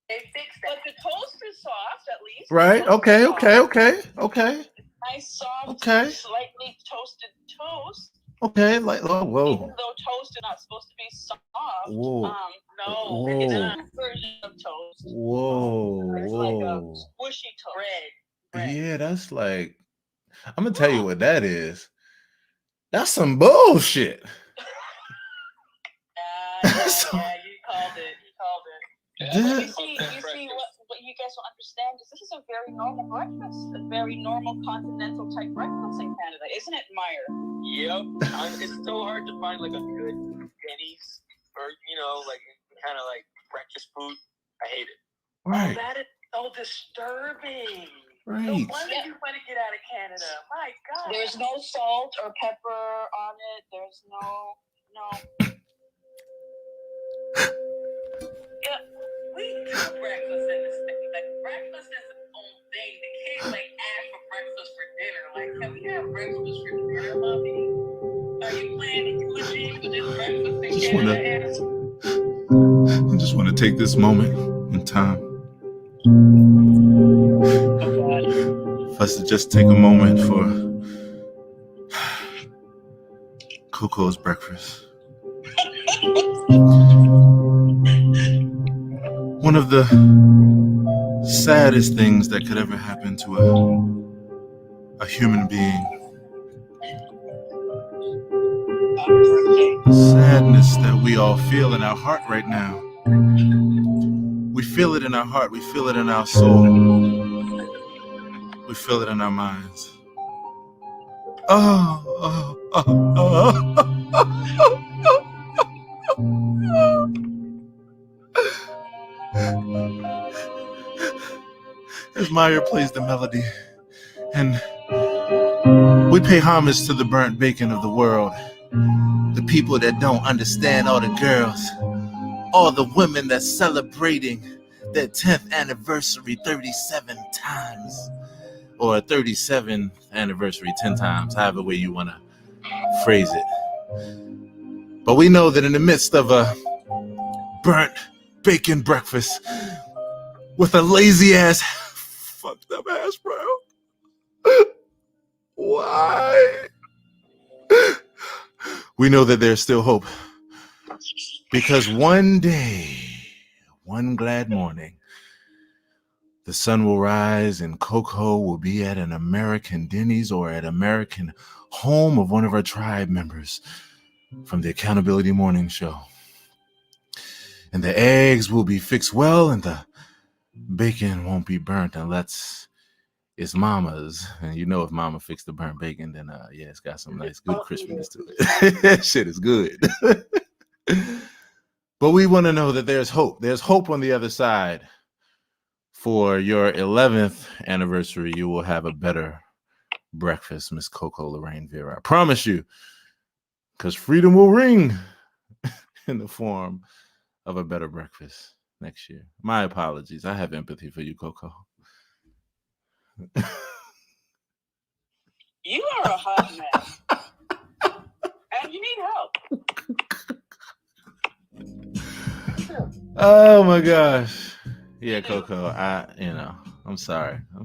they fixed it. But the toast is soft, at least. Right. Okay. Nice, soft, slightly toasted toast. Okay, like whoa. Even though toast is not supposed to be soft. Whoa. No, Whoa. it's a version of toast. Whoa. It's like a squishy toast. Bread. Yeah, that's like, I'm gonna tell you what that is. That's some bullshit. Yeah, you called it. You see what you guys don't understand is this is a very normal breakfast, a very normal continental type breakfast in Canada, isn't it, Meyer? Yep. It's so hard to find like a good Denny's or like kind of like breakfast food. I hate it. Right. Oh, that is so disturbing. Right. No wonder you want to get out of Canada. My God. There's no salt or pepper on it. There's no. Yeah, we do breakfast in this thing. Like, breakfast is its own thing. They can't, like, ask for breakfast for dinner. Like, can we have breakfast for dinner, mommy? Are you planning eulogy for this breakfast in Canada? I just want to take this moment in time. For us to just take a moment for Coco's breakfast. One of the saddest things that could ever happen to a human being. The sadness that we all feel in our heart right now. We feel it in our heart. We feel it in our soul. We feel it in our minds. As Meyer plays the melody, and we pay homage to the burnt bacon of the world, the people that don't understand all the girls, all the women that's celebrating their 10th anniversary 37 times, or 37th anniversary 10 times, however way you want to phrase it. But we know that in the midst of a burnt bacon breakfast with a lazy ass, fucked up ass brown, why? We know that there's still hope. Because one day, one glad morning, the sun will rise and Coco will be at an American Denny's or at American home of one of our tribe members from the Accountability Morning Show. And the eggs will be fixed well and the bacon won't be burnt unless it's mama's. And you know if mama fixed the burnt bacon, then it's got some nice good crispiness to it. That shit is good. But we want to know that there's hope. There's hope on the other side. For your 11th anniversary, you will have a better breakfast, Miss Coco Lorraine Vera. I promise you, because freedom will ring in the form of a better breakfast next year. My apologies. I have empathy for you, Coco. You are a hot man. And you need help. Oh my gosh. Yeah, Coco. I'm sorry. You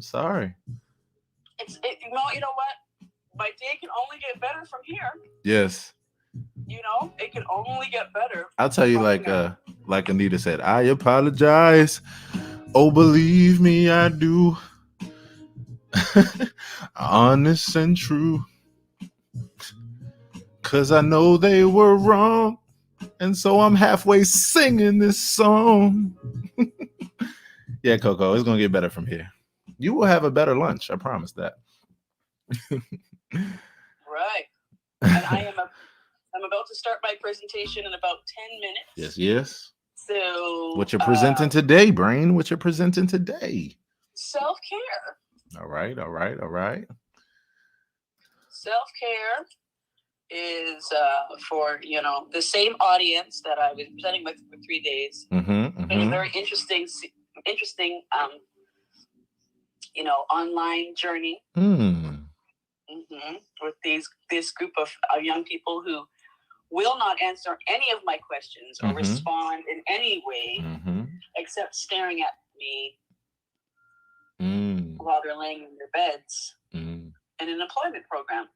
know what? My day can only get better from here. Yes. It can only get better. I'll tell you, like Anita said, I apologize. Oh, believe me, I do. Honest and true. 'Cause I know they were wrong. And so I'm halfway singing this song. Yeah, Coco, it's going to get better from here. You will have a better lunch. I promise that. Right. And I'm about to start my presentation in about 10 minutes. Yes. So what you're presenting today, Brain? What you're presenting today? Self-care. All right. Self-care is for the same audience that I was presenting with for 3 days. Mm-hmm. It's a very interesting online journey. With this group of young people who will not answer any of my questions or respond in any way except staring at me while they're laying in their beds in an employment program.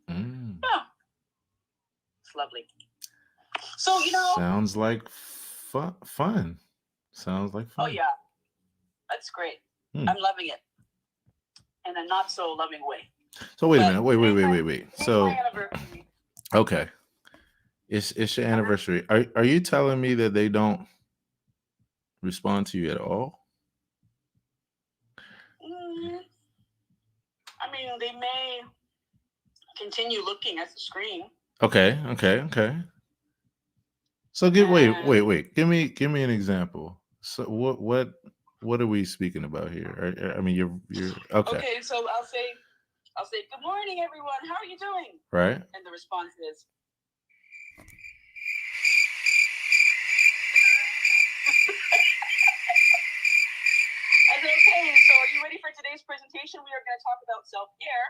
Yeah. It's lovely. So, you know. Sounds like fun. Sounds like fun. Oh, yeah. That's great. I'm loving it. In a not so loving way. So wait a minute. Wait. So, okay. It's your anniversary. Are you telling me that they don't respond to you at all? I mean, they may continue looking at the screen. Okay. So wait. Give me an example. So what are we speaking about here? I mean, you're okay. Okay, so I'll say, good morning, everyone. How are you doing? Right. And the response is. I said, okay, so are you ready for today's presentation? We are going to talk about self-care.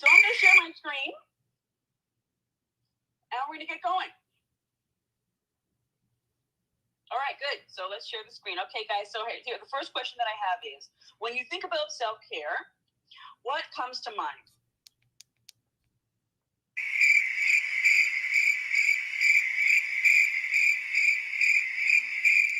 So I'm going to share my screen. And we're going to get going. All right, good. So let's share the screen. Okay, guys. So here, the first question that I have is, when you think about self-care, what comes to mind?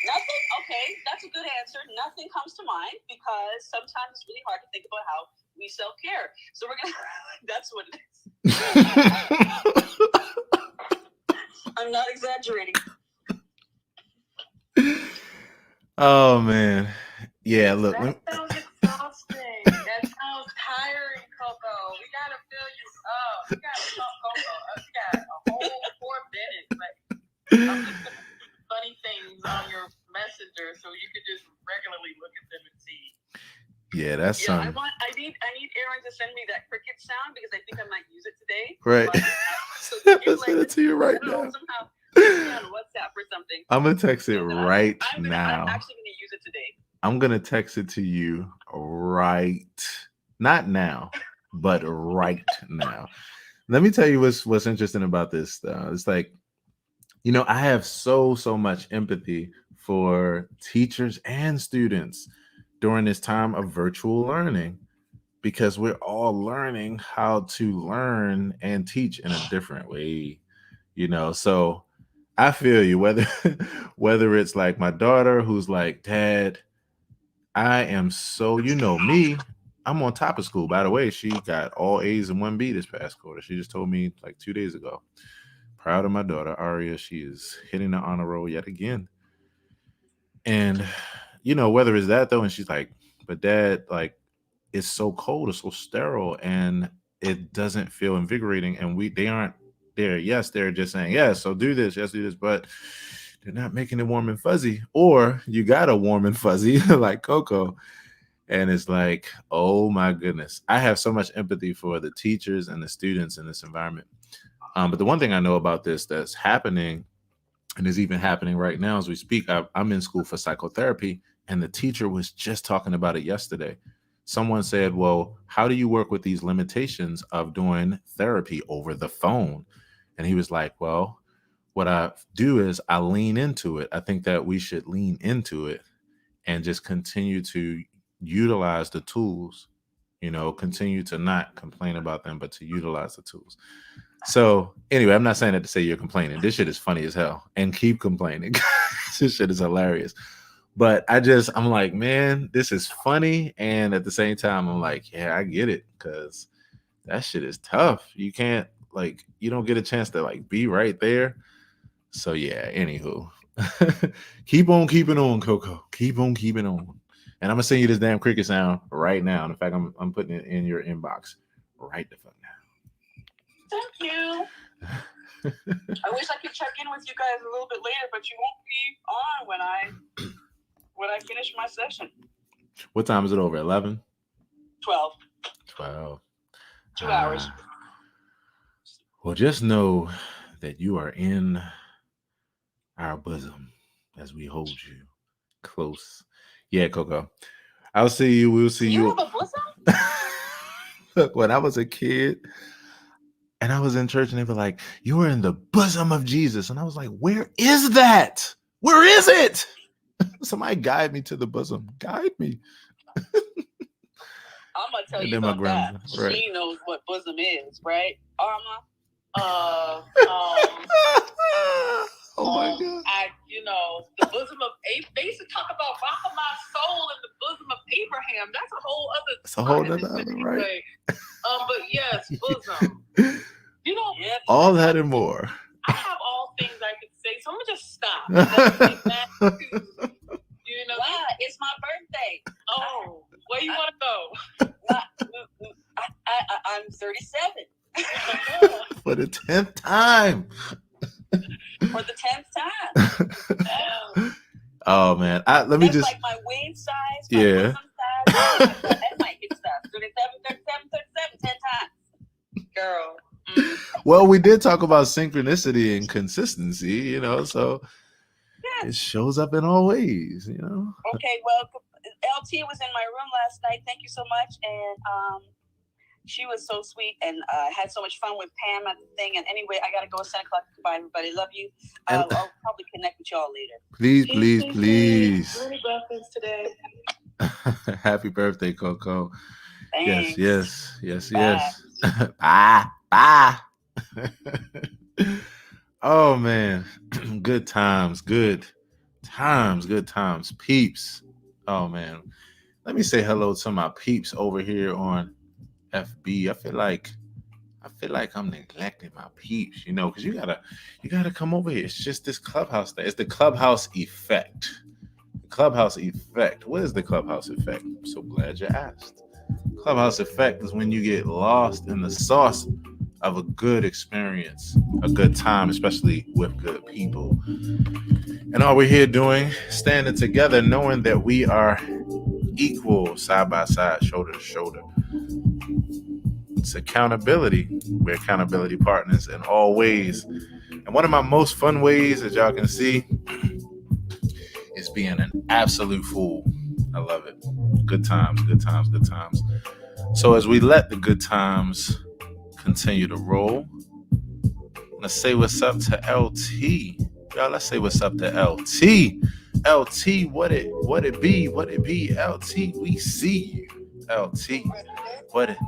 Nothing? Okay, that's a good answer. Nothing comes to mind because sometimes it's really hard to think about how we self-care. So we're going to, that's what it is. I'm not exaggerating. Oh, man. Yeah, look. That sounds exhausting. That sounds tiring, Coco. We got to fill you up. We got to talk, Coco. We got a whole 4 minutes. Like, I'm just going to put funny things on your messenger so you can just regularly look at them and see. Yeah, that's I need Aaron to send me that cricket sound because I think I might use it today. Right. So send it to you right now. Somehow on WhatsApp or something. I'm gonna text it right now. I'm actually gonna use it today. I'm gonna text it to you not now, but right now. Let me tell you what's interesting about this. It's like, you know, I have so much empathy for teachers and students during this time of virtual learning, because we're all learning how to learn and teach in a different way, you know. So I feel you, whether it's like my daughter who's like, Dad, I am so, you know me, I'm on top of school. By the way, she got all A's and 1B this past quarter. She just told me like 2 days ago. Proud of my daughter, Aria. She is hitting the honor roll yet again. And, you know, whether it's that though, and she's like, but Dad, like, it's so cold, it's so sterile, and it doesn't feel invigorating. And they aren't there. Yes, they're just saying, yes, so do this, yes, do this, but they're not making it warm and fuzzy. Or you got a warm and fuzzy like Coco. And it's like, oh my goodness. I have so much empathy for the teachers and the students in this environment. But the one thing I know about this that's happening, and is even happening right now as we speak, I'm in school for psychotherapy, and the teacher was just talking about it yesterday. Someone said, well, how do you work with these limitations of doing therapy over the phone? And he was like, well, what I do is I lean into it. I think that we should lean into it and just continue to utilize the tools, you know, continue to not complain about them, but to utilize the tools. So anyway, I'm not saying that to say you're complaining. This shit is funny as hell, and keep complaining. This shit is hilarious. But I'm like, man, this is funny. And at the same time, I'm like, yeah, I get it. Cause that shit is tough. You can't, like, you don't get a chance to like be right there. So yeah, anywho, keep on keeping on, Coco. Keep on keeping on. And I'm gonna send you this damn cricket sound right now. In fact, I'm putting it in your inbox right the fuck now. Thank you. I wish I could check in with you guys a little bit later, but you won't be on when I finish my session. What time is it over? 11? 12. 2 hours. Well, just know that you are in our bosom as we hold you close. Yeah, Coco. I'll see you. We'll see you. You have a bosom? Look, when I was a kid and I was in church and they were like, you were in the bosom of Jesus. And I was like, where is that? Where is it? Somebody guide me to the bosom. Guide me. I'm gonna tell you about that. Right. She knows what bosom is, right, Arma? Oh my God! The bosom of Abraham. They used to talk about rocking my soul in the bosom of Abraham. That's a whole other. It's a whole other, right? But yes, bosom. All that and more. I have all things I could say, so I'm gonna just stop. Wow, it's my birthday. Oh, where you want to go? I'm 37. For the 10th time. For the 10th time. Oh man, let me That's just like my wing size, my bosom size, and my hip size. 37, 10 times. Girl. Well, we did talk about synchronicity and consistency, so it shows up in all ways, Okay, well, LT was in my room last night. Thank you so much, and she was so sweet and had so much fun with Pam at the thing. And anyway, I gotta go. It's 10 o'clock. Goodbye, everybody. Love you. I'll probably connect with y'all later. Please. Happy birthday today. Happy birthday, Coco. Thanks. Yes. Bye. Oh man, good times, peeps. Oh man, let me say hello to my peeps over here on FB. I feel like I'm neglecting my peeps, because you gotta come over here. It's just this Clubhouse thing. It's the Clubhouse effect. The Clubhouse effect. What is the Clubhouse effect? I'm so glad you asked. Clubhouse effect is when you get lost in the sauce of a good experience, a good time, especially with good people. And all we're here doing, standing together, knowing that we are equal, side by side, shoulder to shoulder. It's accountability. We're accountability partners in all ways. And one of my most fun ways, as y'all can see, is being an absolute fool. I love it. Good times. So as we let the good times continue to roll, let's say what's up to LT. Y'all, let's say what's up to LT. LT, what it be? LT, we see you. LT, what it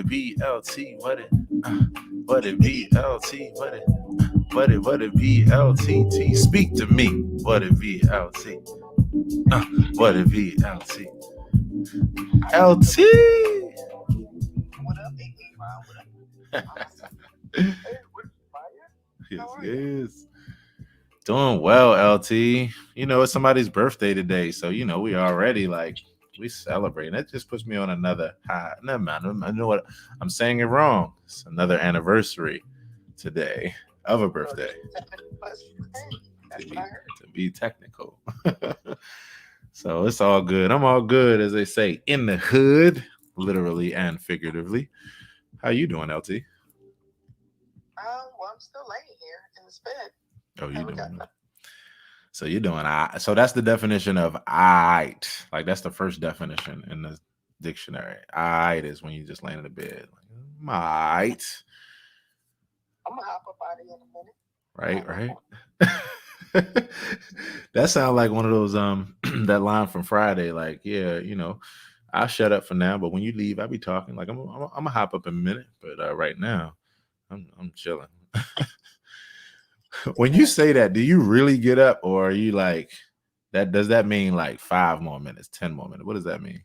be? LT, what it be? LT, what it be? LTT, speak to me. What it be? LT, what it be? LT. LT. What up, Yes. Doing well, LT. It's somebody's birthday today, so we already we celebrating. That just puts me on another high. Never mind. I know what I'm saying it wrong. It's another anniversary today of a birthday. To be technical. So it's all good. I'm all good, as they say, in the hood, literally and figuratively. How you doing, LT? Well, I'm still laying here in this bed. Oh, you doing that? So you're doing so that's the definition of aight. That's the first definition in the dictionary. Aight is when you just laying in the bed. Might. I'm gonna hop up out of here in a minute. Right. That sounds like one of those that line from Friday. I'll shut up for now, but when you leave, I'll be talking. I'm gonna hop up in a minute, but right now, I'm chilling. When you say that, do you really get up, or are you that? Does that mean 5 more minutes, 10 more minutes? What does that mean?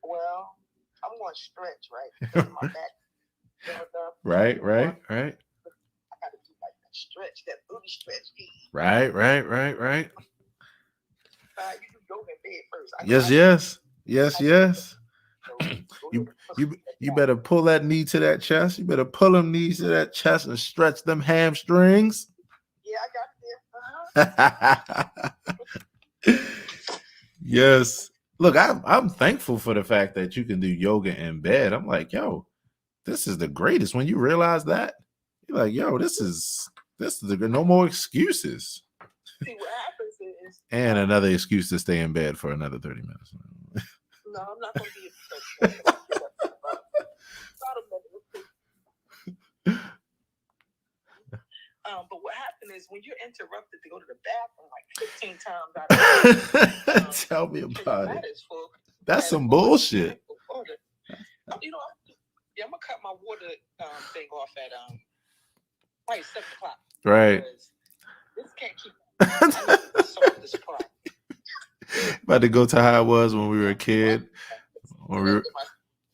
Well, I'm going to stretch, right? Because my back. Right. I got to do that stretch, that booty stretch. Right. You do yoga in bed first. Yes. You better pull that knee to that chest. You better pull them knees to that chest and stretch them hamstrings. Yeah, I got it. Yes. Look, I'm thankful for the fact that you can do yoga in bed. I'm like, yo, this is the greatest. When you realize that, you're like, yo, this is no more excuses. See, what happens is, and another excuse to stay in bed for another 30 minutes. No, I'm not going to be a but what happened is when you're interrupted to go to the bathroom 15 times out of tell me about it. Is full. That's some bullshit. You know, I'm gonna cut my water thing off at 7:00. Right. This can't keep. I need to solve this problem. About to go to how it was when we were a kid.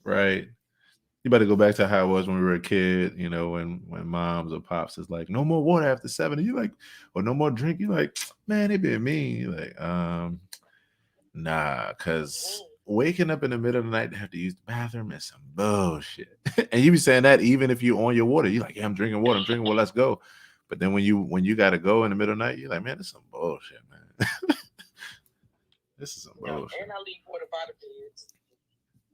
Right. You better go back to how it was when we were a kid, you know, when moms or pops is like, no more water after 7. And you like, or no more drink. You like, man, they been mean. You're like, nah, because waking up in the middle of the night to have to use the bathroom is some bullshit. And you be saying that even if you on your water, you're like, yeah, I'm drinking water, let's go. But then when you gotta go in the middle of the night, you're like, man, this is some bullshit, man. This is some bullshit. And I leave water by the beds.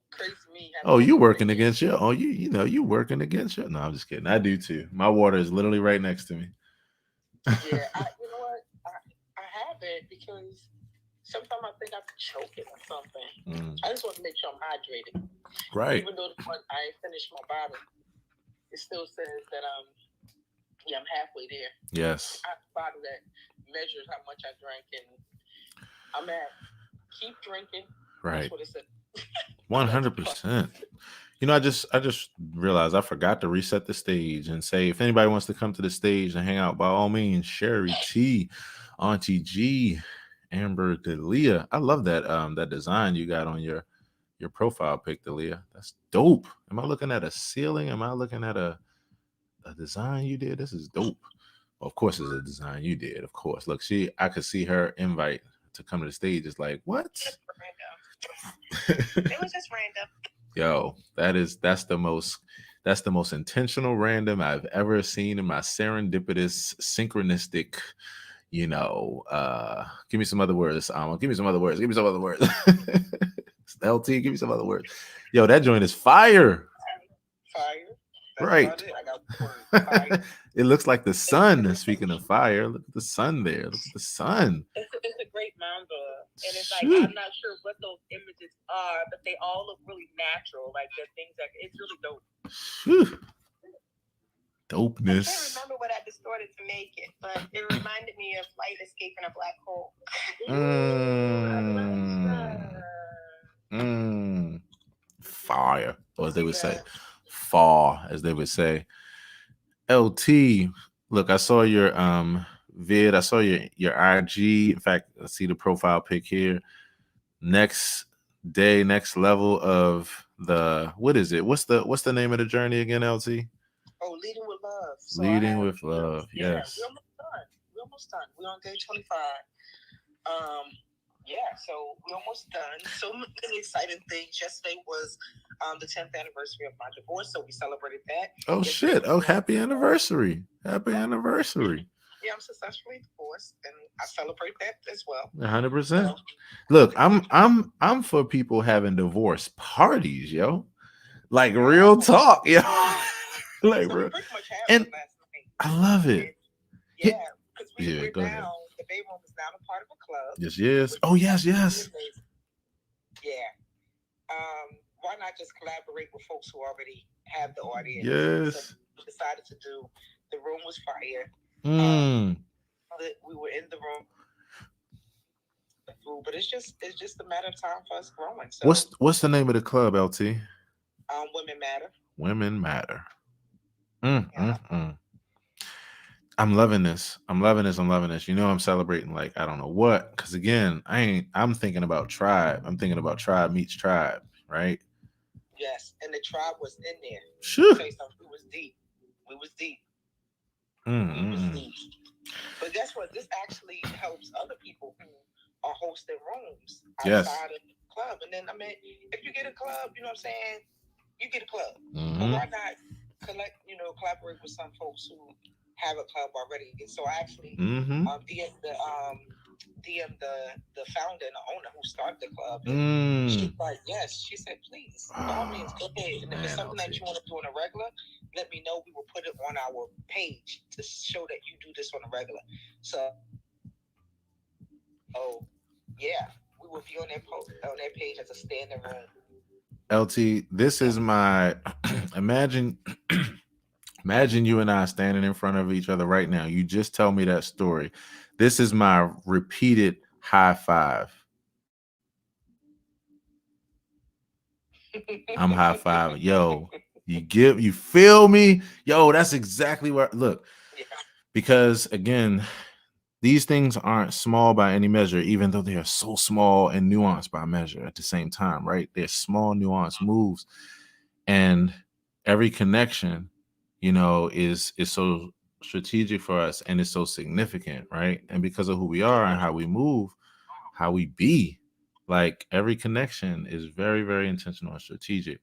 Crazy me. Oh, you working against you? Oh, you working against you? No, I'm just kidding. I do too. My water is literally right next to me. Yeah, you know what? I have it because sometimes I think I could choke it or something. I just want to make sure I'm hydrated. Right. Even though I finished my bottle, it still says that I'm halfway there. Yes. I have a bottle that measures how much I drank, and I'm at keep drinking. Right. That's what it said. 100%. You know, I just realized I forgot to reset the stage and say, if anybody wants to come to the stage and hang out, by all means, Sherry T, Auntie G, Amber Delia. I love that that design you got on your profile pic, Delia. That's dope. Am I looking at a ceiling? Am I looking at a design you did? This is dope. Well, of course it's a design you did, of course. Look, I could see her invite to come to the stage. It's like, what? It was just random. Yo, that's the most intentional random I've ever seen in my serendipitous, synchronistic, you know, give me some other words. Give me some other words. LT, give me some other words. Yo, that joint is fire. Fire. That's right. I got fire. It looks like the sun. Speaking of fire, look at the sun there. Look at the sun. It's a great manga. And it's like, I'm not sure what those images are, but they all look really natural. Like the things that it's really dope. Whew. Dopeness. I can't remember what I distorted to make it, but it reminded me of light escaping a black hole. Fire, or as they would say. Fall, as they would say. LT, look, I saw your vid. I saw your IG. In fact, I see the profile pic here. Next day, next level of the, what is it? What's the name of the journey again, LT? Oh, leading with love. So leading with love. Yeah, yes. We're almost done. We're on day 25. Yeah, so we're almost done. So many exciting things. Yesterday was the 10th anniversary of my divorce, so we celebrated that. Oh, shit. Oh, happy anniversary. Happy anniversary. Yeah, I'm successfully divorced, and I celebrate that as well. 100%. So, look, I'm for people having divorce parties, yo. Like real talk, yo. Like, so bro. pretty much And last night. I love it. Yeah, because we're now ahead. the Bay Room is now a part of a club. Yes. Oh, yes. Yeah. Why not just collaborate with folks who already have the audience? Yes. So we decided to do. The room was fire. We were in the room, but it's just a matter of time for us growing. So, what's the name of the club, LT? Women Matter. Women Matter. I'm loving this. I'm loving this. You know, I'm celebrating like I don't know what, because again, I'm thinking about tribe. I'm thinking about tribe meets tribe, right? Yes, and the tribe was in there. Sure. Say something. We was deep. We was deep. But guess what? This actually helps other people who are hosting rooms outside of the club. And then, I mean, if you get a club, you know what I'm saying? You get a club. But why not collaborate with some folks who have a club already? And so I actually DM the founder and the owner who started the club. And she's like, yes. She said, please, by all means, go ahead. And if it's something that you want to do on a regular, let me know. We will put it on our page to show that you do this on a regular. So, yeah, we will be on their page as a standing room. LT, this is my imagine you and I standing in front of each other right now. You just tell me that story. This is my repeated high five. I'm high fiving. Yo, you feel me? Yo, that's exactly where, look, because again, these things aren't small by any measure, even though they are so small and nuanced by measure at the same time, right? They're small, nuanced moves. And every connection, is so strategic for us and it's so significant, right? And because of who we are and how we move, how we be, like every connection is very, very intentional and strategic.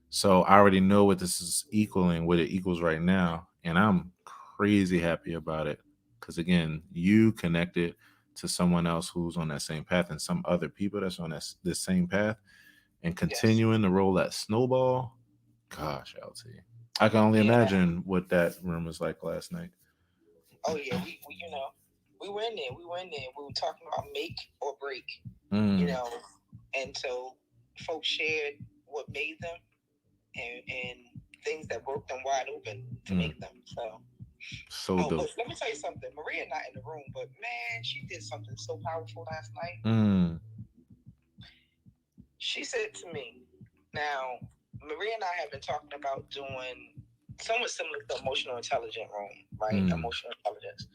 So I already know what this is equaling, what it equals right now. And I'm crazy happy about it. Because again, you connected to someone else who's on that same path and some other people that's on this same path and continuing to roll that snowball. Gosh, LT. I can only imagine what that room was like last night. Oh yeah, we we were in there. We were talking about make or break. And so folks shared what made them and things that broke them wide open to make them. So dope. But let me tell you something. Maria not in the room, but man, she did something so powerful last night. She said to me, now Maria and I have been talking about doing somewhat similar to emotional intelligence room, right? Emotional intelligence.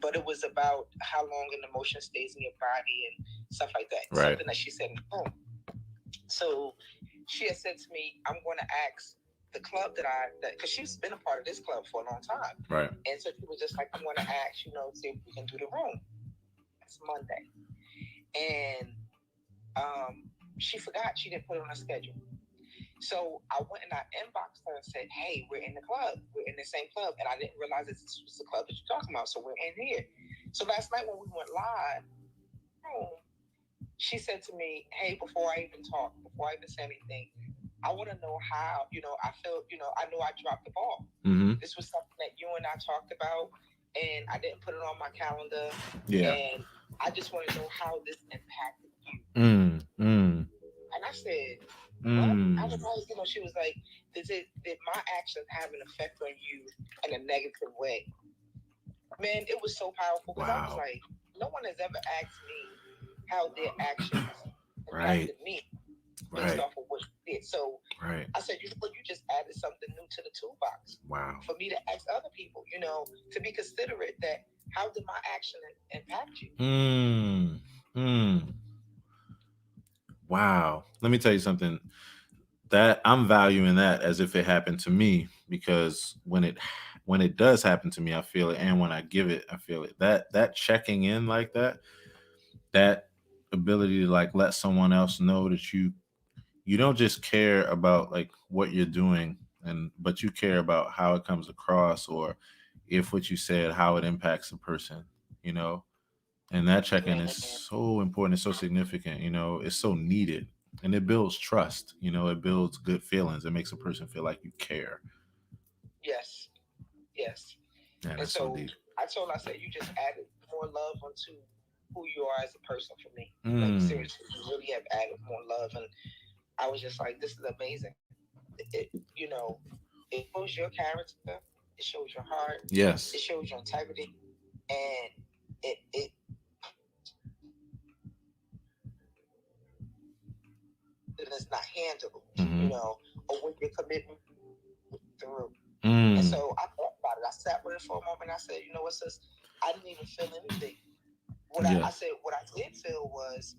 But it was about how long an emotion stays in your body and stuff like that. Right. Something that she said in the room. So she had said to me, I'm going to ask the club because she's been a part of this club for a long time. Right. And so she was just like, I'm going to ask, see if we can do the room. It's Monday. And she forgot she didn't put it on her schedule. So I went and I inboxed her and said, hey, we're in the club. We're in the same club. And I didn't realize this was the club that you're talking about. So we're in here. So last night when we went live, she said to me, hey, before I even say anything, I want to know how, I feel, I know I dropped the ball. Mm-hmm. This was something that you and I talked about, and I didn't put it on my calendar. Yeah. And I just want to know how this impacted you. And I said, what? I was like, she was like, did my actions have an effect on you in a negative way? Man, it was so powerful because I was like, no one has ever asked me how their actions impacted me based off of what you did. So I said, you just added something new to the toolbox. Wow. For me to ask other people, to be considerate that how did my action impact you? Wow. Let me tell you something. That I'm valuing that as if it happened to me, because when it does happen to me, I feel it, and when I give it, I feel it. That checking in like that ability to like let someone else know that you don't just care about like what you're doing, but you care about how it comes across, or if what you said, how it impacts a person, and that check-in is so important. It's so significant, it's so needed. And it builds trust, it builds good feelings. It makes a person feel like you care. Yes. Man, and so deep. I said, you just added more love onto who you are as a person for me. Like, seriously, you really have added more love. And I was just like, this is amazing. It shows your character. It shows your heart. Yes. It shows your integrity. And it is not handled, or when your commitment through. And so I thought about it. I sat with it for a moment. I said, what, sis? I didn't even feel anything. I said, what I did feel was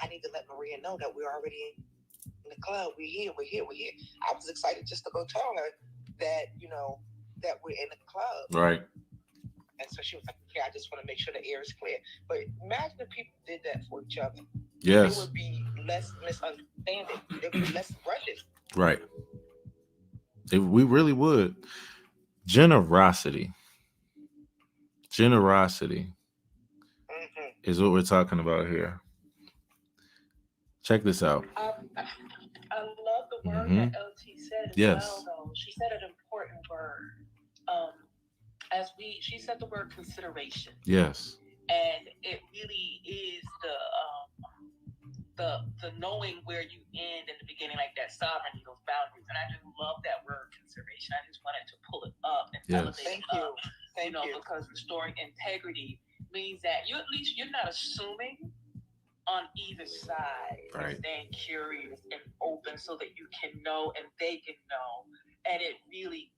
I need to let Maria know that we're already in the club. We're here. I was excited just to go tell her that, that we're in the club. Right. And so she was like, okay, I just want to make sure the air is clear. But imagine if people did that for each other. Yes. There would be less misunderstanding. There would be less grudges. Right. We really would. Generosity is what we're talking about here. Check this out. I love the word that LT said as well, though. She said an important word. She said the word consideration. Yes. And it really is the knowing where you end in the beginning, like that sovereignty, those boundaries. And I just love that word consideration. I just wanted to pull it up and elevate it up. Thank you. Because restoring integrity means that you're not assuming on either side, right, staying curious and open so that you can know and they can know. And it really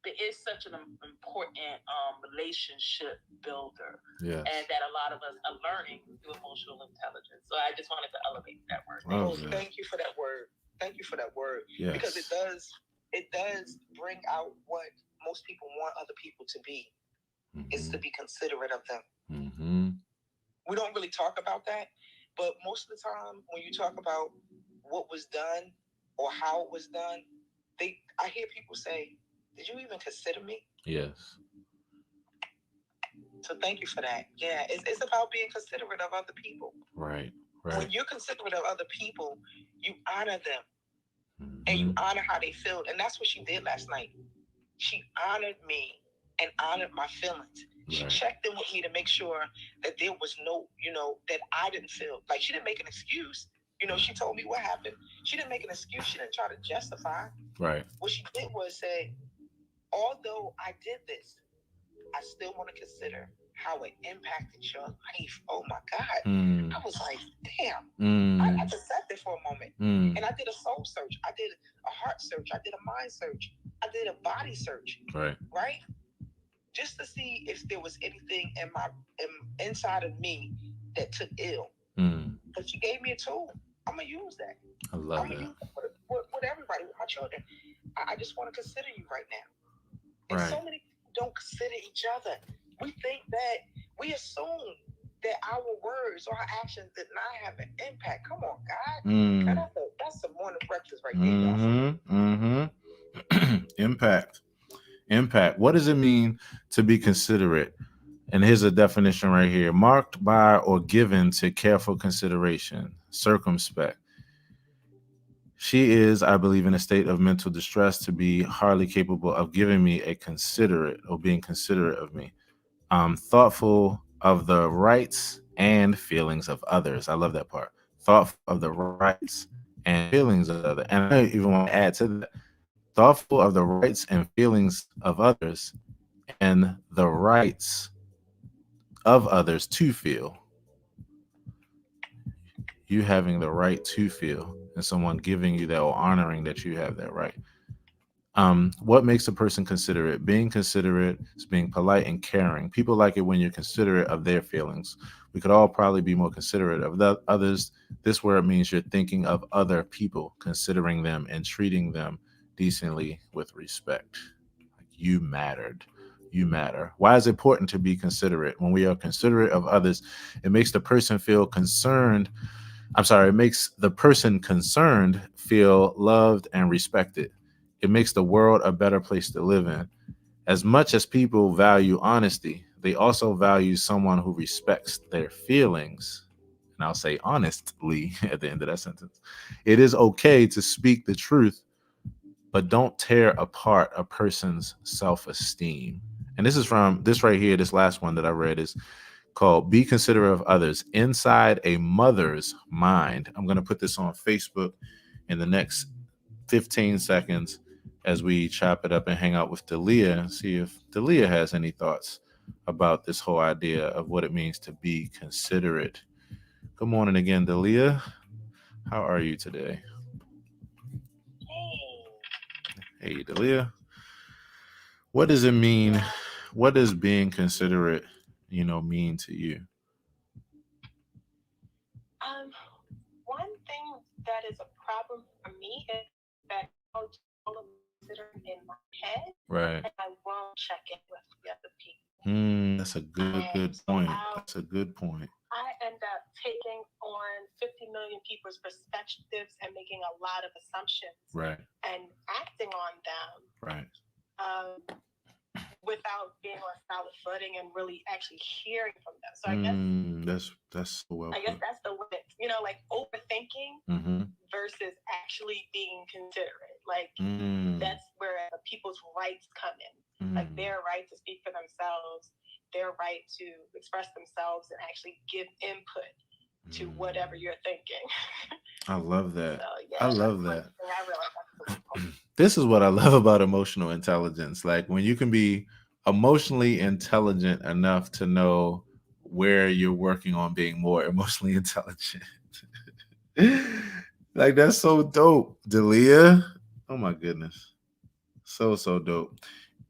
is such an important relationship builder. yes. And that a lot of us are learning through emotional intelligence. So I just wanted to elevate that word. Thank you for that word. Thank you for that word. Yes. Because it does bring out what most people want other people to be. Mm-hmm. Is to be considerate of them. Mm-hmm. We don't really talk about that, but most of the time when you talk about what was done or how it was done, I hear people say, "Did you even consider me?" Yes. So thank you for that. Yeah, it's about being considerate of other people. Right. When you're considerate of other people, you honor them. Mm-hmm. And you honor how they feel. And that's what she did last night. She honored me and honored my feelings. She checked in with me to make sure that there was no, that I didn't feel. Like, she didn't make an excuse. She told me what happened. She didn't make an excuse. She didn't try to justify. Right. What she did was say, although I did this, I still want to consider how it impacted your life. Oh my God. I was like, damn. I just sat there for a moment. And I did a soul search. I did a heart search. I did a mind search. I did a body search. Right? Just to see if there was anything inside of me that took ill. But she gave me a tool. I'm going to use that. I love that. Use it with everybody, with my children. I just want to consider you right now. And so many people don't consider each other. We think that, we assume that our words or our actions did not have an impact. Come on, God. That's some morning breakfast right there. Impact. What does it mean to be considerate? And here's a definition right here: marked by or given to careful consideration, circumspect. She is, I believe, in a state of mental distress to be hardly capable of giving me a considerate or being considerate of me. Thoughtful of the rights and feelings of others. I love that part. Thoughtful of the rights and feelings of others. And I even want to add to that. Thoughtful of the rights and feelings of others and the rights of others to feel. You having the right to feel and someone giving you that or honoring that you have that right. What makes a person considerate? Being considerate is being polite and caring. People like it when you're considerate of their feelings. We could all probably be more considerate of the others. This word means you're thinking of other people, considering them and treating them decently with respect. Like, you mattered. You matter. Why is it important to be considerate? When we are considerate of others, it makes the person feel concerned. It makes the person concerned feel loved and respected. It makes the world a better place to live in. As much as people value honesty, they also value someone who respects their feelings. And I'll say honestly at the end of that sentence. It is okay to speak the truth, but don't tear apart a person's self-esteem. And this is from this right here. This last one that I read is called Be Considerate of Others Inside a Mother's Mind. I'm going to put this on Facebook in the next 15 seconds as we chop it up and hang out with Dalia and see if Dalia has any thoughts about this whole idea of what it means to be considerate. Good morning again, Dalia. How are you today? Hey, Dalia. What does it mean? What does being considerate, mean to you? One thing that is a problem for me is that I'll consider in my head, right? And I won't check in with the other people. That's a good point. That's a good point. I end up taking on 50 million people's perspectives and making a lot of assumptions, right? And acting on them, right? Without being on solid footing and really actually hearing from them. So I guess that's so well. I guess that's the way, like overthinking versus actually being considerate. Like that's where the people's rights come in. Like their right to speak for themselves, their right to express themselves and actually give input to whatever you're thinking. I love that. So, yeah, I love that. I realize this is what I love about emotional intelligence. Like when you can be emotionally intelligent enough to know where you're working on being more emotionally intelligent. Like, that's so dope, Dalia. Oh my goodness. So dope.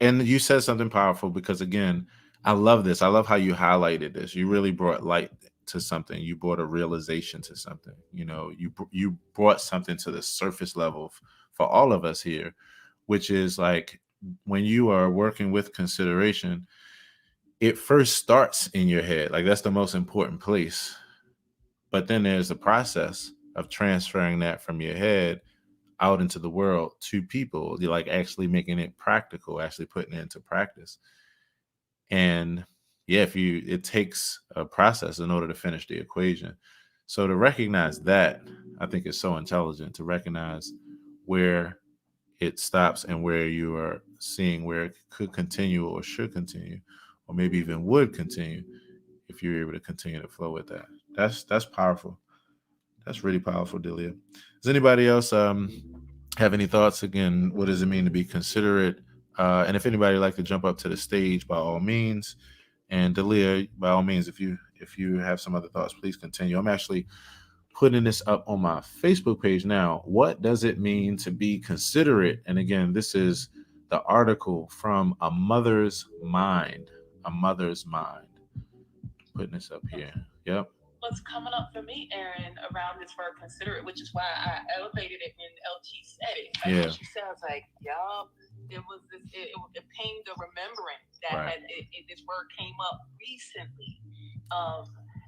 And you said something powerful, because again, I love this. I love how you highlighted this. You really brought light to something. You brought a realization to something. You brought something to the surface level for all of us here, which is like, when you are working with consideration, it first starts in your head. Like, that's the most important place. But then there's a process of transferring that from your head out into the world to people. You're like actually making it practical, actually putting it into practice. And yeah, it takes a process in order to finish the equation. So to recognize that, I think is so intelligent, to recognize where it stops and where you are seeing where it could continue or should continue, or maybe even would continue if you're able to continue to flow with that. That's powerful. That's really powerful, Delia. Does anybody else have any thoughts? Again, what does it mean to be considerate? And if anybody would like to jump up to the stage, by all means. And Delia, by all means, if you have some other thoughts, please continue. I'm actually putting this up on my Facebook page now. What does it mean to be considerate? And again, this is the article from A Mother's Mind. A Mother's Mind. Putting this up here. Yep. What's coming up for me, Aaron, around this word considerate, which is why I elevated it when LT said it. Like, yeah. She sounds like, y'all, it was this, it pinged a remembrance that right. this word came up recently.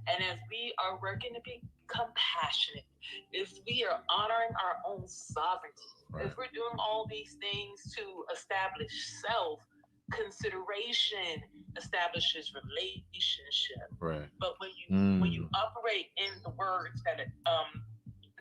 And as we are working to be compassionate, if we are honoring our own sovereignty, right. If we're doing all these things to establish self, consideration establishes relationship. Right. But when you operate in the words that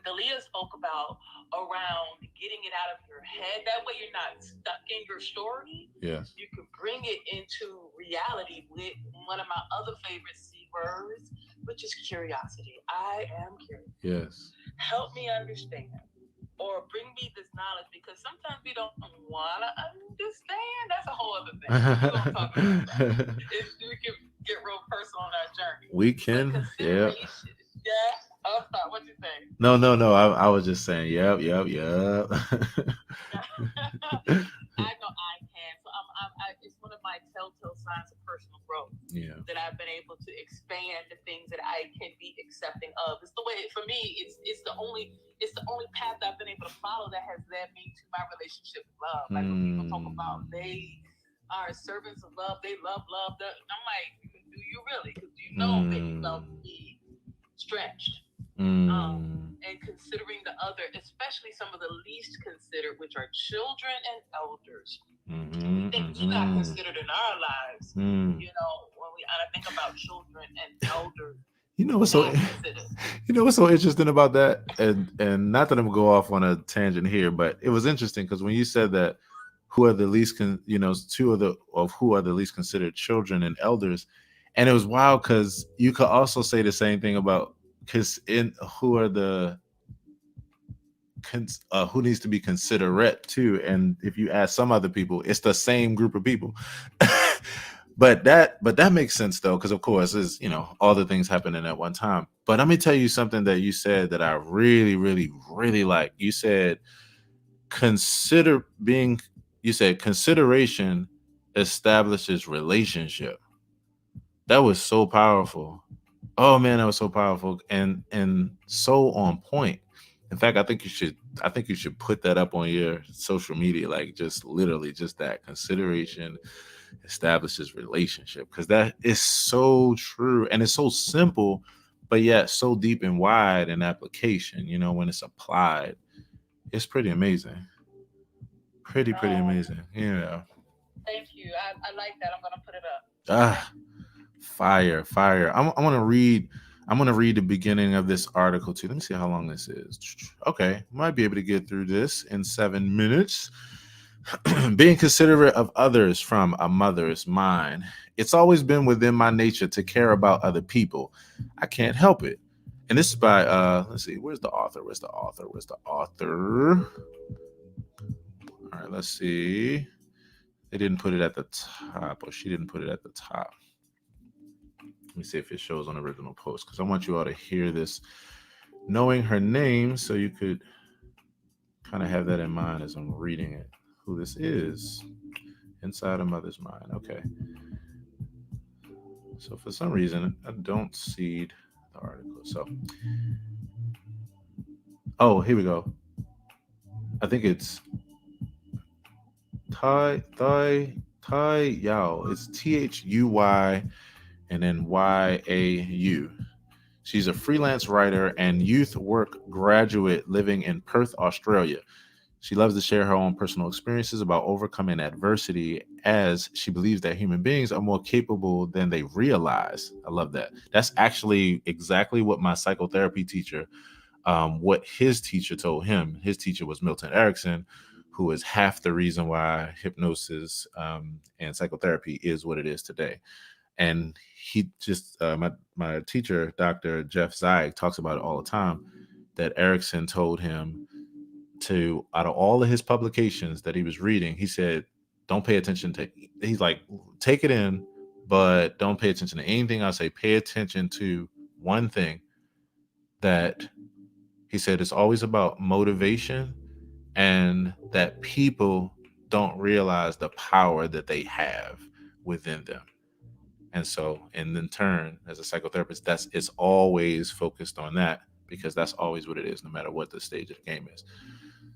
Dalia spoke about around getting it out of your head, that way you're not stuck in your story. Yes. You can bring it into reality with one of my other favorite C words, which is curiosity. I am curious. Yes. Help me understand. Or bring me this knowledge, because sometimes we don't want to understand. That's a whole other thing. We're going to talk about that. We can get real personal on our journey. We can, yeah. Yeah? Oh, what you say? No. I was just saying, yep. I know I can. So it's one of my telltale signs of personal growth. Yeah. That I've been able to expand the things that I can be accepting of. It's the way, for me, it's the only path I've been able to follow that has led me to my relationship with love. Like when people talk about they are servants of love, they love love. I'm like, do you really? Because you know that you love me stretched. And considering the other, especially some of the least considered, which are children and elders. We think we're not considered in our lives. When I think about children and elders. You know what's so interesting about that, and not that I'm gonna go off on a tangent here, but it was interesting because when you said that, who are the least who are the least considered, children and elders, and it was wild because you could also say the same thing about who needs to be considerate too, and if you ask some other people, it's the same group of people. But that makes sense though, because of course is all the things happening at one time. But let me tell you something that you said that I really, really, really like. You said consideration establishes relationship. That was so powerful. Oh man, that was so powerful and so on point. In fact, I think you should put that up on your social media, like just literally just that. Consideration establishes relationship, because that is so true and it's so simple, but yet so deep and wide in application. When it's applied, it's pretty amazing. Pretty amazing. Yeah. Thank you. I like that. I'm gonna put it up. Fire. I'm gonna read the beginning of this article too. Let me see how long this is. Okay, might be able to get through this in 7 minutes. Being considerate of others, from A Mother's Mind. It's always been within my nature to care about other people. I can't help it. And this is by let's see, where's the author? All right, let's see. They didn't put it at the top, or she didn't put it at the top. me see if it shows on the original post, because I want you all to hear this, knowing her name, so you could kind of have that in mind as I'm reading it, who this is. Inside a Mother's Mind. Okay. So for some reason, I don't see the article. So, oh, here we go. I think it's Tai Yao. It's THUY and then YAU. She's a freelance writer and youth work graduate living in Perth, Australia. She loves to share her own personal experiences about overcoming adversity, as she believes that human beings are more capable than they realize. I love that. That's actually exactly what my psychotherapy teacher, what his teacher told him. His teacher was Milton Erickson, who is half the reason why hypnosis and psychotherapy is what it is today. And he just, my teacher, Dr. Jeff Zeig, talks about it all the time, that Erickson told him to, out of all of his publications that he was reading, he said, don't pay attention to, he's like, take it in, but don't pay attention to anything I say. Pay attention to one thing, that he said it's always about motivation, and that people don't realize the power that they have within them. And so, and in turn, as a psychotherapist, it's always focused on that, because that's always what it is, no matter what the stage of the game is.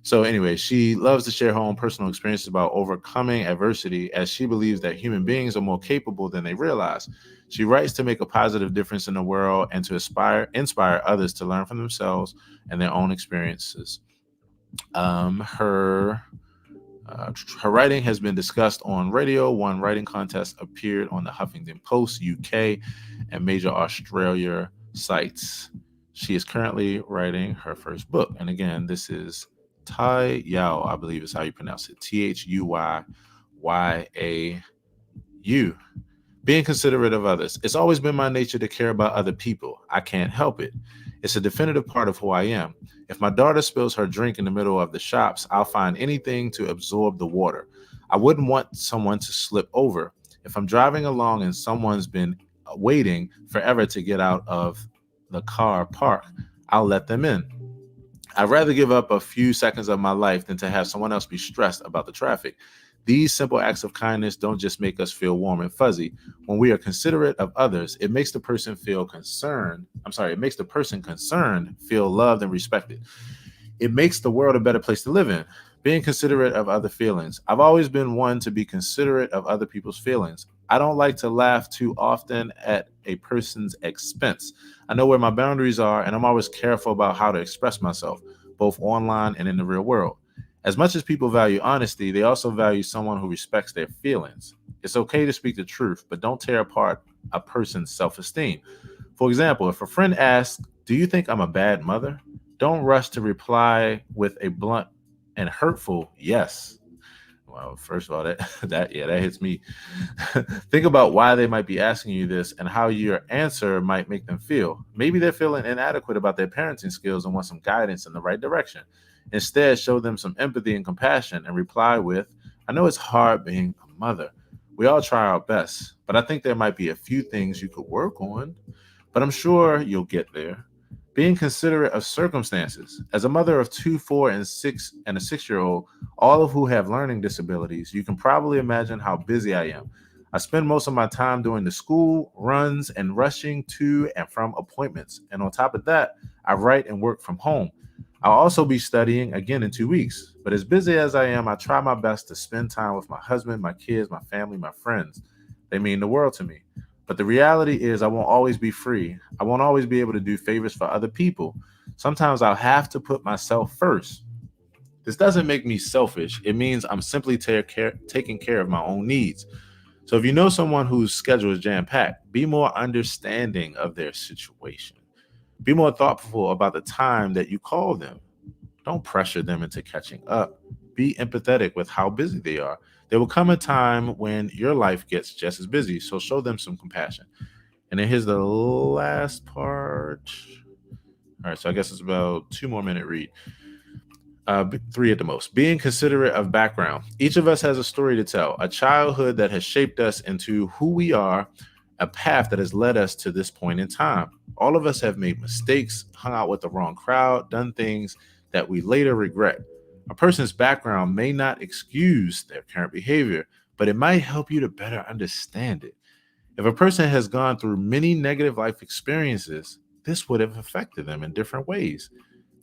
So anyway, she loves to share her own personal experiences about overcoming adversity, as she believes that human beings are more capable than they realize. She writes to make a positive difference in the world and to inspire others to learn from themselves and their own experiences. Her writing has been discussed on radio, won writing contests, appeared on the Huffington Post UK and major Australia sites. She is currently writing her first book. And again, this is Tai Yao, I believe is how you pronounce it. THUYYAU. Being considerate of others. It's always been my nature to care about other people. I can't help it. It's a definitive part of who I am. If my daughter spills her drink in the middle of the shops, I'll find anything to absorb the water. I wouldn't want someone to slip over. If I'm driving along and someone's been waiting forever to get out of the car park, I'll let them in. I'd rather give up a few seconds of my life than to have someone else be stressed about the traffic. These simple acts of kindness don't just make us feel warm and fuzzy. When we are considerate of others, it makes the person concerned feel loved and respected. It makes the world a better place to live in. Being considerate of other feelings. I've always been one to be considerate of other people's feelings. I don't like to laugh too often at a person's expense. I know where my boundaries are, and I'm always careful about how to express myself, both online and in the real world. As much as people value honesty, they also value someone who respects their feelings. It's okay to speak the truth, but don't tear apart a person's self-esteem. For example, if a friend asks, "Do you think I'm a bad mother?" Don't rush to reply with a blunt and hurtful yes. Well, first of all, that hits me. Think about why they might be asking you this and how your answer might make them feel. Maybe they're feeling inadequate about their parenting skills and want some guidance in the right direction. Instead, show them some empathy and compassion and reply with, "I know it's hard being a mother. We all try our best, but I think there might be a few things you could work on, but I'm sure you'll get there." Being considerate of circumstances. As a mother of 2, 4, and 6, and a 6-year-old, all of who have learning disabilities, you can probably imagine how busy I am. I spend most of my time doing the school runs and rushing to and from appointments. And on top of that, I write and work from home. I'll also be studying again in 2 weeks. But as busy as I am, I try my best to spend time with my husband, my kids, my family, my friends. They mean the world to me. But the reality is I won't always be free. I won't always be able to do favors for other people. Sometimes I'll have to put myself first. This doesn't make me selfish. It means I'm simply taking care of my own needs. So if you know someone whose schedule is jam-packed, be more understanding of their situation. Be more thoughtful about the time that you call them. Don't pressure them into catching up. Be empathetic with how busy they are. There will come a time when your life gets just as busy, so show them some compassion. And then here's the last part. All right, so I guess it's about 2 more minute read. 3 at the most. Being considerate of background. Each of us has a story to tell, a childhood that has shaped us into who we are, a path that has led us to this point in time. All of us have made mistakes, hung out with the wrong crowd, done things that we later regret. A person's background may not excuse their current behavior, but it might help you to better understand it. If a person has gone through many negative life experiences, this would have affected them in different ways.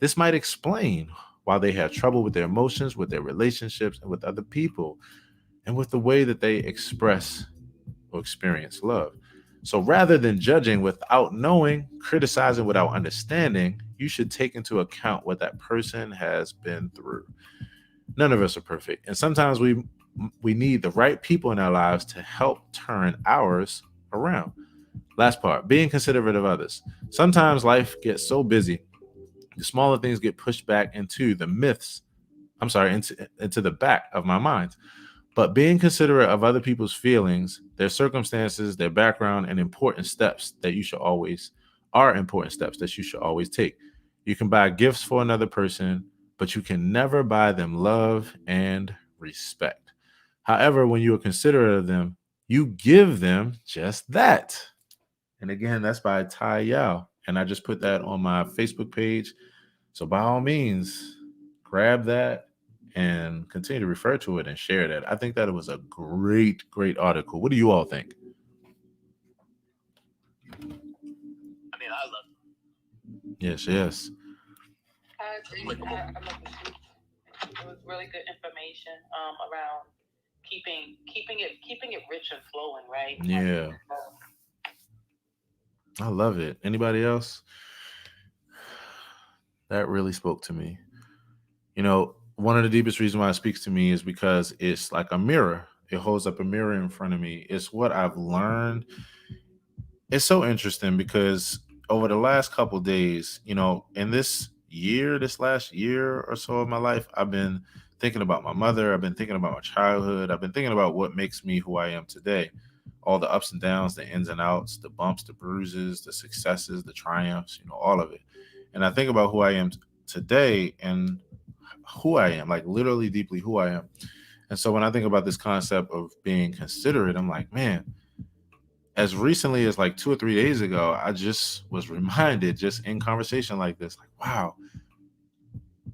This might explain why they have trouble with their emotions, with their relationships, and with other people, and with the way that they express or experience love. So rather than judging without knowing, criticizing without understanding, you should take into account what that person has been through. None of us are perfect, and sometimes we need the right people in our lives to help turn ours around. Last part, being considerate of others. Sometimes life gets so busy, the smaller things get pushed back into the myths. Into the back of my mind. But being considerate of other people's feelings, their circumstances, their background, and important steps that you should always are important steps that you should always take. You can buy gifts for another person, but you can never buy them love and respect. However, when you are considerate of them, you give them just that. And again, that's by Tai Yao. And I just put that on my Facebook page. So by all means, grab that and continue to refer to it and share that. I think that it was a great, great article. What do you all think? I mean, I love it. Yes. I agree. I love it. It was really good information around keeping it rich and flowing, right? Yeah. I love it. Anybody else? That really spoke to me. You know, one of the deepest reasons why it speaks to me is because it's like a mirror. It holds up a mirror in front of me. It's what I've learned. It's so interesting because over the last couple of days, you know, in this last year or so of my life, I've been thinking about my mother. I've been thinking about my childhood. I've been thinking about what makes me who I am today. All the ups and downs, the ins and outs, the bumps, the bruises, the successes, the triumphs, you know, all of it. And I think about who I am today and who I am, like literally deeply who I am. And so when I think about this concept of being considerate, I'm like, man, as recently as like 2 or 3 days ago, I just was reminded, just in conversation like this, like, wow,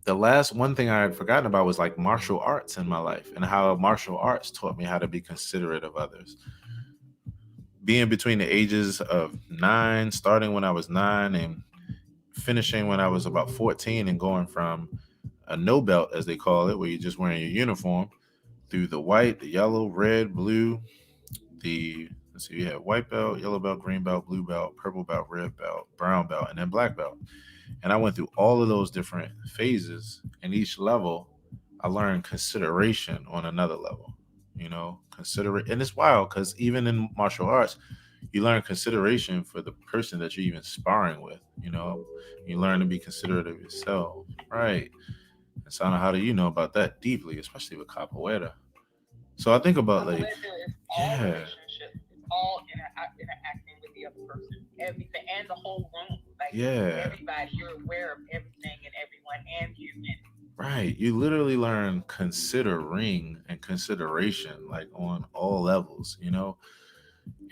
the last one thing I had forgotten about was like martial arts in my life and how martial arts taught me how to be considerate of others. Being between the ages of 9, starting when I was 9 and finishing when I was about 14, and going from a no belt, as they call it, where you're just wearing your uniform, through the white, the yellow, red, blue, let's see, you have white belt, yellow belt, green belt, blue belt, purple belt, red belt, brown belt, and then black belt. And I went through all of those different phases. And each level, I learned consideration on another level. You know, and it's wild because even in martial arts, you learn consideration for the person that you're even sparring with. You know, you learn to be considerate of yourself, right? And so, how do you know about that deeply, especially with capoeira? So I think about like, all relationships, it's all interacting with the other person, everything, and the whole room. Like, everybody, you're aware of everything and everyone and human. Right. You literally learn considering and consideration, like on all levels, you know?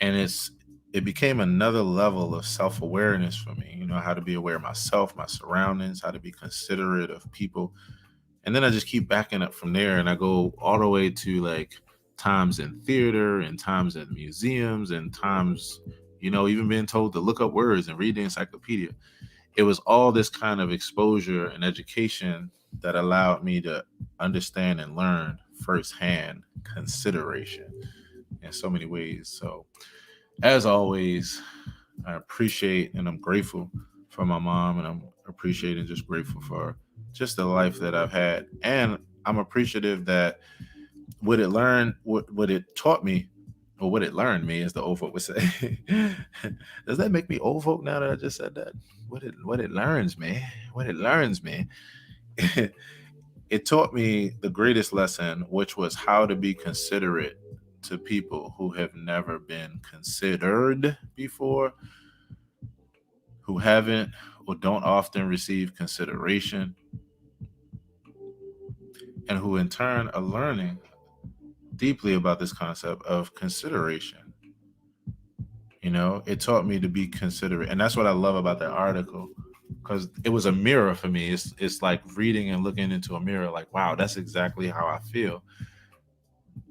And it became another level of self-awareness for me, you know, how to be aware of myself, my surroundings, how to be considerate of people. And then I just keep backing up from there, and I go all the way to like times in theater and times in museums and times, you know, even being told to look up words and read the encyclopedia. It was all this kind of exposure and education that allowed me to understand and learn firsthand consideration in so many ways. So, as always, I appreciate and I'm grateful for my mom, and I'm appreciating just grateful for just the life that I've had. And I'm appreciative that what it taught me, or what it learned me, as the old folk would say. Does that make me old folk now that I just said that? What it learns me, it taught me the greatest lesson, which was how to be considerate to people who have never been considered before, who haven't or don't often receive consideration, and who in turn are learning deeply about this concept of consideration. It taught me to be considerate. And that's what I love about that article, because it was a mirror for me. It's like reading and looking into a mirror, like, wow, that's exactly how I feel.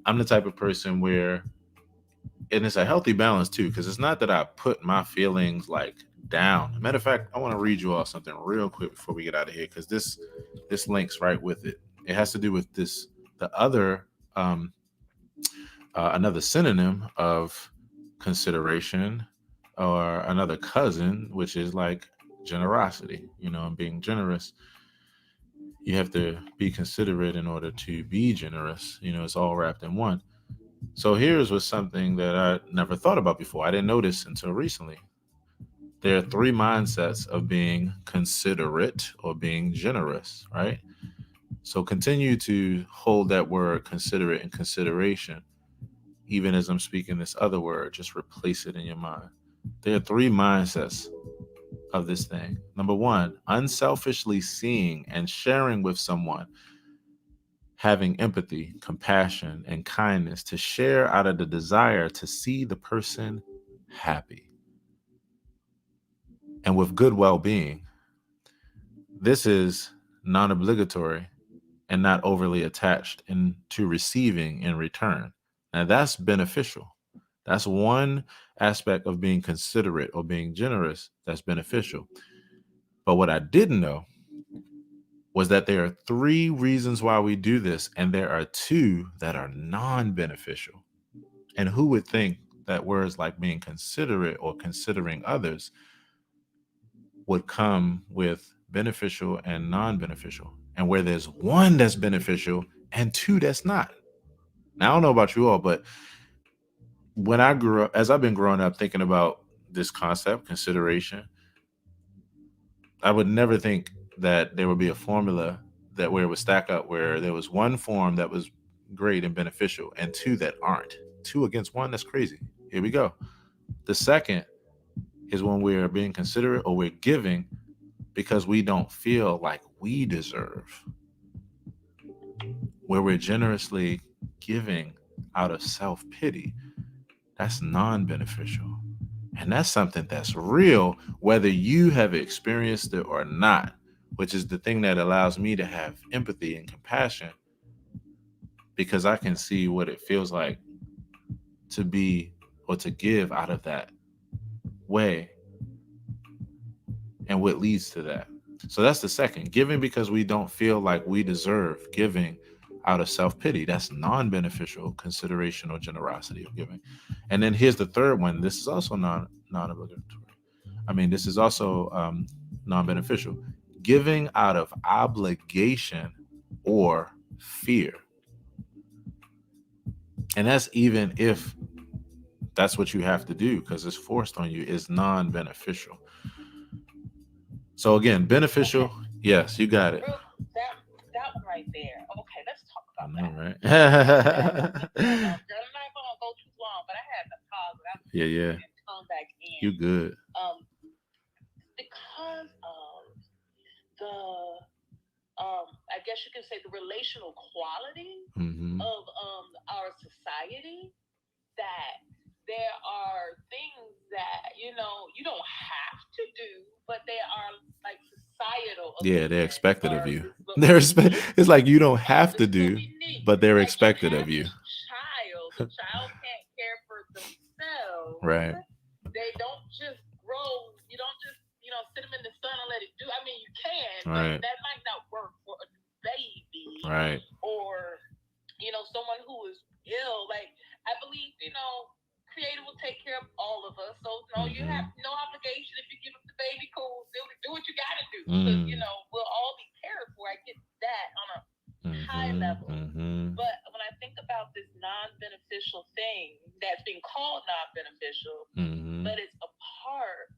I'm the type of person where, and it's a healthy balance too, because it's not that I put my feelings like down. Matter of fact, I want to read you all something real quick before we get out of here, because this links right with it. It has to do with this, the other another synonym of consideration, or another cousin, which is like generosity, and being generous. You have to be considerate in order to be generous. It's all wrapped in one. So here's was something that I never thought about before. I didn't notice until recently. There are three mindsets of being considerate or being generous, right? So continue to hold that word considerate and consideration. Even as I'm speaking this other word, just replace it in your mind. There are three mindsets of this thing. Number one, unselfishly seeing and sharing with someone, having empathy, compassion, and kindness to share out of the desire to see the person happy and with good well being. This is non obligatory and not overly attached into receiving in return. Now, that's beneficial. That's one aspect of being considerate or being generous that's beneficial. But what I didn't know was that there are three reasons why we do this, and there are two that are non-beneficial. And who would think that words like being considerate or considering others would come with beneficial and non-beneficial, and where there's one that's beneficial and two that's not. Now, I don't know about you all, but when I grew up, as I've been growing up thinking about this concept, consideration, I would never think that there would be a formula that where it would stack up, where there was one form that was great and beneficial and two that aren't. Two against one, that's crazy. Here we go. The second is when we're being considerate or we're giving because we don't feel like we deserve, where we're generously giving out of self-pity. That's non-beneficial. And that's something that's real, whether you have experienced it or not, which is the thing that allows me to have empathy and compassion, because I can see what it feels like to be or to give out of that way and what leads to that. So that's the second, giving because we don't feel like we deserve, giving out of self-pity. That's non-beneficial consideration or generosity of giving. And then here's the third one. This is also non-obligatory. This is also non-beneficial. Giving out of obligation or fear. And that's even if that's what you have to do because it's forced on you, is non-beneficial. So again, beneficial. Okay. Yes, you got it. That one right there. Okay, let's talk about that. Right. I'm not gonna go too long, but I had to pause. Yeah. Come back in. You good? Because of the I guess you can say the relational quality of our society, that there are things that you don't have to do, but they are like societal. Yeah, they're expected of you. It's like you don't have to do, but they're expected of you. The child can't care for themselves. Right. They don't just grow. You don't just sit them in the sun and let it do. I mean, you can, right. but that might not work for a baby. Right. Or someone who is ill. Like, I believe Creator will take care of all of us. So you have no obligation. If you give up the baby, cool. Do what you got to do. Because we'll all be cared for. I get that on a high level. But when I think about this non-beneficial thing that's being called non-beneficial, but it's a part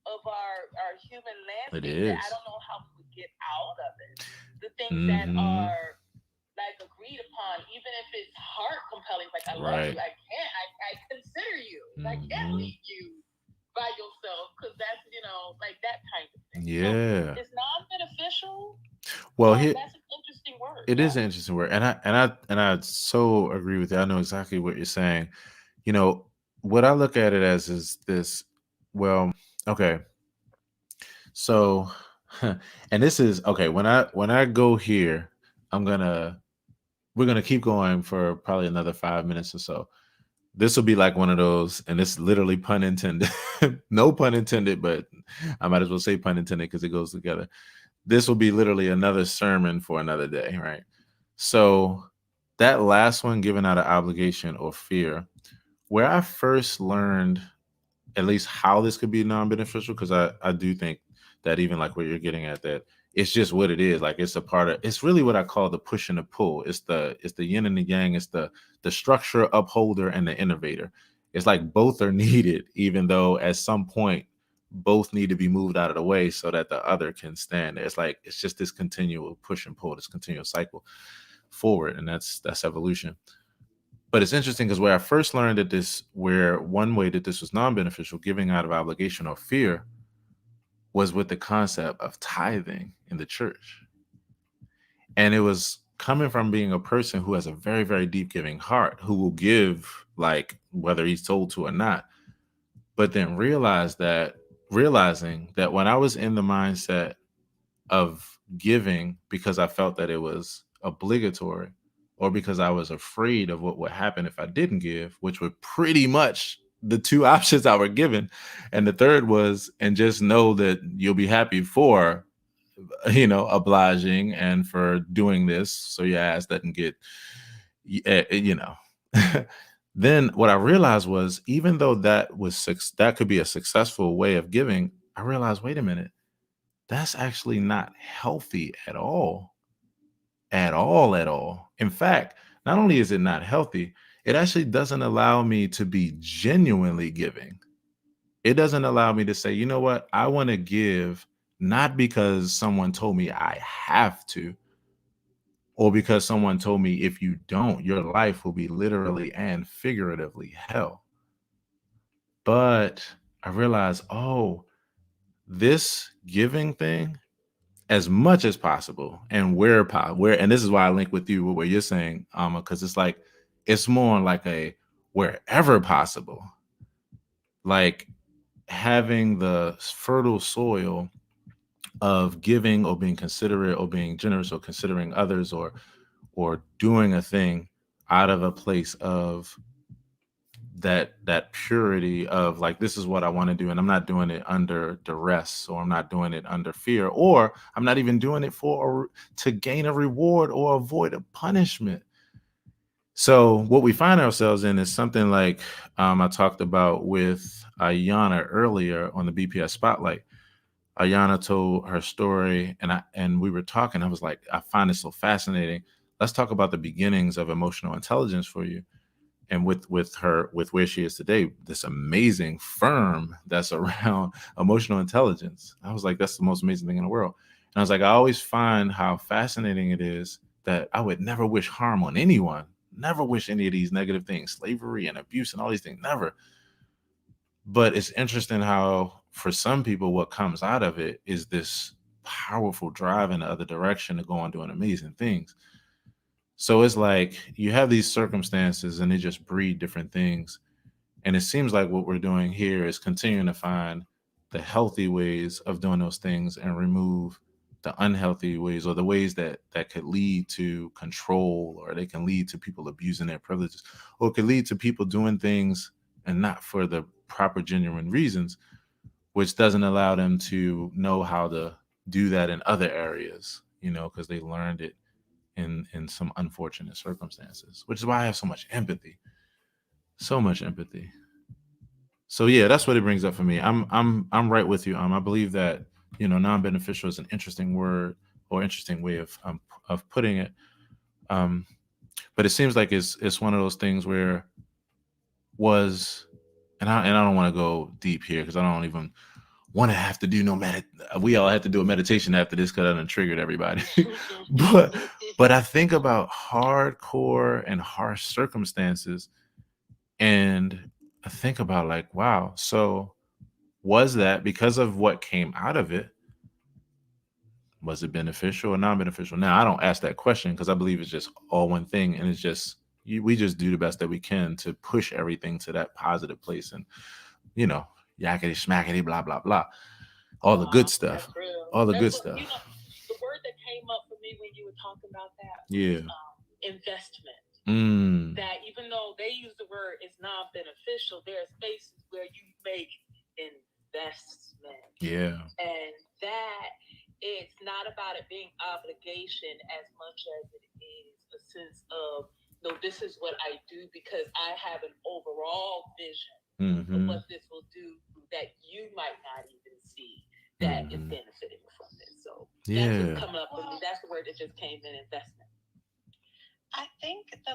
of our human landscape. It is. That I don't know how we would get out of it. The things that are like agreed upon, even if it's heart compelling, like I love you, I consider you, I can't leave you by yourself, because that's like that kind of thing. Yeah. So it's non-beneficial. Well, that's an interesting word. It is an interesting word, and I so agree with you. I know exactly what you're saying. what I look at it as is this. Well, okay. So, and this is okay. When I go here, I'm gonna we're gonna keep going for probably another 5 minutes or so. This will be like one of those, and it's literally pun intended. No pun intended, but I might as well say pun intended because it goes together. This will be literally another sermon for another day, right? So that last one, given out of obligation or fear, where I first learned at least how this could be non-beneficial, because I do think that even like what you're getting at, that it's just what it is. Like it's a part of, it's really what I call the push and the pull. It's the yin and the yang. It's the structure upholder and the innovator. It's like both are needed, even though at some point both need to be moved out of the way so that the other can stand. It's like it's just this continual push and pull, this continual cycle forward, and that's evolution. But it's interesting because where I first learned that this, where one way that this was non-beneficial, giving out of obligation or fear, was with the concept of tithing in the church. And it was coming from being a person who has a very, very deep giving heart, who will give like whether he's told to or not. But then realizing that when I was in the mindset of giving because I felt that it was obligatory or because I was afraid of what would happen if I didn't give, which were pretty much the two options I were given. And the third was, and just know that you'll be happy for, obliging and for doing this so your ass doesn't get, you know. Then what I realized was, even though that could be a successful way of giving, I realized, wait a minute, that's actually not healthy at all. At all, at all. In fact, not only is it not healthy, it actually doesn't allow me to be genuinely giving. It doesn't allow me to say, you know what, I want to give not because someone told me I have to, or because someone told me if you don't, your life will be literally and figuratively hell. But I realized, oh, this giving thing, as much as possible, and where and this is why I link with you with what you're saying, because it's like it's more like a wherever possible, like having the fertile soil of giving or being considerate or being generous or considering others or doing a thing out of a place of that purity of like, this is what I want to do, and I'm not doing it under duress, or I'm not doing it under fear, or I'm not even doing it to gain a reward or avoid a punishment. So what we find ourselves in is something like, I talked about with Ayana earlier on the BPS Spotlight. Ayana told her story, and we were talking. I was like, I find it so fascinating. Let's talk about the beginnings of emotional intelligence for you, and with her, with where she is today, this amazing firm that's around emotional intelligence. I was like, that's the most amazing thing in the world. And I was like, I always find how fascinating it is that I would never wish harm on anyone, never wish any of these negative things, slavery and abuse and all these things, never. But it's interesting how for some people what comes out of it is this powerful drive in the other direction to go on doing amazing things. So it's like you have these circumstances and they just breed different things. And it seems like what we're doing here is continuing to find the healthy ways of doing those things and remove the unhealthy ways, or the ways that could lead to control, or they can lead to people abusing their privileges, or it could lead to people doing things and not for the proper genuine reasons, which doesn't allow them to know how to do that in other areas, because they learned it in some unfortunate circumstances, which is why I have so much empathy. So much empathy. So yeah, that's what it brings up for me. I'm right with you. I believe that non-beneficial is an interesting word or interesting way of putting it. But it seems like it's one of those things where and I don't want to go deep here because I don't even want to have to do we all have to do a meditation after this because I done triggered everybody. but I think about hardcore and harsh circumstances, and I think about like, wow, so was that because of what came out of it? Was it beneficial or non-beneficial? Now I don't ask that question because I believe it's just all one thing, and it's just we just do the best that we can to push everything to that positive place, and yakety schmackety blah blah blah, all the good stuff, all the good stuff. The word that came up for me when you were talking about that was investment. That even though they use the word is non-beneficial, there are spaces where you make investment. Yeah. And that it's not about it being obligation as much as it is a sense of, no, this is what I do because I have an overall vision of what this will do that you might not even see that is benefiting from it. So that's what's coming up with me. That's the word that just came in, investment. I think it's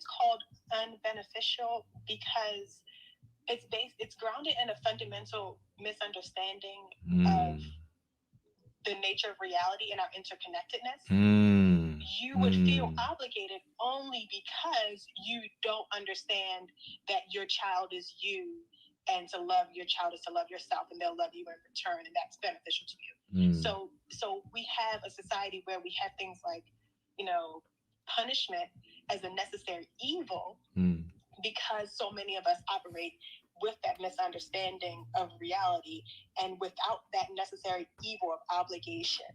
called unbeneficial because it's grounded in a fundamental misunderstanding of the nature of reality and our interconnectedness. You would feel obligated only because you don't understand that your child is you, and to love your child is to love yourself, and they'll love you in return, and that's beneficial to you. So we have a society where we have things like, punishment as a necessary evil because so many of us operate with that misunderstanding of reality and without that necessary evil of obligation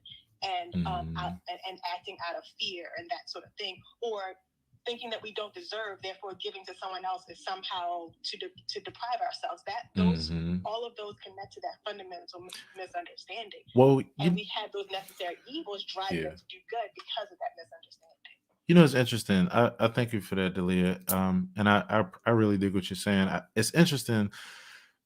and acting out of fear and that sort of thing, or thinking that we don't deserve, therefore giving to someone else is somehow to deprive ourselves. All of those connect to that fundamental misunderstanding. Well, we have those necessary evils driving us to do good because of that misunderstanding. It's interesting. I thank you for that, Delia. And I really dig what you're saying. It's interesting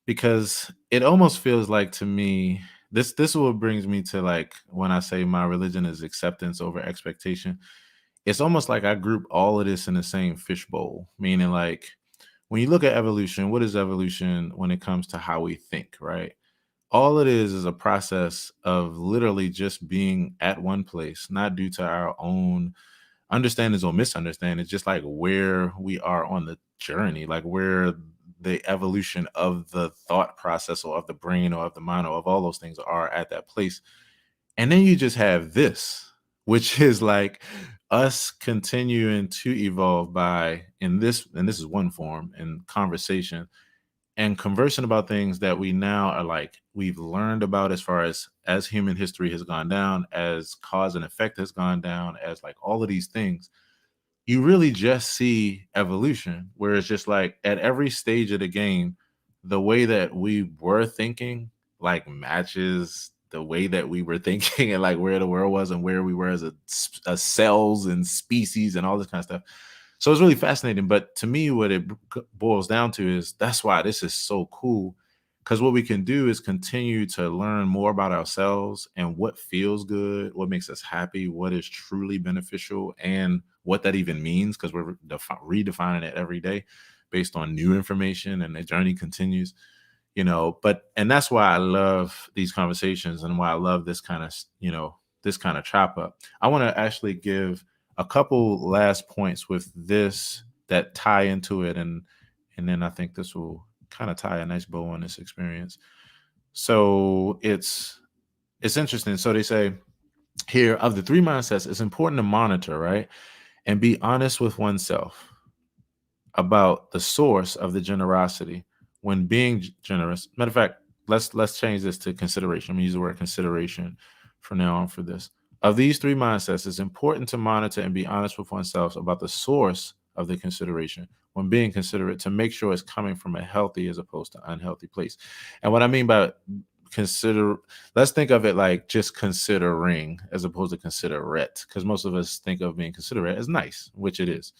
because it almost feels like to me, this is what brings me to, like, when I say my religion is acceptance over expectation. It's almost like I group all of this in the same fishbowl, meaning, like, when you look at evolution, what is evolution when it comes to how we think, right? All it is a process of literally just being at one place, not due to our own understandings or misunderstandings, just like where we are on the journey, like where the evolution of the thought process or of the brain or of the mind or of all those things are at that place. And then you just have this, which is like us continuing to evolve by, and this is one form, in conversation and conversing about things that we now are like, we've learned about as far as human history has gone down, as cause and effect has gone down, as like all of these things. You really just see evolution, where it's just like at every stage of the game, the way that we were thinking like matches the way that we were thinking and like where the world was and where we were as a cells and species and all this kind of stuff. So it's really fascinating. But to me, what it boils down to is that's why this is so cool, because what we can do is continue to learn more about ourselves and what feels good, what makes us happy, what is truly beneficial, and what that even means, because we're redefining it every day based on new information, and the journey continues. And that's why I love these conversations and why I love this kind of chop up. I want to actually give a couple last points with this that tie into it, and then I think this will kind of tie a nice bow on this experience. So it's interesting. So they say here, of the three mindsets, it's important to monitor, right, and be honest with oneself about the source of the generosity when being generous. Matter of fact, let's change this to consideration. I'm gonna use the word consideration from now on for this. Of these three mindsets, it's important to monitor and be honest with oneself about the source of the consideration when being considerate, to make sure it's coming from a healthy as opposed to unhealthy place. And what I mean by let's think of it like just considering as opposed to considerate, because most of us think of being considerate as nice, which it is.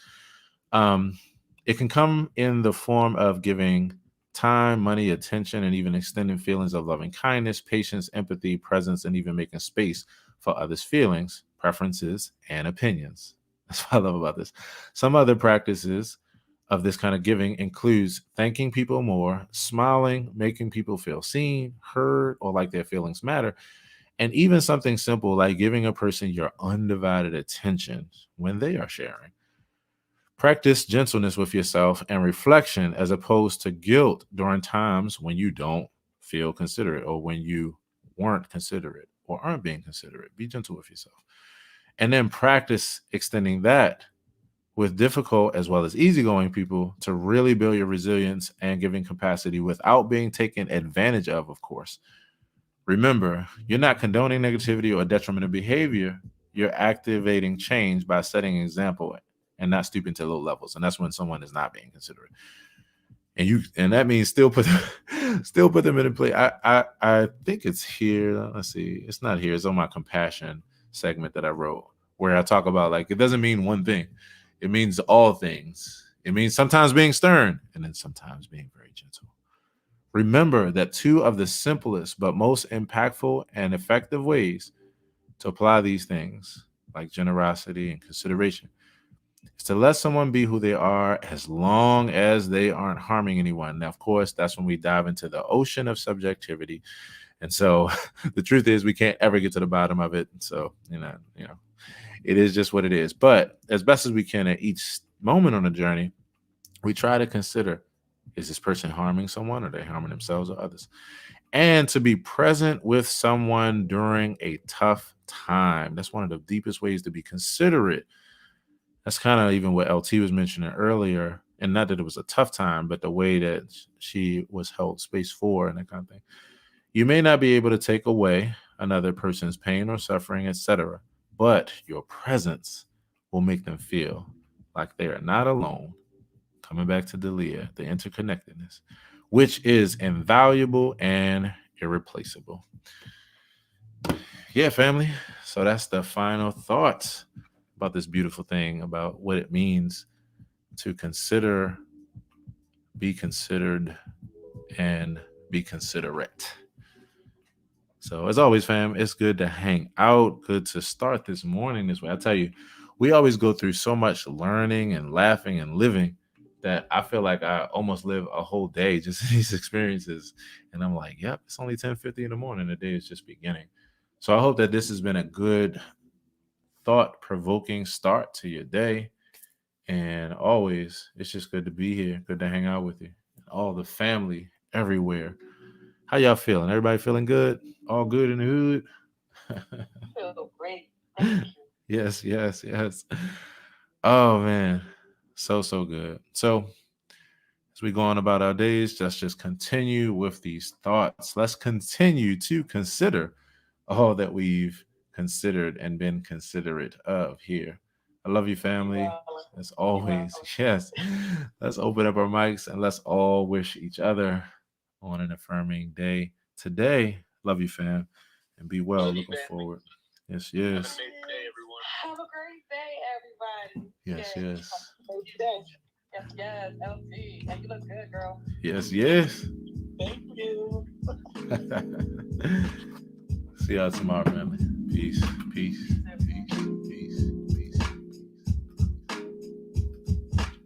It can come in the form of giving time, money, attention, and even extending feelings of loving kindness, patience, empathy, presence, and even making space for others' feelings, preferences, and opinions. That's what I love about this. Some other practices of this kind of giving includes thanking people more, smiling, making people feel seen, heard, or like their feelings matter, and even something simple like giving a person your undivided attention when they are sharing. Practice gentleness with yourself and reflection as opposed to guilt during times when you don't feel considerate or when you weren't considerate or aren't being considerate. Be gentle with yourself. And then practice extending that with difficult as well as easygoing people to really build your resilience and giving capacity without being taken advantage of course. Remember, you're not condoning negativity or detrimental behavior. You're activating change by setting an example and not stooping to low levels. And that's when someone is not being considerate. And that means still put them in play. I think it's here. Let's see. It's not here. It's on my compassion segment that I wrote, where I talk about, like, it doesn't mean one thing. It means all things. It means sometimes being stern and then sometimes being very gentle. Remember that two of the simplest but most impactful and effective ways to apply these things, like generosity and consideration, is to let someone be who they are as long as they aren't harming anyone. Now, of course, that's when we dive into the ocean of subjectivity. And so the truth is we can't ever get to the bottom of it. So, you know, it is just what it is. But as best as we can at each moment on the journey, we try to consider, is this person harming someone? Or are they harming themselves or others? And to be present with someone during a tough time. That's one of the deepest ways to be considerate. That's kind of even what LT was mentioning earlier. And not that it was a tough time, but the way that she was held space for and that kind of thing. You may not be able to take away another person's pain or suffering, etc., but your presence will make them feel like they are not alone. Coming back to Delia, the interconnectedness, which is invaluable and irreplaceable. Yeah, family. So that's the final thoughts about this beautiful thing, about what it means to consider, be considered, and be considerate. So as always, fam, it's good to hang out. Good to start this morning this way. I tell you, we always go through so much learning and laughing and living that I feel like I almost live a whole day just in these experiences. And I'm like, yep, it's only 10:50 in the morning. The day is just beginning. So I hope that this has been a good, thought-provoking start to your day. And always, it's just good to be here. Good to hang out with you. All the family everywhere. How y'all feeling? Everybody feeling good? All good in the hood? Feel great. Thank you. Yes. Oh, man. So good. So as we go on about our days, let's just continue with these thoughts. Let's continue to consider all that we've considered and been considerate of here. I love you, family. As always, yes. Let's open up our mics and let's all wish each other on an affirming day today. Love you, fam. And be well. Looking forward. Yes. Have a great day, everyone. Have a great day, everybody. Yes. Yes, LT. And you look good, girl. Yes. Thank you. See y'all tomorrow, family. Peace.